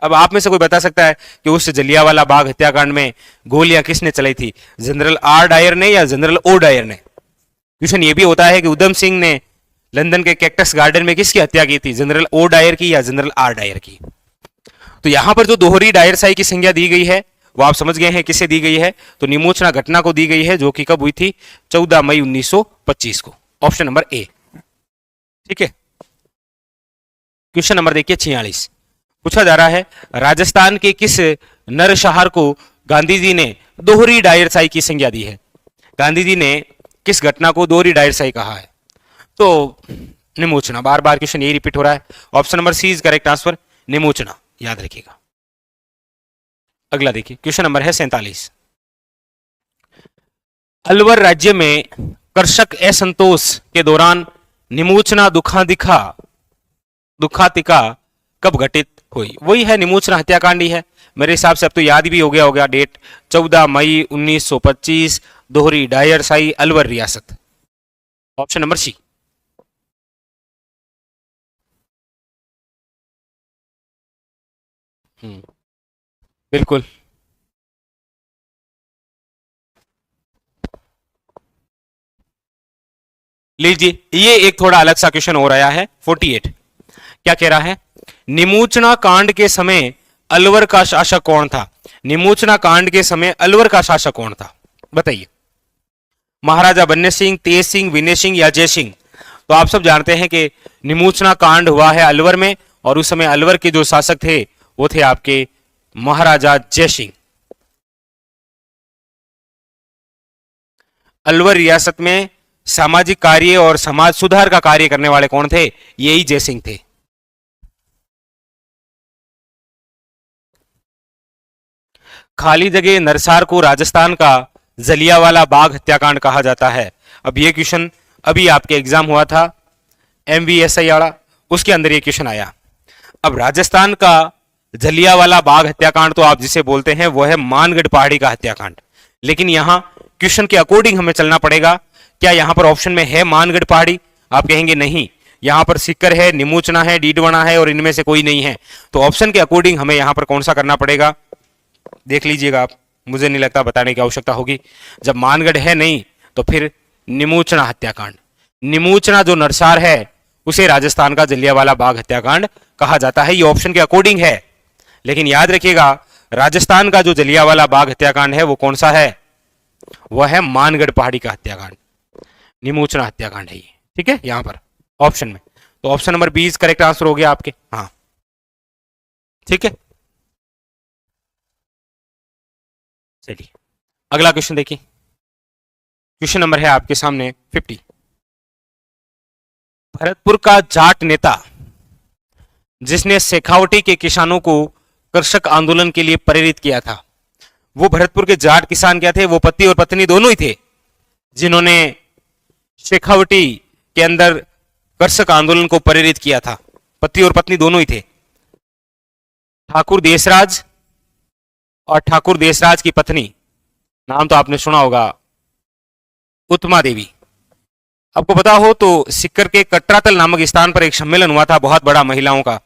अब आप में से कोई बता सकता है कि उस जलियांवाला बाग हत्याकांड में गोलियां किसने चलाई थी, जनरल आर डायर ने या जनरल ओ डायर ने? क्वेश्चन ये भी होता है कि उधम सिंह ने लंदन के कैक्टस गार्डन में किसकी हत्या की थी, जनरल ओ डायर की या जनरल आर डायर की? तो यहां पर जो दोहरी डायरशाही की संज्ञा दी गई है वो आप समझ गए हैं किसे दी गई है, तो निमोचना घटना को दी गई है, जो कि कब हुई थी, 14 मई 1925 को। ऑप्शन नंबर ए, ठीक है। क्वेश्चन नंबर देखिए 46। पूछा जा रहा है, राजस्थान के किस नरसंहार को गांधी जी ने दोहरी डायरशाही की संज्ञा दी है? गांधी जी ने किस घटना को दोहरी डायरशाही कहा है? तो निमोचना, बार बार क्वेश्चन यही रिपीट हो रहा है। Option number C is correct answer, Neemuchana, याद रखिएगा। अगला देखिए, क्वेश्चन नंबर है 47। अलवर राज्य में कृषक असंतोष के दौरान निमोचना दुखातिका कब घटित हुई? वही है, निमोचना हत्याकांड ही है। मेरे हिसाब से अब तो याद भी हो गया होगा डेट, 14 मई 1925, दोहरी डायरशाही, अलवर रियासत। Option number C. बिल्कुल। लीजिए, ये एक थोड़ा अलग सा क्वेश्चन हो रहा है। 48 क्या कह रहा है, निमोचना कांड के समय अलवर का शासक कौन था? निमोचना कांड के समय अलवर का शासक कौन था, बताइए। महाराजा बन्ने सिंह, तेज सिंह, विनय सिंह या जय सिंह? तो आप सब जानते हैं कि निमोचना कांड हुआ है अलवर में, और उस समय अलवर के जो शासक थे वो थे आपके महाराजा जय सिंह। अलवर रियासत में सामाजिक कार्य और समाज सुधार का कार्य करने वाले कौन थे? यही जय सिंह थे। खाली जगह नरसार को राजस्थान का जलियांवाला बाग हत्याकांड कहा जाता है। अब ये क्वेश्चन अभी आपके एग्जाम हुआ था MVSI वाला, उसके अंदर ये क्वेश्चन आया। अब राजस्थान का जलियांवाला बाग हत्याकांड तो आप जिसे बोलते हैं वो है मानगढ़ पहाड़ी का हत्याकांड, लेकिन यहां क्वेश्चन के अकॉर्डिंग हमें चलना पड़ेगा। क्या यहां पर ऑप्शन में है मानगढ़ पहाड़ी? आप कहेंगे नहीं, यहां पर सिक्कर है, निमोचना है, डीडवाना है, और इनमें से कोई नहीं है। तो ऑप्शन के अकॉर्डिंग हमें यहां पर कौन सा करना पड़ेगा, देख लीजिएगा आप, मुझे नहीं लगता बताने की आवश्यकता होगी। जब मानगढ़ है नहीं तो फिर निमोचना हत्याकांड, निमोचना जो नरसार है उसे राजस्थान का जलियांवाला बाग हत्याकांड कहा जाता है। ये ऑप्शन के अकॉर्डिंग है, लेकिन याद रखिएगा राजस्थान का जो जलियांवाला बाग हत्याकांड है वो कौन सा है? वह है मानगढ़ पहाड़ी का हत्याकांड, निमोचना हत्याकांड है ये, ठीक है, यहां पर ऑप्शन में। तो ऑप्शन नंबर 20 करेक्ट आंसर हो गया आपके, हाँ, ठीक है। चलिए अगला क्वेश्चन देखिए, क्वेश्चन नंबर है आपके सामने 50। भरतपुर का जाट नेता जिसने शेखावटी के किसानों को कृषक आंदोलन के लिए प्रेरित किया था, वो भरतपुर के जाट किसान क्या थे? वो पति और पत्नी दोनों ही थे, जिन्होंने शेखावटी के अंदर कृषक आंदोलन को प्रेरित किया था। पति और पत्नी दोनों ही थे, ठाकुर देशराज और ठाकुर देशराज की पत्नी, नाम तो आपने सुना होगा, उत्तमा देवी। आपको पता हो तो सिक्कर के कटरातल नामक स्थान पर एक सम्मेलन हुआ था बहुत बड़ा महिलाओं का,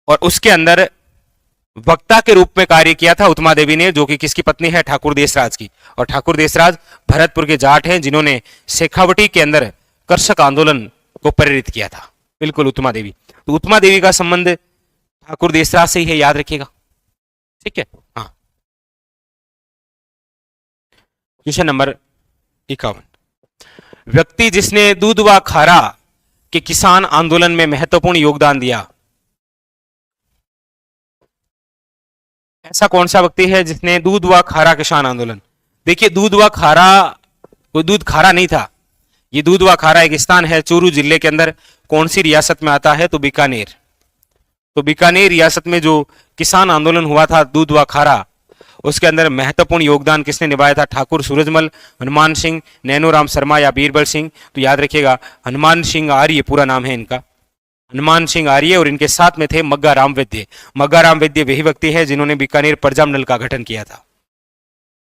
और उसके अंदर वक्ता के रूप में कार्य किया था उत्तमा देवी ने, जो कि किसकी पत्नी है? ठाकुर देशराज की। और ठाकुर देशराज भरतपुर के जाट हैं जिन्होंने शेखावटी के अंदर कृषक आंदोलन को प्रेरित किया था। बिल्कुल उत्तमा देवी। तो उत्तमा देवी का संबंध ठाकुर देशराज से ही है, याद रखिएगा, ठीक है। हाँ, क्वेश्चन नंबर 51। व्यक्ति जिसने दूध व खारा कि किसान आंदोलन में महत्वपूर्ण योगदान दिया? ऐसा कौन सा व्यक्ति है जिसने दूध व खारा किसान आंदोलन? देखिए, दूध व खारा कोई दूध खारा नहीं था। ये दूध व खारा एक स्थान है चूरू जिले के अंदर। कौन सी रियासत में आता है? तो बीकानेर। तो बीकानेर रियासत में जो किसान आंदोलन हुआ था दूध व खारा, उसके अंदर महत्वपूर्ण योगदान किसने निभाया था? ठाकुर सूरजमल, हनुमान सिंह, नैनोराम शर्मा या बीरबल सिंह। तो याद रखिएगा, हनुमान सिंह आर्य पूरा नाम है इनका, हनुमान सिंह आर्य। और इनके साथ में थे मग्गा राम वैद्य। मग्गा राम वैद्य वही व्यक्ति है जिन्होंने बीकानेर प्रजामंडल का गठन किया था।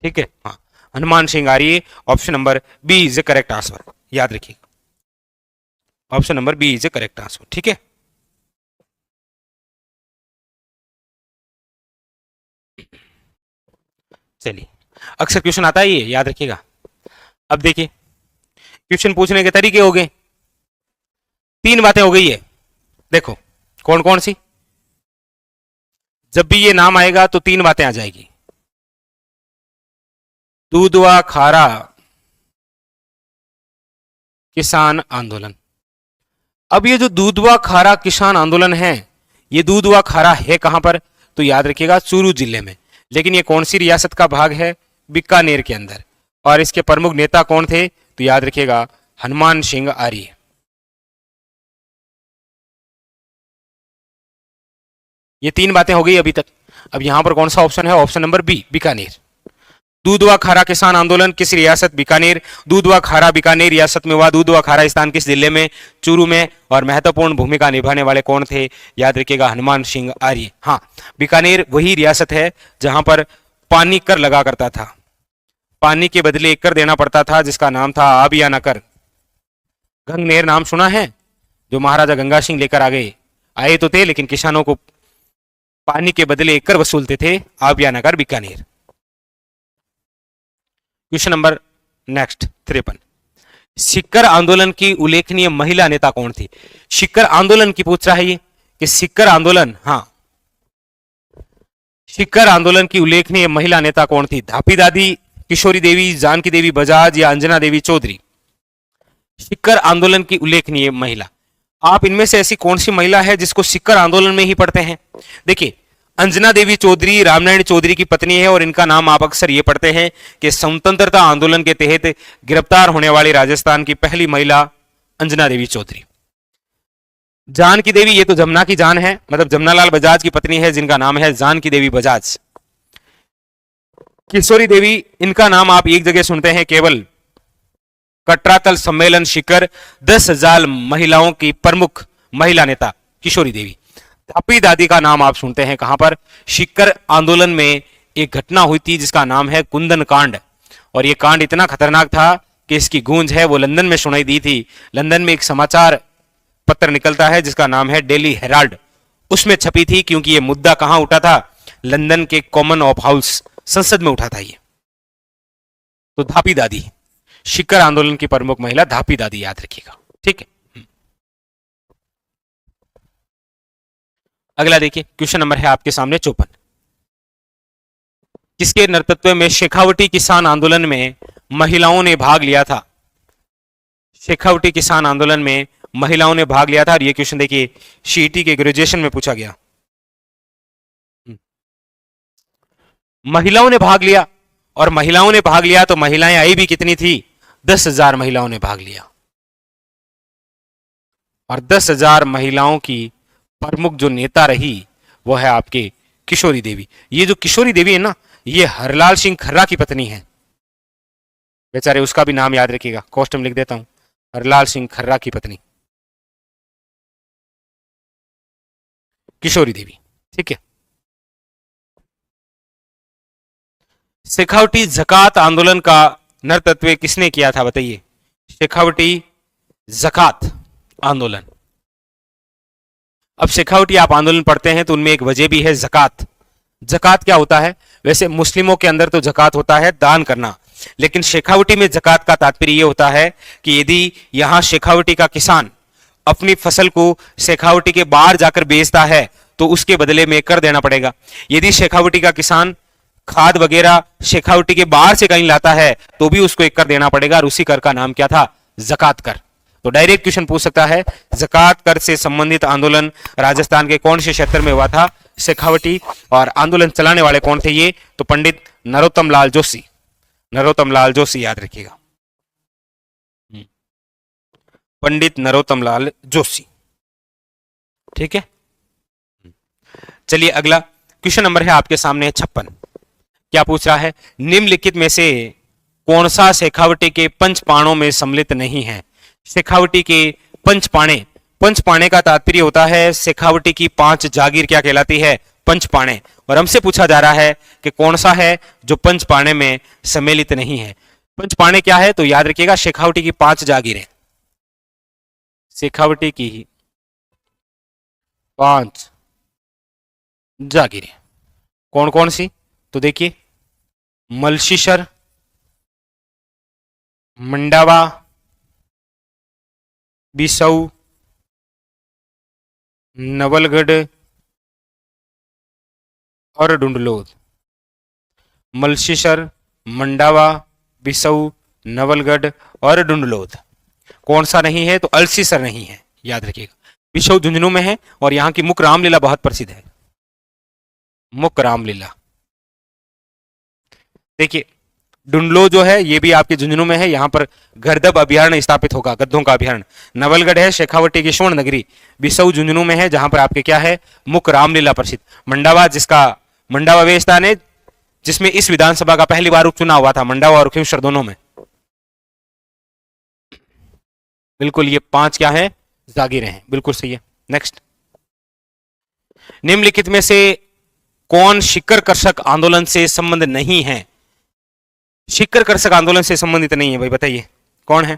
ठीक है, हाँ, Hanuman Singh Arya. Option number B is the correct answer, याद रखिएगा, option number B is the correct answer. ठीक है, चलिए, अक्सर क्वेश्चन आता है ये, याद रखिएगा। अब देखिए, क्वेश्चन पूछने के तरीके हो गए, तीन बातें हो गई है। देखो कौन कौन सी? जब भी ये नाम आएगा तो तीन बातें आ जाएगी, दूध व खारा किसान आंदोलन। अब ये जो दूध व खारा किसान आंदोलन है, ये दूध व खारा है कहां पर? तो याद रखिएगा, चूरू जिले में। लेकिन ये कौन सी रियासत का भाग है? बीकानेर के अंदर। और इसके प्रमुख नेता कौन थे? तो याद रखिएगा, हनुमान सिंह आर्य। ये तीन बातें हो गई अभी तक। अब यहां पर कौन सा ऑप्शन है? Option number B, Bikaner. दूध व खारा किसान आंदोलन किस रियासत? बीकानेर। दूध व खारा बीकानेर रियासत में हुआ। दूध व खारा स्थान किस जिले में? चूरू में। और महत्वपूर्ण भूमिका निभाने वाले कौन थे? याद रखिएगा, हनुमान सिंह आर्य। हाँ, बीकानेर वही रियासत है जहां पर पानी कर लगा करता था, पानी के बदले एक कर देना पड़ता था जिसका नाम था आबियाना कर। गंगनेर नाम सुना है? जो महाराजा गंगा सिंह लेकर आए तो थे, लेकिन किसानों को पानी के बदले एक कर वसूलते थे, आबियाना कर, बीकानेर। क्वेश्चन नंबर नेक्स्ट 53, सिक्कर आंदोलन की उल्लेखनीय महिला नेता कौन थी? सिक्कर आंदोलन की पूछ रहा है ये कि सिक्कर आंदोलन, हाँ, सिक्कर आंदोलन की उल्लेखनीय महिला नेता कौन थी? धापी दादी, किशोरी देवी, जानकी देवी बजाज या अंजना देवी चौधरी? सिक्कर आंदोलन की उल्लेखनीय महिला, आप इनमें से ऐसी कौन सी महिला है जिसको सिक्कर आंदोलन में ही पढ़ते हैं? देखिए, अंजना देवी चौधरी रामनारायण चौधरी की पत्नी है, और इनका नाम आप अक्सर ये पढ़ते हैं कि स्वतंत्रता आंदोलन के तहत गिरफ्तार होने वाली राजस्थान की पहली महिला अंजना देवी चौधरी। जानकी देवी, ये तो जमुना की जान है, मतलब जमुनालाल बजाज की पत्नी है, जिनका नाम है जानकी देवी बजाज। किशोरी देवी, इनका नाम आप एक जगह सुनते हैं केवल, कटरातल सम्मेलन शिखर, 10,000 महिलाओं की प्रमुख महिला नेता किशोरी देवी। धापी दादी का नाम आप सुनते हैं कहां पर? शिक्कर आंदोलन में एक घटना हुई थी जिसका नाम है कुंदन कांड, और यह कांड इतना खतरनाक था कि इसकी गूंज है वो लंदन में सुनाई दी थी। लंदन में एक समाचार पत्र निकलता है जिसका नाम है डेली हेराल्ड, उसमें छपी थी, क्योंकि यह मुद्दा कहां उठा था? लंदन के कॉमन ऑफ हाउस, संसद में उठा था ये। तो धापी दादी, शिक्कर आंदोलन की प्रमुख महिला धापी दादी, याद रखिएगा। ठीक है, अगला देखिए, क्वेश्चन नंबर है आपके सामने 54, किसके नेतृत्व में शेखावटी किसान आंदोलन में महिलाओं ने भाग लिया था? शेखावटी किसान आंदोलन में महिलाओं ने भाग लिया था, और यह क्वेश्चन देखिए सीईटी के ग्रेजुएशन में पूछा गया। महिलाओं ने भाग लिया, और महिलाओं ने भाग लिया तो महिलाएं आई भी कितनी थी? 10,000 महिलाओं ने भाग लिया, और 10,000 महिलाओं की प्रमुख जो नेता रही वो है आपके किशोरी देवी। ये जो किशोरी देवी है ना, ये हरलाल सिंह खर्रा की पत्नी है, बेचारे उसका भी नाम याद रखिएगा, कॉस्ट में लिख देता हूं, हरलाल सिंह खर्रा की पत्नी किशोरी देवी। ठीक है, शेखावटी ज़कात आंदोलन का नेतृत्व किसने किया था? बताइए, शेखावटी ज़कात आंदोलन। अब शेखावटी आप आंदोलन पढ़ते हैं तो उनमें एक वजह भी है ज़कात। ज़कात क्या होता है? वैसे मुस्लिमों के अंदर तो ज़कात होता है दान करना, लेकिन शेखावटी में ज़कात का तात्पर्य यह होता है कि यदि यहां शेखावटी का किसान अपनी फसल को शेखावटी के बाहर जाकर बेचता है तो उसके बदले में कर देना पड़ेगा। यदि शेखावटी का किसान खाद वगैरह शेखावटी के बाहर से कहीं लाता है तो भी उसको एक कर देना पड़ेगा, और उसी कर का नाम क्या था? ज़कात कर। तो डायरेक्ट क्वेश्चन पूछ सकता है, ज़कात कर से संबंधित आंदोलन राजस्थान के कौन से क्षेत्र में हुआ था? शेखावटी। और आंदोलन चलाने वाले कौन थे ये? तो पंडित नरोत्तम लाल जोशी। नरोत्तम लाल जोशी याद रखिएगा, पंडित नरोत्तम लाल जोशी। ठीक है, चलिए अगला क्वेश्चन नंबर है आपके सामने 56। क्या पूछ रहा है? निम्नलिखित में से कौन सा शेखावटी के पंचपाणों में सम्मिलित नहीं है? शेखावटी के पंचपाणे, पंचपाणे का तात्पर्य होता है शेखावटी की 5 जागीर क्या कहलाती है? पंचपाणे। और हमसे पूछा जा रहा है कि कौन सा है जो पंचपाणे में सम्मिलित नहीं है। पंचपाणे क्या है? तो याद रखिएगा शेखावटी की 5 जागीरें, शेखावटी की 5 जागीरें कौन कौन सी? तो देखिए, मलशीसर, मंडावा, बिसऊ, नवलगढ़ और डुंडलोद। मलशीसर, मंडावा, बिसऊ, नवलगढ़ और डुंडलोद। कौन सा नहीं है? तो अल्सीसर नहीं है, याद रखिएगा। बिसऊ झुंझुनू में है और यहाँ की मुक रामलीला बहुत प्रसिद्ध है, मुक रामलीला। देखिए, डुंडलो जो है ये भी आपके झुंझुनू में है, यहाँ पर गर्दब अभ्यारण्य स्थापित होगा, गद्दों का अभ्यारण्य। नवलगढ़ है शेखावटी की स्वर्ण नगरी। बिसऊ झुंझुनू में है जहां पर आपके क्या है? मुक रामलीला प्रसिद्ध। मंडावा, जिसका मंडावा वे स्थान है जिसमें इस विधानसभा का पहली बार उपचुनाव हुआ था, मंडावा और खिवसर दोनों में। बिल्कुल, ये 5 क्या है? जागीरें हैं, बिल्कुल सही है। नेक्स्ट, निम्नलिखित में से कौन शिक्कर कर्षक आंदोलन से संबंध नहीं है? शिक्कर कर्षक आंदोलन से संबंधित नहीं है भाई, बताइए कौन है?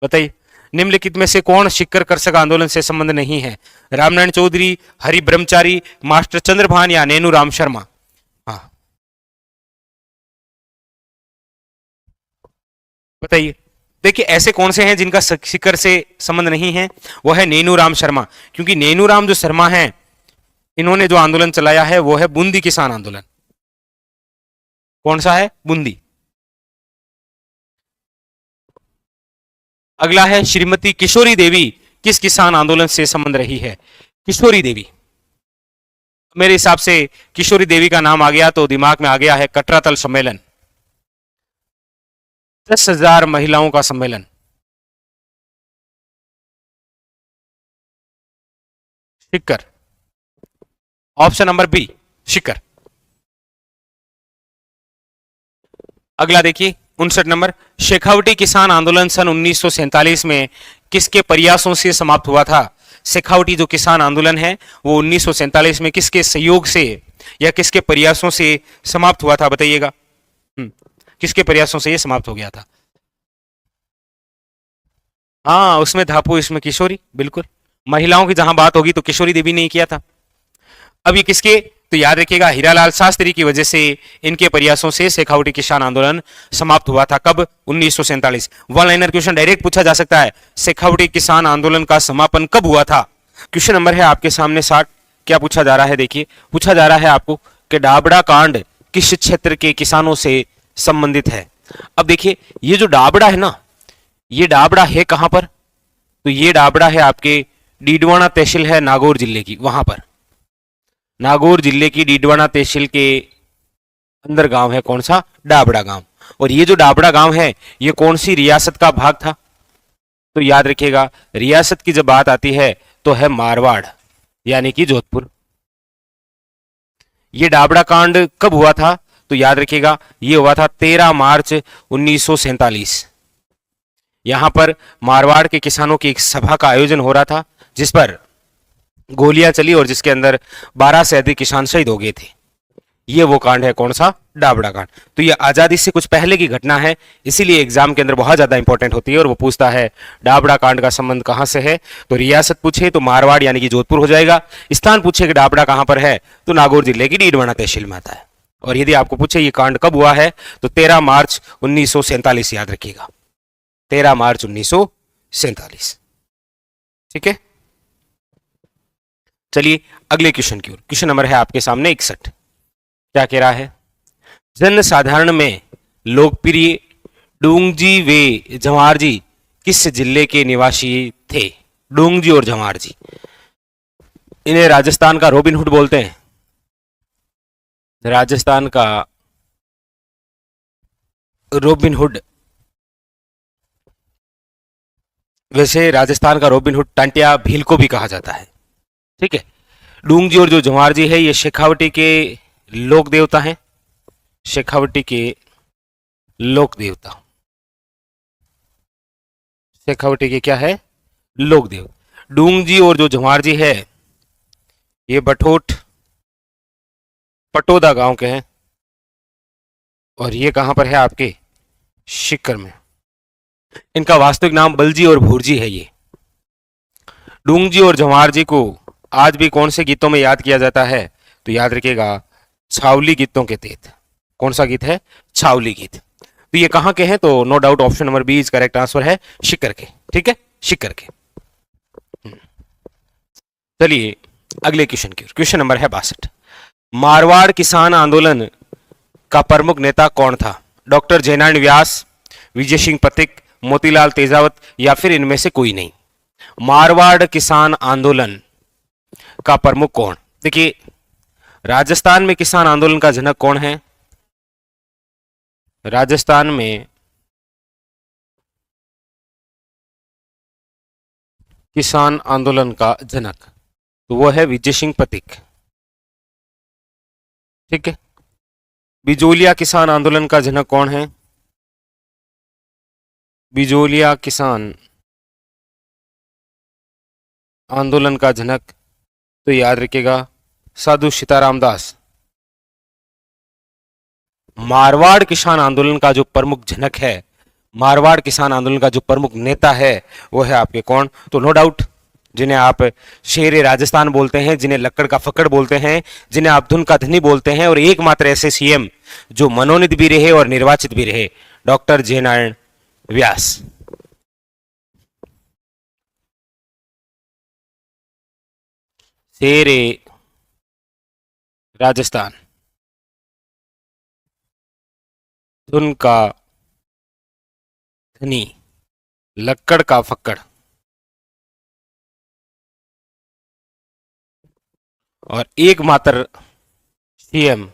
बताइए, निम्नलिखित में से कौन शिक्कर कर्षक आंदोलन से संबंध नहीं है? रामनारायण चौधरी, हरि ब्रह्मचारी, मास्टर चंद्रभान या नेनू राम शर्मा? हाँ बताइए। देखिए, ऐसे कौन से हैं जिनका शिक्कर से संबंध नहीं है? वो है नेनू राम शर्मा, क्योंकि नेनू राम जो शर्मा है, इन्होंने जो आंदोलन चलाया है वो है बूंदी किसान आंदोलन। कौन सा है? बूंदी। अगला है श्रीमती किशोरी देवी किस किसान आंदोलन से संबंध रही है? किशोरी देवी, मेरे हिसाब से किशोरी देवी का नाम आ गया तो दिमाग में आ गया है कटरातल सम्मेलन, 10,000 महिलाओं का सम्मेलन। शिक्कर, ऑप्शन नंबर बी, शिक्कर। अगला देखिए 59 नंबर, शेखावटी किसान आंदोलन सन 1947 में किसके प्रयासों से समाप्त हुआ था? शेखावटी जो किसान आंदोलन है वो 1947 में किसके सहयोग से या किसके प्रयासों से समाप्त हुआ था? बताइएगा, किसके प्रयासों से ये समाप्त हो गया था? हाँ, उसमें धापू, इसमें किशोरी। बिल्कुल, महिलाओं की जहां बात होगी तो किशोरी देवी ने ही किया था। अब ये किसके? तो याद रखिएगा हीरालाल शास्त्री की वजह से, इनके प्रयासों से शेखावटी किसान आंदोलन समाप्त हुआ था। कब? 1947। वन लाइनर क्वेश्चन डायरेक्ट पूछा जा सकता है, शेखावटी किसान आंदोलन का समापन कब हुआ था? क्वेश्चन नंबर है आपके सामने 60। क्या पूछा जा रहा है? देखिए, पूछा जा रहा है आपको कि डाबड़ा कांड किस क्षेत्र के किसानों से संबंधित है? अब देखिए, ये जो डाबड़ा है ना, ये डाबड़ा है कहां पर? तो ये डाबड़ा है आपके डीडवाना तहसील है नागौर जिले की, वहां पर नागौर जिले की डीडवाना तहसील के अंदर गांव है कौन सा? डाबड़ा गांव। और ये जो डाबड़ा गांव है ये कौन सी रियासत का भाग था? तो याद रखिएगा, रियासत की जब बात आती है तो है मारवाड़, यानी कि जोधपुर। ये डाबड़ा कांड कब हुआ था? तो याद रखिएगा ये हुआ था 13 मार्च 1947। यहां पर मारवाड़ के किसानों की एक सभा का आयोजन हो रहा था जिस पर गोलियां चली और जिसके अंदर 12 से अधिक किसान शहीद हो गए थे। ये वो कांड है कौन सा? डाबड़ा कांड। तो ये आजादी से कुछ पहले की घटना है, इसीलिए एग्जाम के अंदर बहुत ज्यादा इंपॉर्टेंट होती है और वो पूछता है डाबड़ा कांड का संबंध कहां से है? तो रियासत पूछे तो मारवाड़ यानी कि जोधपुर हो जाएगा। स्थान पूछे कि डाबड़ा कहां पर है, तो नागौर जिले की डीडवाना तहसील में आता है। और यदि आपको पूछे ये कांड कब हुआ है, तो 13 मार्च 1947 याद रखिएगा, 13 मार्च 1947। ठीक है, चलिए अगले क्वेश्चन की ओर। क्वेश्चन नंबर है आपके सामने 61। क्या कह रहा है? जन साधारण में लोकप्रिय डोंगजी वे जवाहर जी किस जिले के निवासी थे? डोंगजी और जवाहर जी, इन्हें राजस्थान का रॉबिन हुड बोलते हैं। राजस्थान का रॉबिन हुड। वैसे राजस्थान का रॉबिन हुड टांटिया भील को भी कहा जाता है। ठीक है। डूंगजी और जो जवाहर जी है ये शेखावटी के लोक देवता हैं। शेखावटी के लोक देवता, शेखावटी के क्या है? लोक देव। डूंगजी और जो जवाहर जी है ये बठोट पटोदा गांव के हैं और ये कहां पर है? आपके शिक्कर में। इनका वास्तविक नाम बलजी और भूरजी है। ये डूंगजी और जवाहर जी को आज भी कौन से गीतों में याद किया जाता है? तो याद रखिएगा, छावली गीतों के तहत। कौन सा गीत है? छावली गीत। तो ये कहां के हैं? तो no doubt option number B is correct answer है, शिक्कर के। ठीक है, शिक्कर के। चलिए अगले क्वेश्चन की। क्वेश्चन नंबर है 62। मारवाड़ किसान आंदोलन का प्रमुख नेता कौन था? डॉक्टर जयनारायण व्यास, विजय सिंह पथिक, मोतीलाल तेजावत या फिर इनमें से कोई नहीं। मारवाड़ किसान आंदोलन का प्रमुख कौन? देखिए, राजस्थान में किसान आंदोलन का जनक कौन है? राजस्थान में किसान आंदोलन का जनक तो वो है विजय सिंह पथिक। ठीक है। बिजोलिया किसान आंदोलन का जनक कौन है? बिजोलिया किसान आंदोलन का जनक तो याद रखिएगा साधु सीताराम दास। मारवाड़ किसान आंदोलन का जो प्रमुख जनक है, मारवाड़ किसान आंदोलन का जो प्रमुख नेता है वो है आपके कौन? तो नो डाउट, जिन्हें आप शेर राजस्थान बोलते हैं, जिन्हें लक्कड़ का फक्कड़ बोलते हैं, जिन्हें आप धुन का धनी बोलते हैं, और एकमात्र ऐसे सीएम जो मनोनीत भी रहे और निर्वाचित भी रहे, डॉक्टर जयनारायण व्यास। शेर राजस्थान, धुन का धनी, लक्कड़ का फक्कड़ और एकमात्र सीएम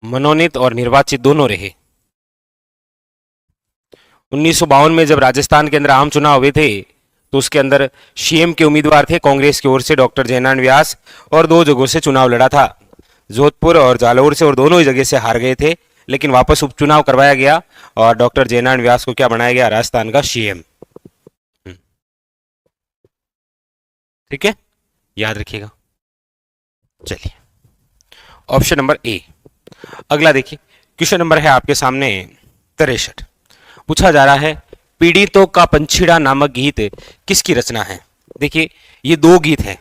मनोनीत और निर्वाचित दोनों रहे। 1952 में जब राजस्थान के अंदर आम चुनाव हुए थे तो उसके अंदर सीएम के उम्मीदवार थे कांग्रेस की ओर से डॉक्टर जयनारायण व्यास, और दो जगहों से चुनाव लड़ा था, जोधपुर और जालौर से, और दोनों ही जगह से हार गए थे। लेकिन वापस उपचुनाव करवाया गया और डॉक्टर जयनारायण व्यास को क्या बनाया गया? राजस्थान का सीएम। ठीक है, याद रखिएगा। चलिए ऑप्शन नंबर ए। अगला देखिए, क्वेश्चन नंबर है आपके सामने 63। पूछा जा रहा है पीड़ितों का पंछीड़ा नामक गीत किसकी रचना है? देखिए, ये दो गीत हैं,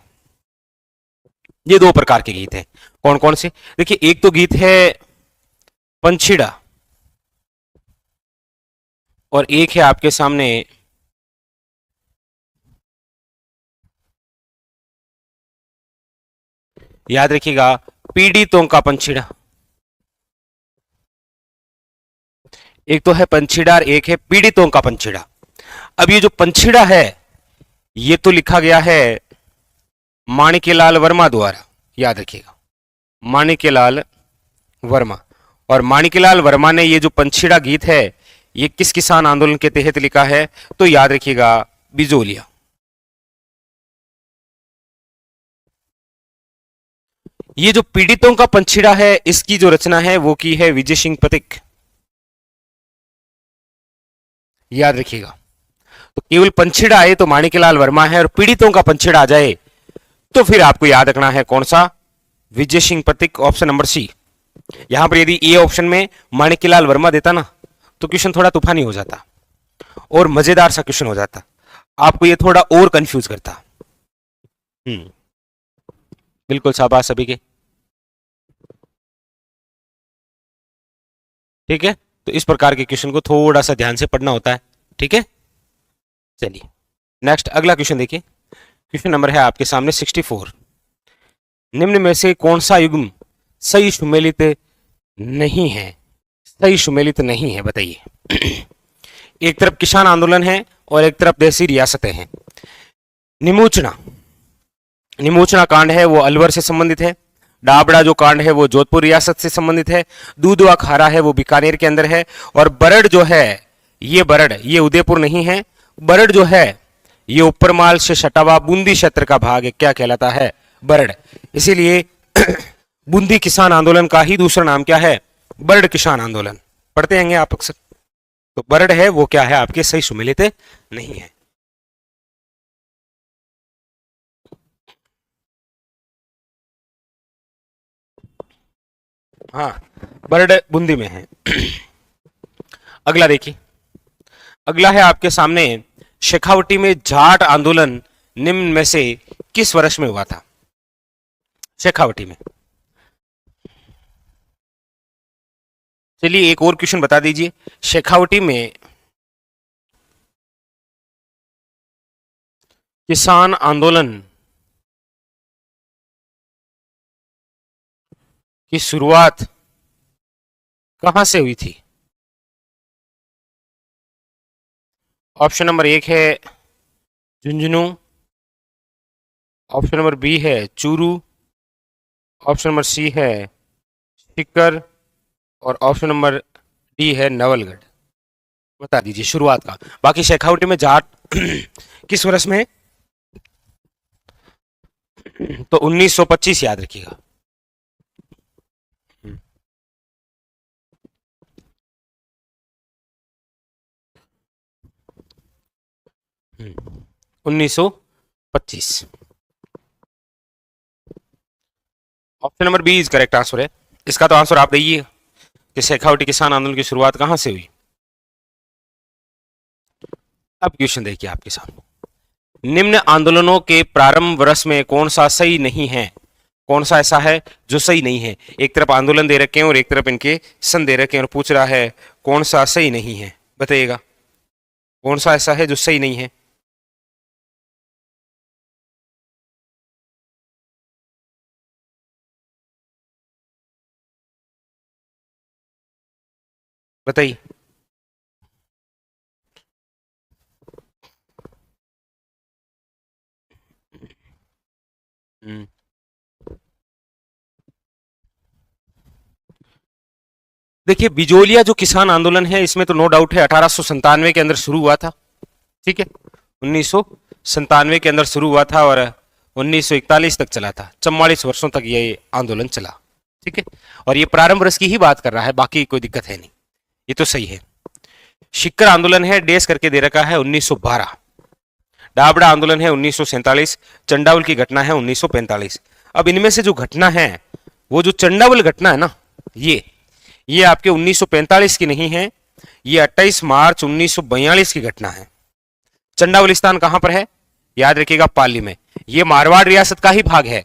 ये दो प्रकार के गीत हैं। कौन कौन से? देखिए, एक तो गीत है पंछीड़ा और एक है आपके सामने याद रखिएगा पीड़ितों का पंछीड़ा। एक तो है पंछीड़ा और एक है पीड़ितों का पंछीड़ा। अब ये जो पंछीड़ा है ये तो लिखा गया है माणिक्यलाल वर्मा द्वारा, याद रखिएगा माणिक्यलाल वर्मा। और माणिक्यलाल वर्मा ने ये जो पंछीड़ा गीत है ये किस किसान आंदोलन के तहत लिखा है? तो याद रखिएगा बिजोलिया। ये जो पीड़ितों का पंछीड़ा है इसकी जो रचना है वो की है विजय सिंह पथिक, याद रखिएगा। तो केवल पंछीड़ा आए तो माणिक्यलाल वर्मा है, और पीड़ितों का पंछीड़ा आ जाए तो फिर आपको याद रखना है कौन सा? विजय सिंह पथिक, ऑप्शन नंबर सी। यहां पर यदि ए ऑप्शन में माणिक्यलाल वर्मा देता ना तो क्वेश्चन थोड़ा तूफानी हो जाता और मजेदार सा क्वेश्चन हो जाता, आपको ये थोड़ा और कंफ्यूज करता। बिल्कुल, शाबाश सभी के। ठीक है, तो इस प्रकार के क्वेश्चन को थोड़ा सा ध्यान से पढ़ना होता है। ठीक है, चलिए नेक्स्ट अगला क्वेश्चन देखिए। क्वेश्चन नंबर है आपके सामने 64। निम्न में से कौन सा युग्म सही सुमेलित नहीं है, सही सुमेलित नहीं है, बताइए। एक तरफ किसान आंदोलन है और एक तरफ देसी रियासतें हैं। निमोचना, निमोचना कांड है वो अलवर से संबंधित है। डाबड़ा जो कांड है वो जोधपुर रियासत से संबंधित है। दूधवा खारा है वो बीकानेर के अंदर है। और बरड़ जो है, ये बरड़, ये उदयपुर नहीं है। बरड़ जो है ये उपरमाल से सटा हुआ बूंदी क्षेत्र का भाग है, क्या कहलाता है, बरड़। इसीलिए बूंदी किसान आंदोलन का ही दूसरा नाम क्या है, बरड़ किसान आंदोलन, पढ़ते हैं आप अक्सर। तो बरड़ है वो क्या है, आपके सही सुमेलित नहीं है। हाँ, बरड़ बूंदी में है। अगला देखिए, अगला है आपके सामने, शेखावटी में जाट आंदोलन निम्न में से किस वर्ष में हुआ था। शेखावटी में, चलिए एक और क्वेश्चन बता दीजिए, शेखावटी में किसान आंदोलन की शुरुआत कहां से हुई थी। ऑप्शन नंबर 1 है झुंझुनू, ऑप्शन नंबर बी है चूरू, ऑप्शन नंबर सी है सीकर और ऑप्शन नंबर डी है नवलगढ़। बता दीजिए शुरुआत का। बाकी शेखावटी में जाट किस वर्ष में, तो 1925 याद रखिएगा। 1925। Option number B is correct answer है। इसका तो आंसर आप दीजिए कि शेखावटी किसान आंदोलन की शुरुआत कहां से हुई। अब क्वेश्चन देखिए आपके सामने, निम्न आंदोलनों के प्रारंभ वर्ष में कौन सा सही नहीं है, कौन सा ऐसा है जो सही नहीं है। एक तरफ आंदोलन दे रखे हैं और एक तरफ इनके सन दे रखे हैं और पूछ रहा है कौन सा सही नहीं है, बताइएगा कौन सा ऐसा है जो सही नहीं है। बताइए। हम्म, देखिए बिजोलिया जो किसान आंदोलन है इसमें तो नो डाउट है 1897 के अंदर शुरू हुआ था, ठीक है, 1997 के अंदर शुरू हुआ था और 1941 तक चला था, 44 वर्षों तक ये आंदोलन चला, ठीक है। और ये प्रारंभ वर्ष की ही बात कर रहा है, बाकी कोई दिक्कत है नहीं, ये तो सही है। शिक्कर आंदोलन है डेस करके दे रखा है 1912। डाबड़ा आंदोलन है 1947। चंडावल की घटना है 1945। अब इनमें से जो घटना है वो जो चंडावल घटना है ना, ये आपके 1945 की नहीं है, ये 28 मार्च 1942 की घटना है। चंडावलिस्तान कहां पर है, याद रखिएगा पाली में। ये मारवाड़ रियासत का ही भाग है।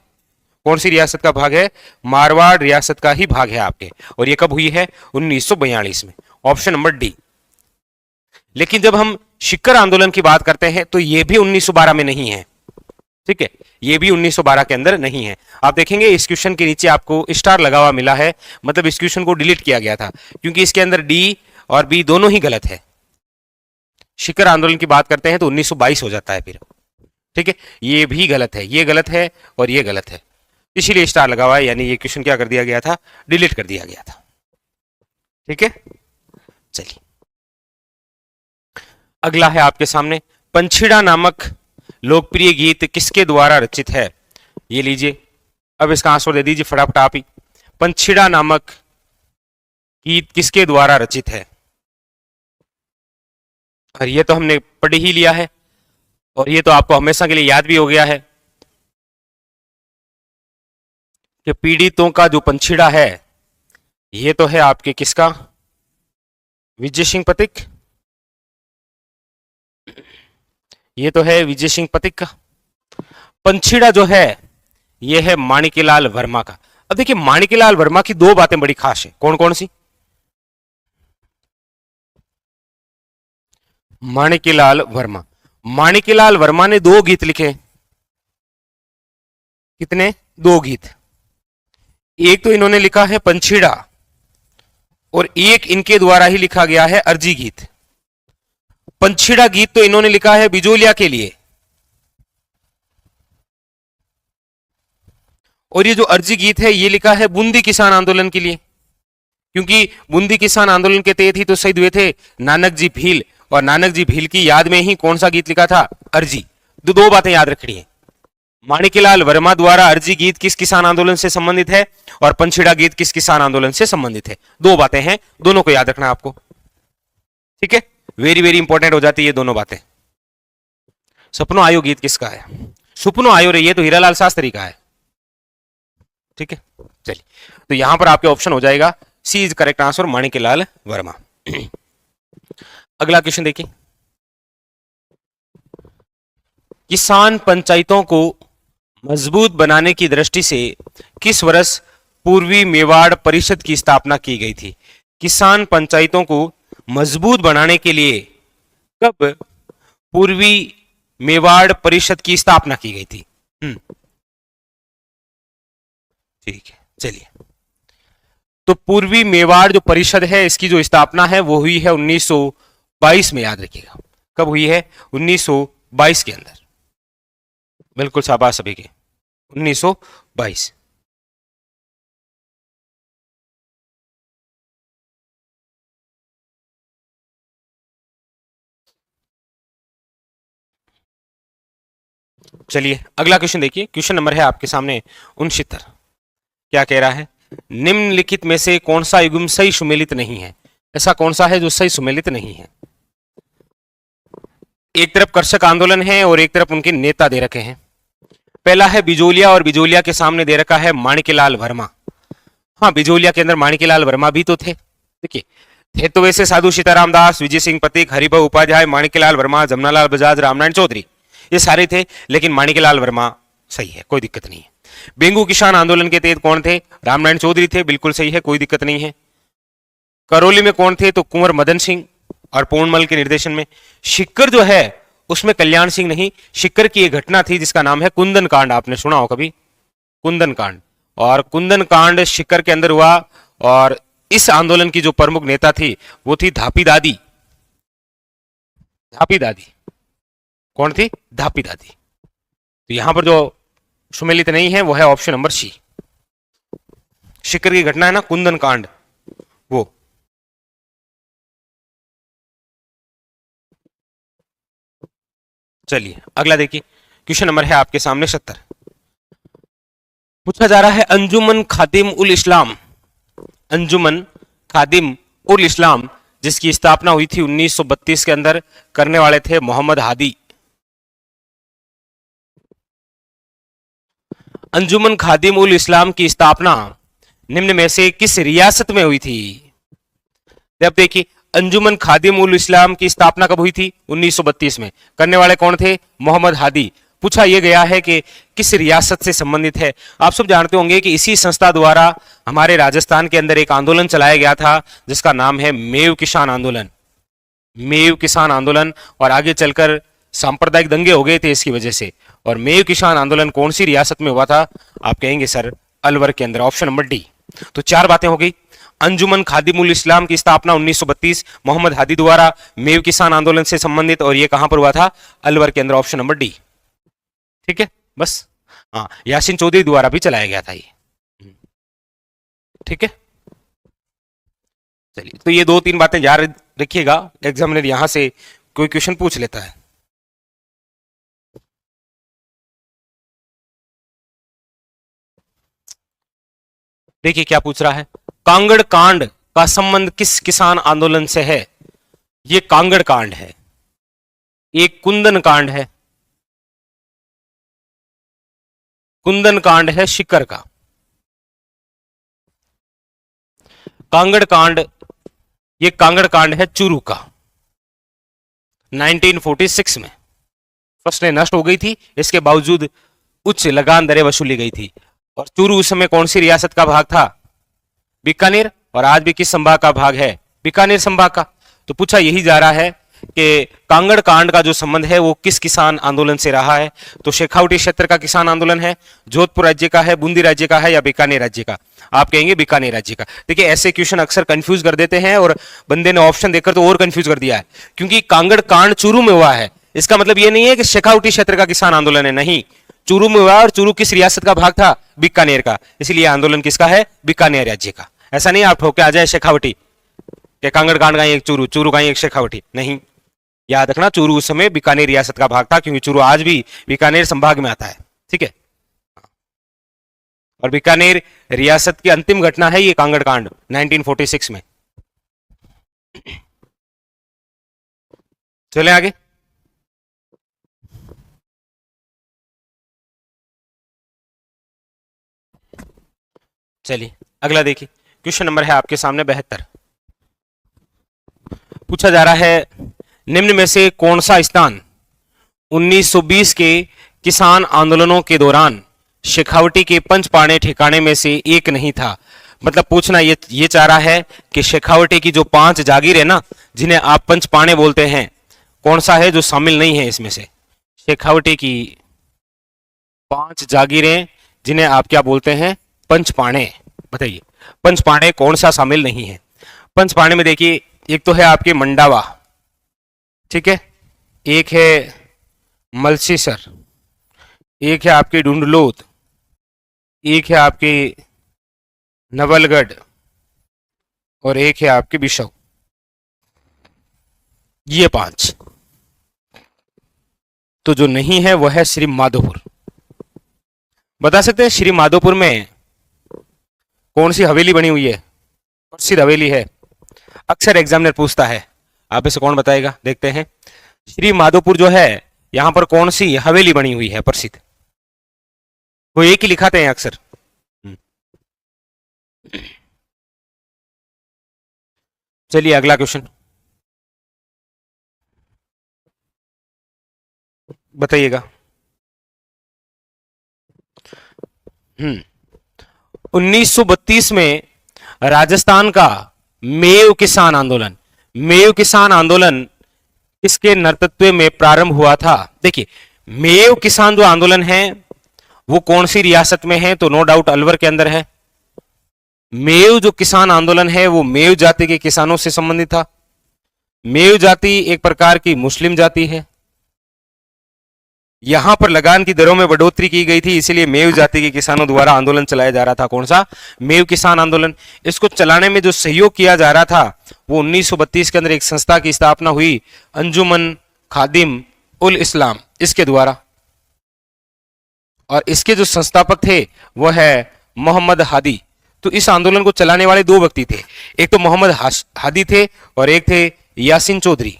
कौन सी रियासत का भाग है, मारवाड़ रियासत का ही भाग है आपके। और ये कब हुई है, 1942 में, ऑप्शन नंबर डी। लेकिन जब हम शिक्कर आंदोलन की बात करते हैं तो ये भी 1912 में नहीं है, ठीक है, ये भी 1912 के अंदर नहीं है। आप देखेंगे इस क्वेश्चन के नीचे आपको स्टार लगा हुआ मिला है, मतलब इस क्वेश्चन को डिलीट किया गया था क्योंकि इसके अंदर डी और बी दोनों ही गलत है। शिक्कर आंदोलन की बात करते हैं तो 1922 हो जाता है फिर, ठीक है, ये भी गलत है, ये गलत है और ये गलत है, इसीलिए स्टार लगा हुआ है, यानी ये क्वेश्चन क्या कर दिया गया था, डिलीट कर दिया गया था, ठीक है। चलिए अगला है आपके सामने, पंछीड़ा नामक लोकप्रिय गीत किसके द्वारा रचित है, ये लीजिए। अब इसका आंसर दे दीजिए फटाफट आप ही। पंछीड़ा नामक गीत किसके द्वारा रचित है, और ये तो हमने पढ़ ही लिया है और ये तो आपको हमेशा के लिए याद भी हो गया है कि पीड़ितों का जो पंछीड़ा है ये तो है आपके किसका, विजय सिंह पथिक, ये तो है विजय सिंह पथिक का। पंछीड़ा जो है ये है माणिक्यलाल वर्मा का। अब देखिए माणिक्यलाल वर्मा की दो बातें बड़ी खास है, कौन कौन सी। माणिक्यलाल वर्मा, माणिक्यलाल वर्मा ने दो गीत लिखे, कितने, दो गीत। एक तो इन्होंने लिखा है पंछीड़ा और एक इनके द्वारा ही लिखा गया है अर्जी गीत। पंछीड़ा गीत तो इन्होंने लिखा है बिजोलिया के लिए, और ये जो अर्जी गीत है ये लिखा है बूंदी किसान आंदोलन के लिए, क्योंकि बूंदी किसान आंदोलन के तहत ही तो शहीद हुए थे नानक जी भील, और नानक जी भील की याद में ही कौन सा गीत लिखा था? अर्जी। दो बातें याद रखनी है, माणिकलाल वर्मा द्वारा अर्जी गीत किस किसान आंदोलन से संबंधित है और पंछीड़ा गीत किस किसान आंदोलन से संबंधित है। दो बातें हैं, दोनों को याद रखना आपको, ठीक है। वेरी वेरी इंपॉर्टेंट हो जाती है ये दोनों बातें। सपनों आयो गीत किसका है? सपनों आयो रे, ये तो हीरालाल शास्त्री का है, ठीक है। चलिए, तो यहां पर आपके ऑप्शन हो जाएगा C is correct answer, Maniklal Verma. अगला क्वेश्चन देखिए, किसान पंचायतों को मजबूत बनाने की दृष्टि से किस वर्ष पूर्वी मेवाड़ परिषद की स्थापना की गई थी? किसान पंचायतों को मजबूत बनाने के लिए कब पूर्वी मेवाड़ परिषद की स्थापना की गई थी? ठीक है, चलिए। तो पूर्वी मेवाड़ जो परिषद है इसकी जो स्थापना है वो हुई है 1922 में, याद रखिएगा। कब हुई है? 1922 के अंदर। बिल्कुल शाबाश सभी के, 1922। चलिए अगला क्वेश्चन देखिए, क्वेश्चन नंबर है आपके सामने 69। क्या कह रहा है? निम्नलिखित में से कौन सा युग्म सही सुमेलित नहीं है? ऐसा कौन सा है जो सही सुमेलित नहीं है? एक तरफ कृषक आंदोलन है और एक तरफ उनके नेता दे रखे हैं। पहला है बिजोलिया, और बिजोलिया के सामने दे रखा है माणिकलाल वर्मा। हाँ, बिजोलिया के अंदर माणिकलाल वर्मा भी तो थे। देखिए, थे तो वैसे साधु सीताराम दास, विजय सिंह पथिक, हरिभाऊ उपाध्याय, माणिकलाल वर्मा, जमनालाल बजाज, रामनारायण चौधरी, ये सारे थे, लेकिन माणिकलाल वर्मा सही है, कोई दिक्कत नहीं है। बेंगू किसान आंदोलन के तहत कौन थे? रामनारायण चौधरी थे, बिल्कुल सही है, कोई दिक्कत नहीं है। करौली में कौन थे? तो कुंवर मदन सिंह और पूर्णमल के निर्देशन में। शिक्कर जो है उसमें कल्याण सिंह नहीं, शिक्कर की एक घटना थी जिसका नाम है कुंदन कांड, आपने सुना हो कभी? कुंदन कांड, और कुंदन कांड शिक्कर के अंदर हुआ, और इस आंदोलन की जो प्रमुख नेता थी वो थी धापी दादी। धापी दादी कौन थी? धापी दादी। तो यहां पर जो सुमेलित नहीं है वो है ऑप्शन नंबर सी। शिक्कर की घटना है ना, कुंदन कांड, वो। चलिए अगला देखिए, क्वेश्चन नंबर है आपके सामने 70। पूछा जा रहा है अंजुमन खादिम उल इस्लाम, अंजुमन खादिम उल इस्लाम जिसकी स्थापना हुई थी 1932 के अंदर, करने वाले थे मोहम्मद हादी। अंजुमन खादिम उल इस्लाम की स्थापना निम्न में से किस रियासत में हुई थी? अब देखिए, अंजुमन खादिम उल इस्लाम की स्थापना कब हुई थी? 1932 में। करने वाले कौन थे? मोहम्मद हादी। पूछा यह गया है कि किस रियासत से संबंधित है। आप सब जानते होंगे कि इसी संस्था द्वारा हमारे राजस्थान के अंदर एक आंदोलन चलाया गया था जिसका नाम है मेव किसान आंदोलन। मेव किसान आंदोलन, और आगे चलकर सांप्रदायिक दंगे हो गए थे इसकी वजह से। और मेव किसान आंदोलन कौन सी रियासत में हुआ था? आप कहेंगे सर अलवर के अंदर, ऑप्शन नंबर डी। तो चार बातें हो गई, अंजुमन खादिमुल इस्लाम की स्थापना 1932, मोहम्मद हादी द्वारा, मेव किसान आंदोलन से संबंधित, और ये कहां पर हुआ था? अलवर के अंदर, ऑप्शन नंबर डी। ठीक है, बस। हाँ, यासीन चौधरी द्वारा भी चलाया गया था ये। ठीक है, चलिए, तो ये दो तीन बातें याद रखिएगा, एग्जामिनर यहां से कोई क्वेश्चन पूछ लेता है। देखिए क्या पूछ रहा है, कांगड़ कांड का संबंध किस किसान आंदोलन से है? ये कांगड़ कांड है, एक कुंदन कांड है, कुंदन कांड है शिक्कर का। कांगड़ कांड, ये कांगड़ कांड है चूरू का, 1946 में। फसलें नष्ट हो गई थी, इसके बावजूद उच्च लगान दरें वसूली गई थी। और चूरू उस समय कौन सी रियासत का भाग था? बीकानेर। और आज भी किस संभाग का भाग है? बीकानेर संभाग का। तो पूछा यही जा रहा है कि कांगड़ कांड का जो संबंध है वो किस किसान आंदोलन से रहा है, तो शेखावटी क्षेत्र का किसान आंदोलन है, जोधपुर राज्य का है, बूंदी राज्य का है, या बीकानेर राज्य का। आप कहेंगे बीकानेर राज्य का। देखिए ऐसे क्वेश्चन अक्सर कंफ्यूज कर देते हैं, और बंदे ने ऑप्शन देखकर तो और कंफ्यूज कर दिया है, क्योंकि कांगड़ कांड चूरू में हुआ है, इसका मतलब ये नहीं है कि शेखावटी क्षेत्र का किसान आंदोलन है, नहीं, चूरू में हुआ, और चूरू किस रियासत का भाग था, बीकानेर का, इसलिए आंदोलन किसका है, बीकानेर राज्य का। ऐसा नहीं आप ठोके आ जाए शेखावटी कि कांगड़ कांड का एक चूरू, चूरू का एक शेखावटी, नहीं, याद रखना चूरू उस समय बीकानेर रियासत का भाग था, क्योंकि चूरू आज भी बीकानेर संभाग में आता है, ठीक है। और बीकानेर रियासत की अंतिम घटना है ये कांगड़ कांड 1946 में। चलें आगे। चलिए अगला देखिए, क्वेश्चन नंबर है आपके सामने 72। पूछा जा रहा है निम्न में से कौन सा स्थान 1920 के किसान आंदोलनों के दौरान शेखावटी के पंचपाणे ठिकाने में से एक नहीं था। मतलब पूछना ये चाह रहा है कि शेखावटी की जो 5 जागीर है ना, जिन्हें आप पंचपाणे बोलते हैं, कौन सा है जो शामिल नहीं है इसमें से। शेखावटी की 5 जागीरें जिन्हें आप क्या बोलते हैं, पंचपाणे, बताइए पंचपाणे कौन सा शामिल नहीं है। पंचपाणे में देखिए एक तो है आपके मंडावा, ठीक है, एक है मलसीसर, एक है आपकी ढूंढलोद, एक है आपकी नवलगढ़, और एक है आपकी बिशौ। ये 5। तो जो नहीं है वह है श्री माधोपुर। बता सकते हैं श्री माधोपुर में कौन सी हवेली बनी हुई है, प्रसिद्ध हवेली है, अक्सर एग्जामिनर पूछता है, आप इसे कौन बताएगा, देखते हैं। श्री माधोपुर जो है यहां पर कौन सी हवेली बनी हुई है प्रसिद्ध, वो एक ही लिखाते हैं अक्सर। चलिए अगला क्वेश्चन बताइएगा। 1932 में राजस्थान का मेव किसान आंदोलन, मेव किसान आंदोलन किसके नेतृत्व में प्रारंभ हुआ था। देखिए मेव किसान जो आंदोलन है वो कौन सी रियासत में है, तो नो डाउट अलवर के अंदर है। मेव जो किसान आंदोलन है वो मेव जाति के किसानों से संबंधित था। मेव जाति एक प्रकार की मुस्लिम जाति है, यहां पर लगान की दरों में बढ़ोतरी की गई थी, इसीलिए मेव जाति के किसानों द्वारा आंदोलन चलाया जा रहा था। कौन सा, मेव किसान आंदोलन। इसको चलाने में जो सहयोग किया जा रहा था वो 1932 के अंदर एक संस्था की स्थापना हुई, अंजुमन खादिम उल इस्लाम, इसके द्वारा। और इसके जो संस्थापक थे वह है मोहम्मद हादी। तो इस आंदोलन को चलाने वाले 2 व्यक्ति थे, एक तो मोहम्मद हादी थे और एक थे यासीन चौधरी,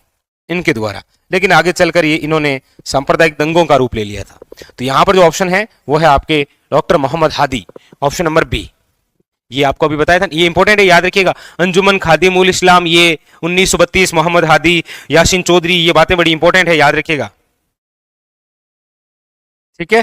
इनके द्वारा। लेकिन आगे चलकर ये इन्होंने सांप्रदायिक दंगों का रूप ले लिया था। तो यहां पर जो ऑप्शन है वो है आपके doctor Mohammad Hadi, option number B. ये आपको अभी बताया था, ये इंपॉर्टेंट है, याद रखिएगा। अंजुमन खादिम उल इस्लाम, ये 1932, मोहम्मद हादी, यासीन चौधरी, ये बातें बड़ी इंपॉर्टेंट है, याद रखिएगा, ठीक है।